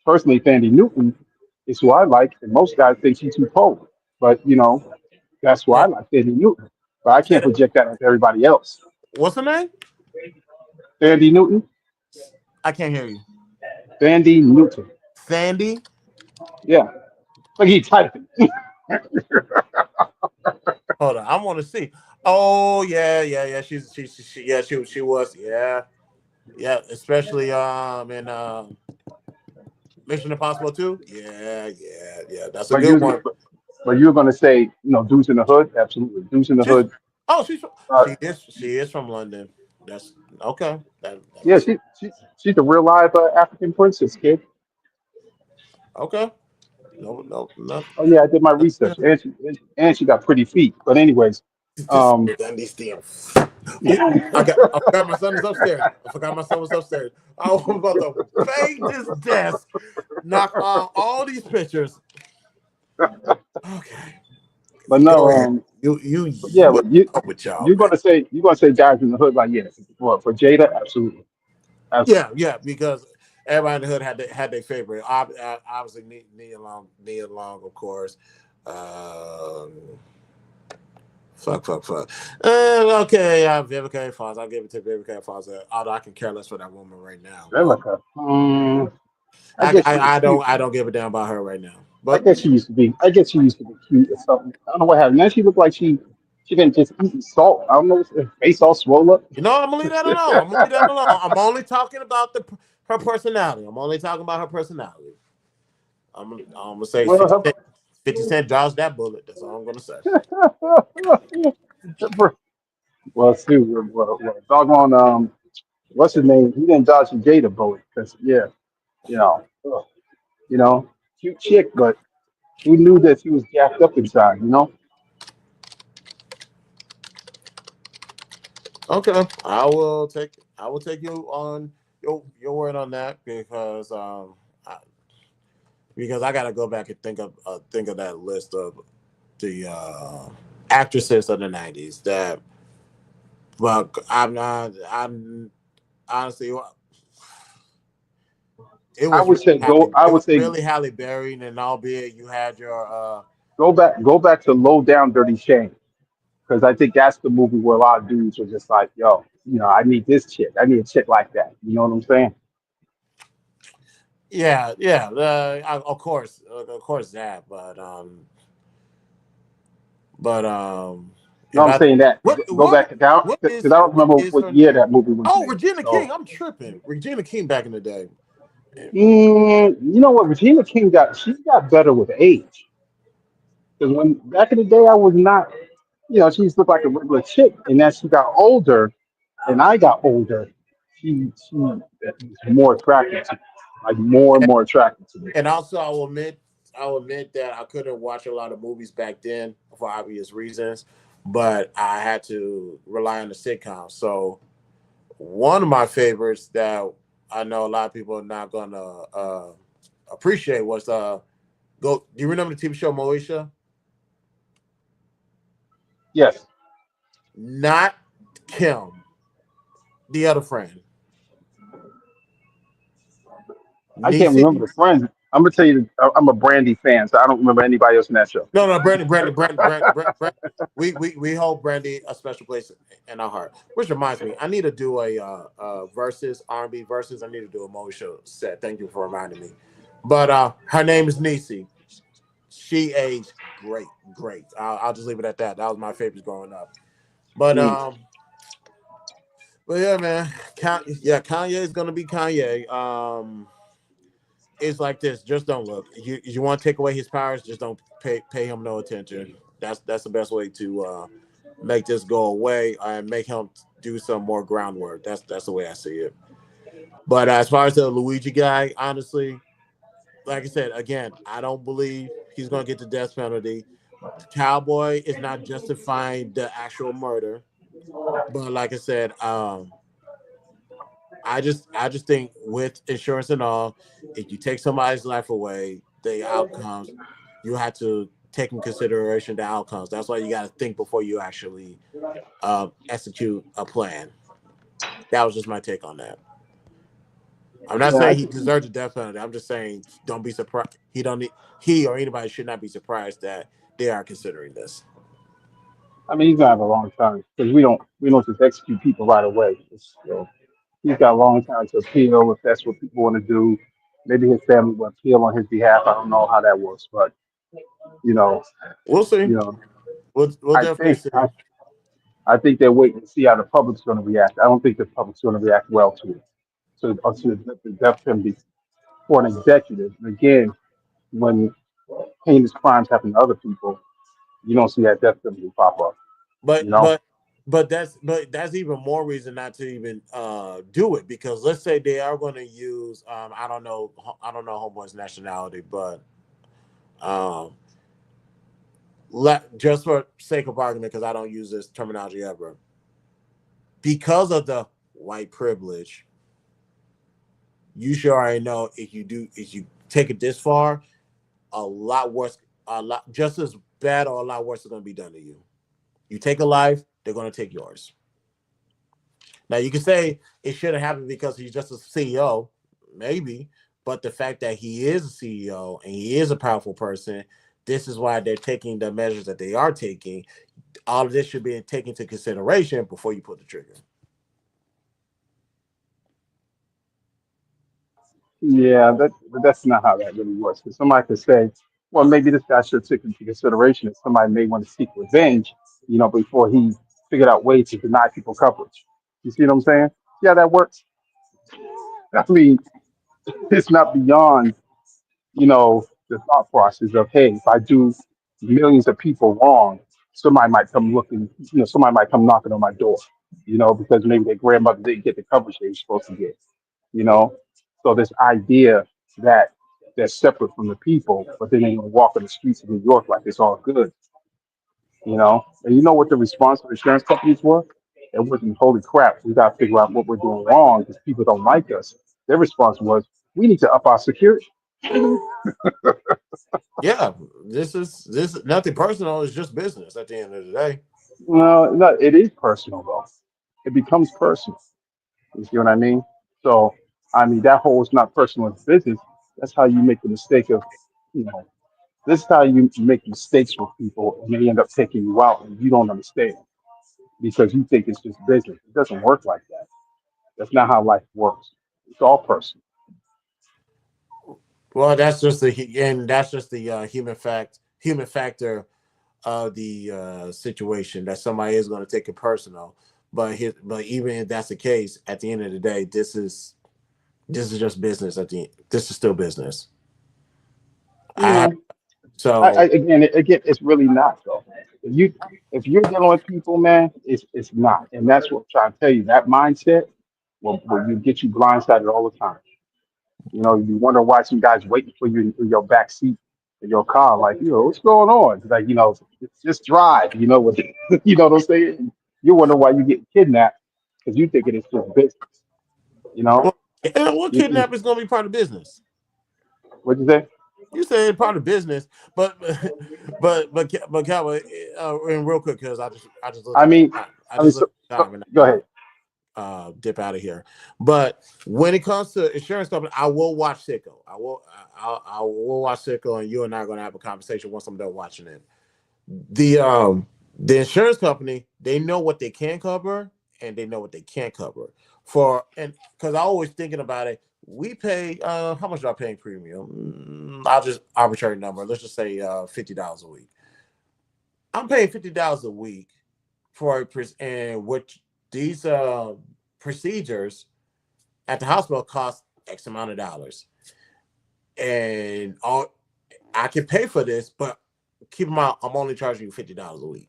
personally Fandy Newton is who I like, and most guys think she's too cold. But that's why I Uh, like Fandy Newton. But I say can't that. project that onto everybody else. What's her name? Fandy Newton, I can't hear you. Fandy Newton. Sandy. Yeah, like he typing. Hold on. I want to see. Oh yeah. She was yeah. Especially in Mission Impossible 2. Yeah. That's a But good you one. but you're gonna say dudes in the hood, absolutely. Dudes in the She's hood. Uh, she is from London. That's okay. yeah, That's she's a real live African princess, kid. okay. No. Oh yeah, I did my research, and she got pretty feet. But anyways, Just um, down these damn. Ooh, I forgot my son was upstairs. I forgot my son was upstairs. I was about to bang this desk, knock all these pictures. Okay, but go no, ahead. but yeah, What's up with y'all, you're man? gonna say guys in the hood like yeah, for Jada, absolutely, absolutely. Yeah, because everybody in the hood had their favorite. Obviously, Nia Long, of course. Um, Fuck. Okay, Vivica Fox. I'll give it to Vivica Fox. Although I can care less for that woman right now. Erica. I guess she was cute. I don't give a damn about her right now. I But guess she used to be. I guess she used to be cute or something. I don't know what happened. Now she looked like she didn't just eat salt. I don't know. Her face all swole up. you know, I'm gonna leave that alone. I'm gonna leave that alone. I'm only talking about her personality. I'm only talking about her personality. I'm gonna say Well, 50 Cent dodged that bullet. That's all I'm gonna say. well, Sue, doggone, what's his name? He didn't dodge the Jada bullet because, yeah, you know, ugh, cute chick, but who knew that she was jacked up inside? Okay, I will take you on your word on that I, because I gotta go back and think of that list of the actresses of the '90s that. But I'm not. I'm honestly. It I was would really say Halle. go. I It would was say really Halle Berry, and albeit you had your go back to Low Down Dirty Shame because I think that's the movie where a lot of dudes are just like, yo, I need this chick. I need a chick like that. You know what I'm saying? yeah of course that but No, if I'm I saying that. Go back down because I don't remember what is what her year name? that movie was Oh, made. Regina King. So, I'm tripping. Regina King back in the day. you know what? Regina King got better with age. Because when back in the day, I was not, she used to look like a regular chick, and as she got older, and I got older, she was more attractive to me, like more and more attractive to me. And also, I will admit that I couldn't watch a lot of movies back then for obvious reasons, but I had to rely on the sitcom. So one of my favorites that I know a lot of people are not gonna appreciate was go. Do you remember the TV show Moesha? Yes, Not Kim, the other friend. I can't Nisi. remember the friends. I'm gonna tell you, I'm a Brandy fan, so I don't remember anybody else in that show. No, Brandy. We hold Brandy a special place in our heart. Which reminds me, I need to do a versus R&B versus. I need to do a Mo show set. Thank you for reminding me. But her name is Nisi. She aged great. I'll just leave it at that. That was my favorite growing up. But Mm. but yeah, man. Kanye is gonna be Kanye. It's like this. Just don't look. You want to take away his powers, just don't pay him no attention. That's the best way to make this go away and make him do some more groundwork. That's the way I see it. But as far as the Luigi guy, honestly, like I said, again, I don't believe he's going to get the death penalty. Cowboy is not justifying the actual murder, but like I said, I just think with insurance and all, if you take somebody's life away, the outcomes you have to take in consideration the outcomes. That's why you got to think before you actually execute a plan. That was just my take on that. I'm not Yeah, saying he deserved the death penalty. I'm just saying don't be surprised. He or anybody should not be surprised that they are considering this. I mean he's gonna have a long time because we don't just execute people right away. He's got a long time to appeal if that's what people want to do. Maybe his family will appeal on his behalf. I don't know how that works, but you know, We'll see. you know, We'll I definitely think see. I think they're waiting to see how the public's going to react. I don't think the public's going to react well to it. To the death penalty for an executive. Again, when heinous crimes happen to other people, you don't see that death penalty pop up. But You know, but but that's even more reason not to even do it because let's say they are going to use I don't know homeboy's nationality, but um just for sake of argument because I don't use this terminology ever because of the white privilege. You should already know if you take it this far, a lot worse, a lot just as bad or a lot worse is going to be done to you. You take a life, they're going to take yours. Now you can say it shouldn't happen because he's just a CEO, maybe, but the fact that he is a CEO and he is a powerful person, this is why they're taking the measures that they are taking. All of this should be taken into consideration before you pull the trigger. Yeah, that's not how that really works. Because somebody could say, well, maybe this guy should take into consideration that somebody may want to seek revenge, before he figured out ways to deny people coverage. You see what I'm saying? Yeah, that works. I mean, it's not beyond, the thought process of, hey, if I do millions of people wrong, somebody might come looking, somebody might come knocking on my door, because maybe their grandmother didn't get the coverage they were supposed to get, you know. So this idea that they're separate from the people, but then they gonna walk on the streets of New York like it's all good. And you know what the response of insurance companies were? It wasn't, holy crap, we got to figure out what we're doing wrong because people don't like us. Their response was, we need to up our security. Yeah, this is nothing personal. It's just business at the end of the day. Well, no, it is personal though. It becomes personal. You see what I mean? So, I mean, that whole is not personal, it's business. That's how you make the mistake of, you know, this is how you make mistakes with people and they end up taking you out and you don't understand because you think it's just business. It doesn't work like that. That's not how life works. It's all personal. Well, that's just the human factor of the situation that somebody is going to take it personal. But even if that's the case, at the end of the day, this is just business. This is still business. I have No, so again, it's really not though. If you're dealing with people, man, it's not, and that's what I'm trying to tell you. That mindset will you get you blindsided all the time. You wonder why some guys waiting for you in your back seat in your car, like, what's going on? It's like, just drive. What you know what I'm saying? You wonder why you get kidnapped because you think it is just business. You know, well, what You- kidnapping is going to be part of business. what'd you say? You say it's part of business, but Calvin, and real quick because I just looked I at the mean, time. I I mean, just so, looked at the so time and I go ahead. gotta dip out of here. But when it comes to insurance company, I will watch Sicko. I will watch Sicko, and you and I are going to have a conversation once I'm done watching it. The insurance company, they know what they can cover and they know what they can't cover for. And because I always thinking about it, we pay how much do I pay in premium? I'll just arbitrary number. Let's just say $50 a week. I'm paying $50 a week for and what these procedures at the hospital cost X amount of dollars, and all I can pay for this, but keep in mind I'm only charging you $50 a week.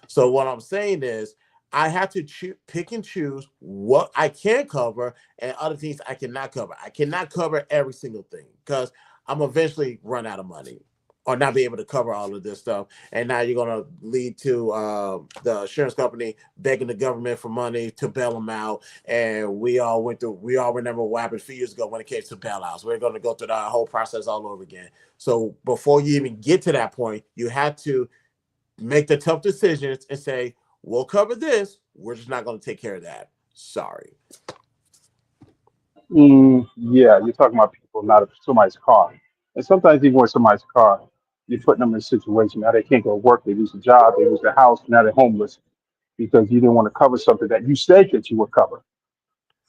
So what I'm saying is I have to pick and choose what I can cover and other things I cannot cover. I cannot cover every single thing because I'm eventually run out of money or not be able to cover all of this stuff. And now you're going to lead to the insurance company begging the government for money to bail them out. And we all remember what happened a few years ago when it came to bailouts. We're going to go through that whole process all over again. So before you even get to that point, you have to make the tough decisions and say, we'll cover this. We're just not going to take care of that. Sorry. Yeah, you're talking about people, not somebody's car. And sometimes even with somebody's car, you're putting them in a situation now they can't go to work, they lose a job, they lose their house, now they're homeless because you didn't want to cover something that you said that you would cover.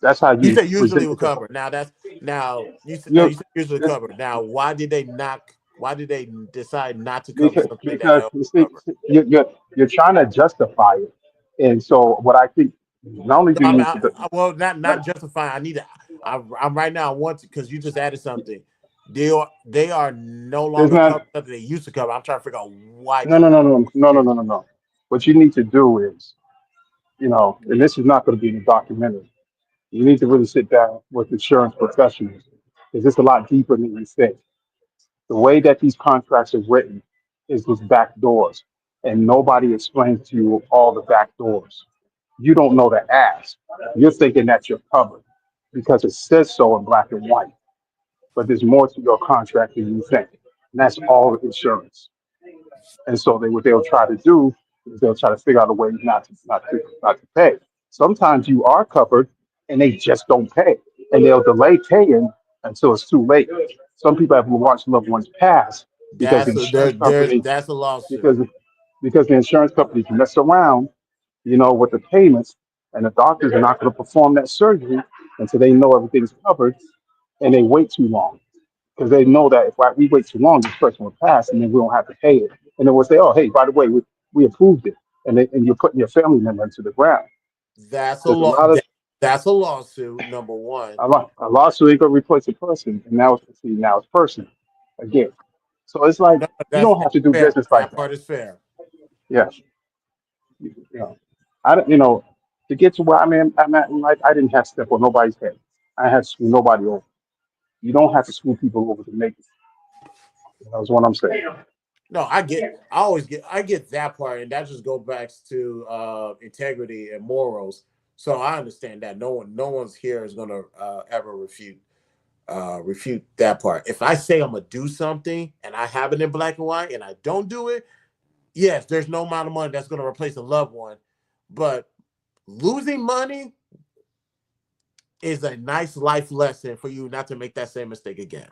That's how You you said usually present will it to cover. Now that's now you. you said usually cover. Now why did they not? Why did they decide not to cover because something that because helped you see, cover? you're trying to justify it, and so what I think not only No, do I you mean, need to, well, not not, justifying. I need to. I'm right now. I want to because you just added something. They are no there's longer not covered something they used to cover. I'm trying to figure out why no did. no no no no no no no no. What you need to do is, and this is not going to be in the documentary. You need to really sit down with insurance professionals because it's a lot deeper than you think. The way that these contracts are written is with back doors, and nobody explains to you all the back doors. You don't know the ask. You're thinking that you're covered because it says so in black and white. But there's more to your contract than you think. And that's all insurance. And so what they'll try to do is they'll try to figure out a way not to pay. Sometimes you are covered and they just don't pay. And they'll delay paying until it's too late. Some people have watched loved ones pass because the insurance company That's a lawsuit. because because the insurance companies mess around, with the payments, and the doctors are not going to perform that surgery until they know everything's covered, and they wait too long because they know that if we wait too long, this person will pass, and then we don't have to pay it, and then we'll say, oh, hey, by the way, we approved it, and you're putting your family member into the ground. That's a There's a law. lot of That's a lawsuit. Number one. a lawsuit ain't gonna replace a person, and now it's person again. So it's like No, you that's don't have to do fair. business like That that. part is fair. Yeah, you know, I don't, to get to where I'm at in life, I didn't have to step on nobody's head. I had to screw nobody over. You don't have to screw people over to make it. That's what I'm saying. No, I get that part, and that just goes back to integrity and morals. So I understand that no one's here is gonna ever refute that part. If I say I'm gonna do something and I have it in black and white and I don't do it, yes, there's no amount of money that's gonna replace a loved one. But losing money is a nice life lesson for you not to make that same mistake again.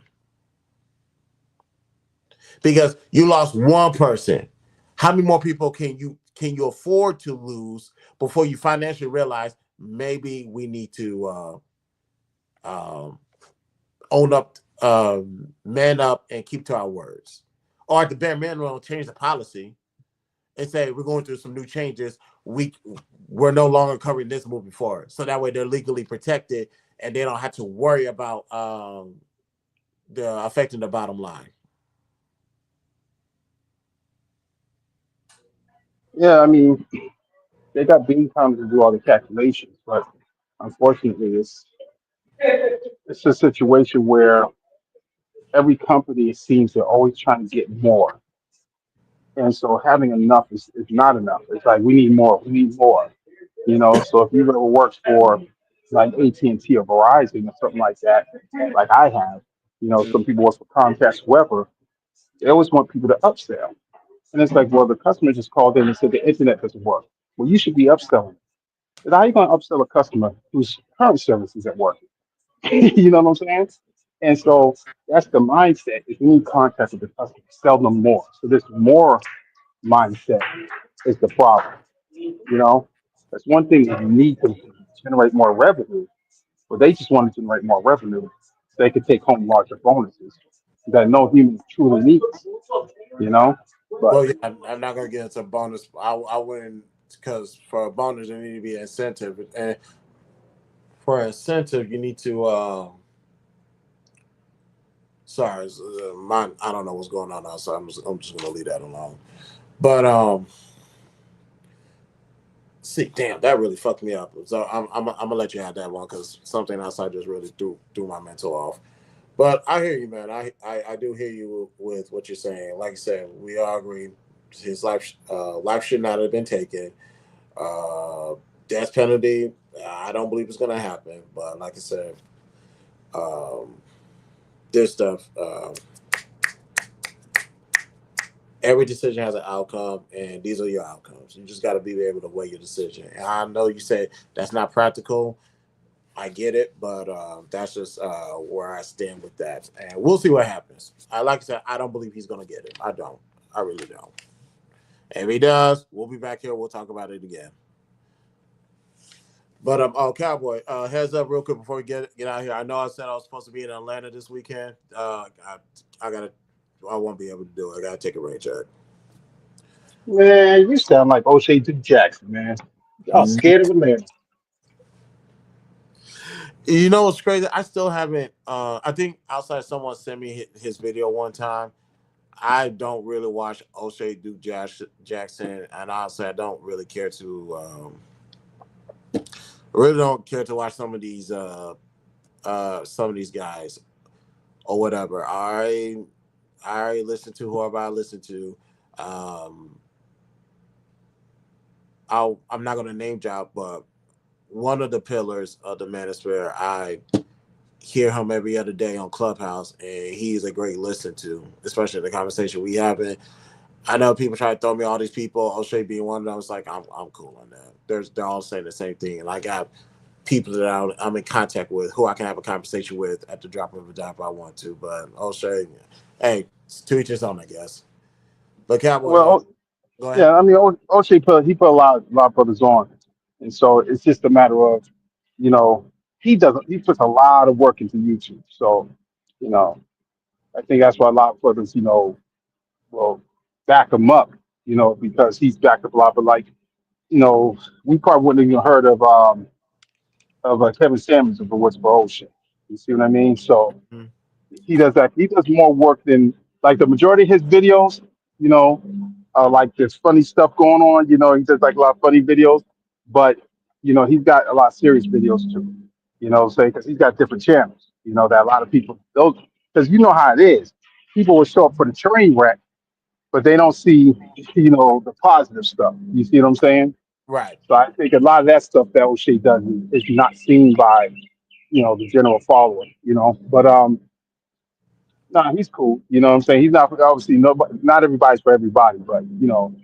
Because you lost one person. How many more people can you afford to lose before you financially realize maybe we need to um, own up, man up, and keep to our words, or at the bare minimum, change the policy and say we're going through some new changes. We're no longer covering this moving forward, so that way they're legally protected and they don't have to worry about the affecting the bottom line. Yeah, I mean, they got bean counters to do all the calculations, but unfortunately, it's a situation where every company seems to always trying to get more. And so having enough is not enough. It's like we need more, we need more. So if you ever worked for like AT&T or Verizon or something like that, like I have, some people work for Comcast, whoever, they always want people to upsell. And it's like, well, the customer just called in and said the internet doesn't work. Well, you should be upselling. But how are you going to upsell a customer whose current service isn't working? You know what I'm saying? And so that's the mindset. If you need contact with the customer, sell them more. So this more mindset is the problem. That's one thing that you need to generate more revenue, but they just want to generate more revenue so they could take home larger bonuses that no human truly needs, you know? But Well, yeah, I'm not gonna get into bonus. I wouldn't, because for a bonus there need to be an incentive, and for an incentive you need to. Sorry, mine. I don't know what's going on outside. I'm just gonna leave that alone. But see, damn, that really fucked me up. So I'm gonna let you have that one because something outside just really threw my mental off. But I hear you, man. I do hear you with what you're saying. Like I said, we all agree his life should not have been taken. Uh, Death penalty, I don't believe it's gonna happen. But like I said, um, this stuff. Every decision has an outcome, and these are your outcomes. You just got to be able to weigh your decision. And I know you say that's not practical. I get it, but that's just where I stand with that, and we'll see what happens. Like I said, I don't believe he's gonna get it. I don't. I really don't. And if he does, we'll be back here. We'll talk about it again. But oh, Cowboy, heads up, real quick before we get out of here. I know I said I was supposed to be in Atlanta this weekend. I gotta, I won't be able to do it. I gotta take a rain check. man, you sound like O'Shea Duke Jackson, man. Y'all scared of Atlanta. You know what's crazy? I still haven't. I think outside someone sent me his video one time. I don't really watch O'Shea Duke Jackson, and honestly, I don't really care to. Really don't care to watch some of these guys or whatever. I listen to whoever I listen to. Um, I'm not gonna name drop, but one of the pillars of the Manosphere, I hear him every other day on Clubhouse, and he's a great listen to, especially the conversation we having. I know people try to throw me all these people, O'Shea being one of them. It's like I'm cool on that. They're all saying the same thing, and I got people that I'm in contact with, who I can have a conversation with at the drop of a dime if I want to. But O'Shea, hey, it's to each his own, I guess. But Cowboy, Well, go ahead. yeah, I mean, O'Shea put a lot of brothers on, and so it's just a matter of, you know, he puts a lot of work into YouTube. So, you know, I think that's why a lot of brothers, will back him up, because he's backed up a lot. But like, we probably wouldn't have even heard of Kevin Samuels if it was for O'Shea. You see what I mean? So Mhm. he does that. He does more work than like the majority of his videos. You know, like there's funny stuff going on. He does like a lot of funny videos, but he's got a lot of serious videos too. Say because he's got different channels. That a lot of people those because you know how it is. People will show up for the train wreck, but they don't see the positive stuff. You see what I'm saying? Right. So I think a lot of that stuff that O'Shea does is not seen by the general following. But nah, he's cool. You know what I'm saying? He's not obviously not everybody's for everybody, but Yeah.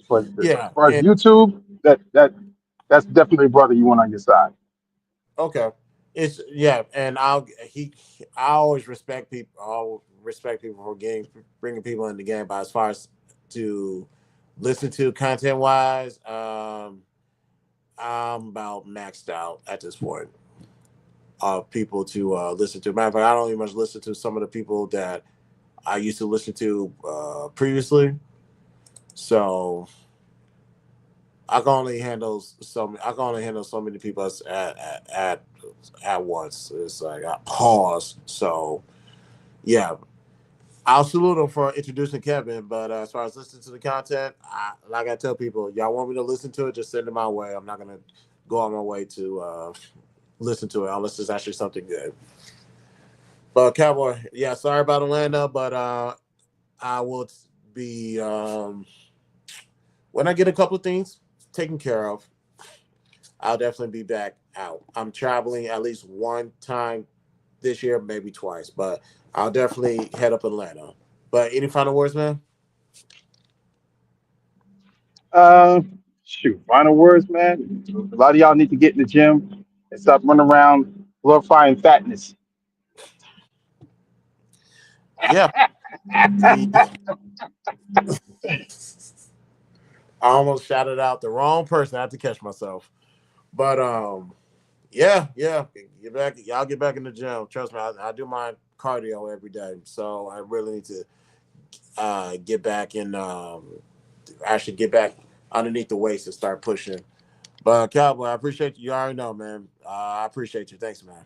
for And YouTube, that's definitely a brother you want on your side. okay. It's yeah, and I always respect people. I respect people for bringing people in the game. But as far as to listen to content wise, I'm about maxed out at this point of people to listen to. Matter of fact, I don't even much listen to some of the people that I used to listen to previously. So I can only handle so many people at once. It's like I pause. So yeah, I'll salute him for introducing Kevin. But as far as listening to the content, like I tell people, y'all want me to listen to it, just send it my way. I'm not gonna go on my way to listen to it unless it's actually something good. But Cowboy, yeah, sorry about Atlanta, but I will be when I get a couple of things taken care of. I'll definitely be back out. I'm traveling at least one time this year, maybe twice, but I'll definitely head up Atlanta. But any final words, man? Uh, Shoot, final words, man. A lot of y'all need to get in the gym and stop running around glorifying fatness. Yeah. See, I almost shouted out the wrong person. I had to catch myself. But yeah. Get back, y'all get back in the gym. Trust me, I do my cardio every day, so I really need to get back and actually get back underneath the waist and start pushing. But Cowboy, I appreciate you. You already know, man. I appreciate you. Thanks, man.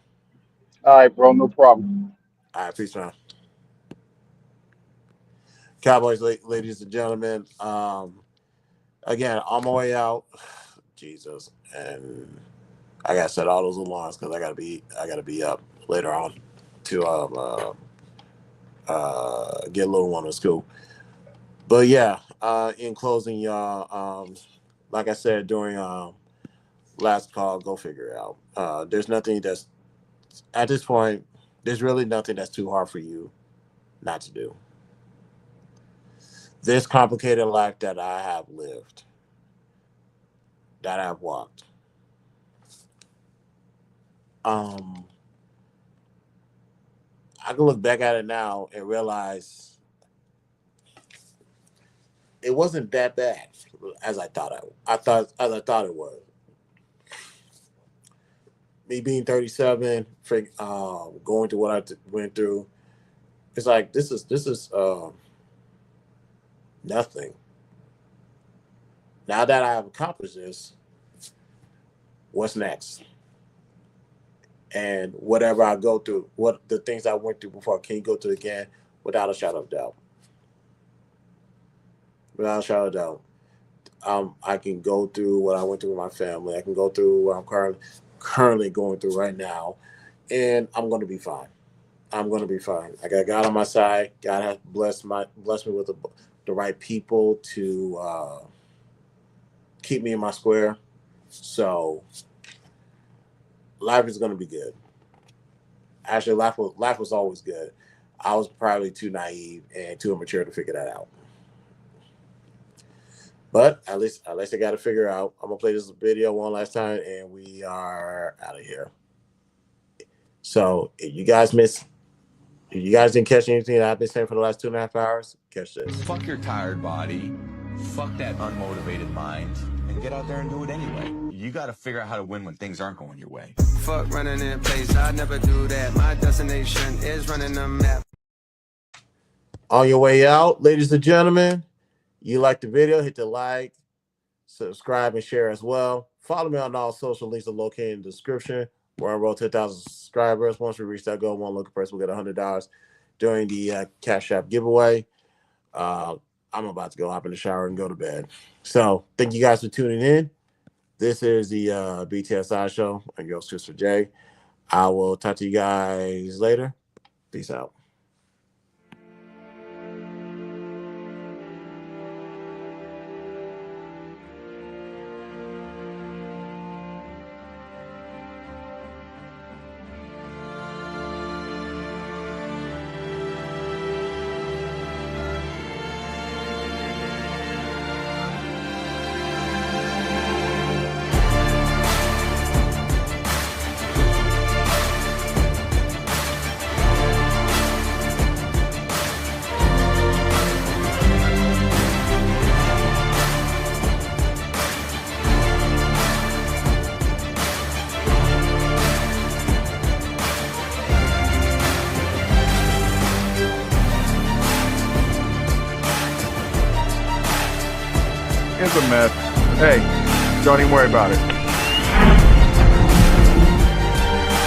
All right, bro, no problem. All right, peace, man. Cowboys, ladies and gentlemen. Again, on my way out, Jesus, and I gotta set all those alarms because I gotta be up later on to get a little one to school. But yeah, in closing, y'all, like I said during last call, go figure it out. There's nothing that's at this point. There's really nothing that's too hard for you not to do. This complicated life that I have lived, that I've walked. Um, I can look back at it now and realize it wasn't that bad as I thought as I thought it was. Me being 37, going through what went through, it's like this is nothing. Now that I have accomplished this, what's next? And whatever I go through, what the things I went through before, can you go through again without a shadow of doubt? Without a shadow of doubt. I can go through what I went through with my family. I can go through what I'm currently going through right now, and I'm going to be fine. I'm going to be fine. I got God on my side. God has blessed me with the right people to keep me in my square. So life is going to be good. Actually, life was always good. I was probably too naive and too immature to figure that out. But at least I got to figure out. I'm gonna play this video one last time, and we are out of here. So if you guys didn't catch anything that I've been saying for the last 2.5 hours, catch this. Fuck your tired body. Fuck that unmotivated mind. And get out there and do it anyway. You got to figure out how to win when things aren't going your way. Fuck running in place, I never do that. My destination is running the map. On your way out, ladies and gentlemen, you like the video, hit the like, subscribe, and share as well. Follow me on all social links are located in the description. We're on road to 1,000 subscribers. Once we reach that goal, one local person will get $100 during the Cash App giveaway. I'm about to go hop in the shower and go to bed. So thank you guys for tuning in. This is the BTSI show. I'm your host, Christopher J. I will talk to you guys later. Peace out. It's a mess. Hey, don't even worry about it.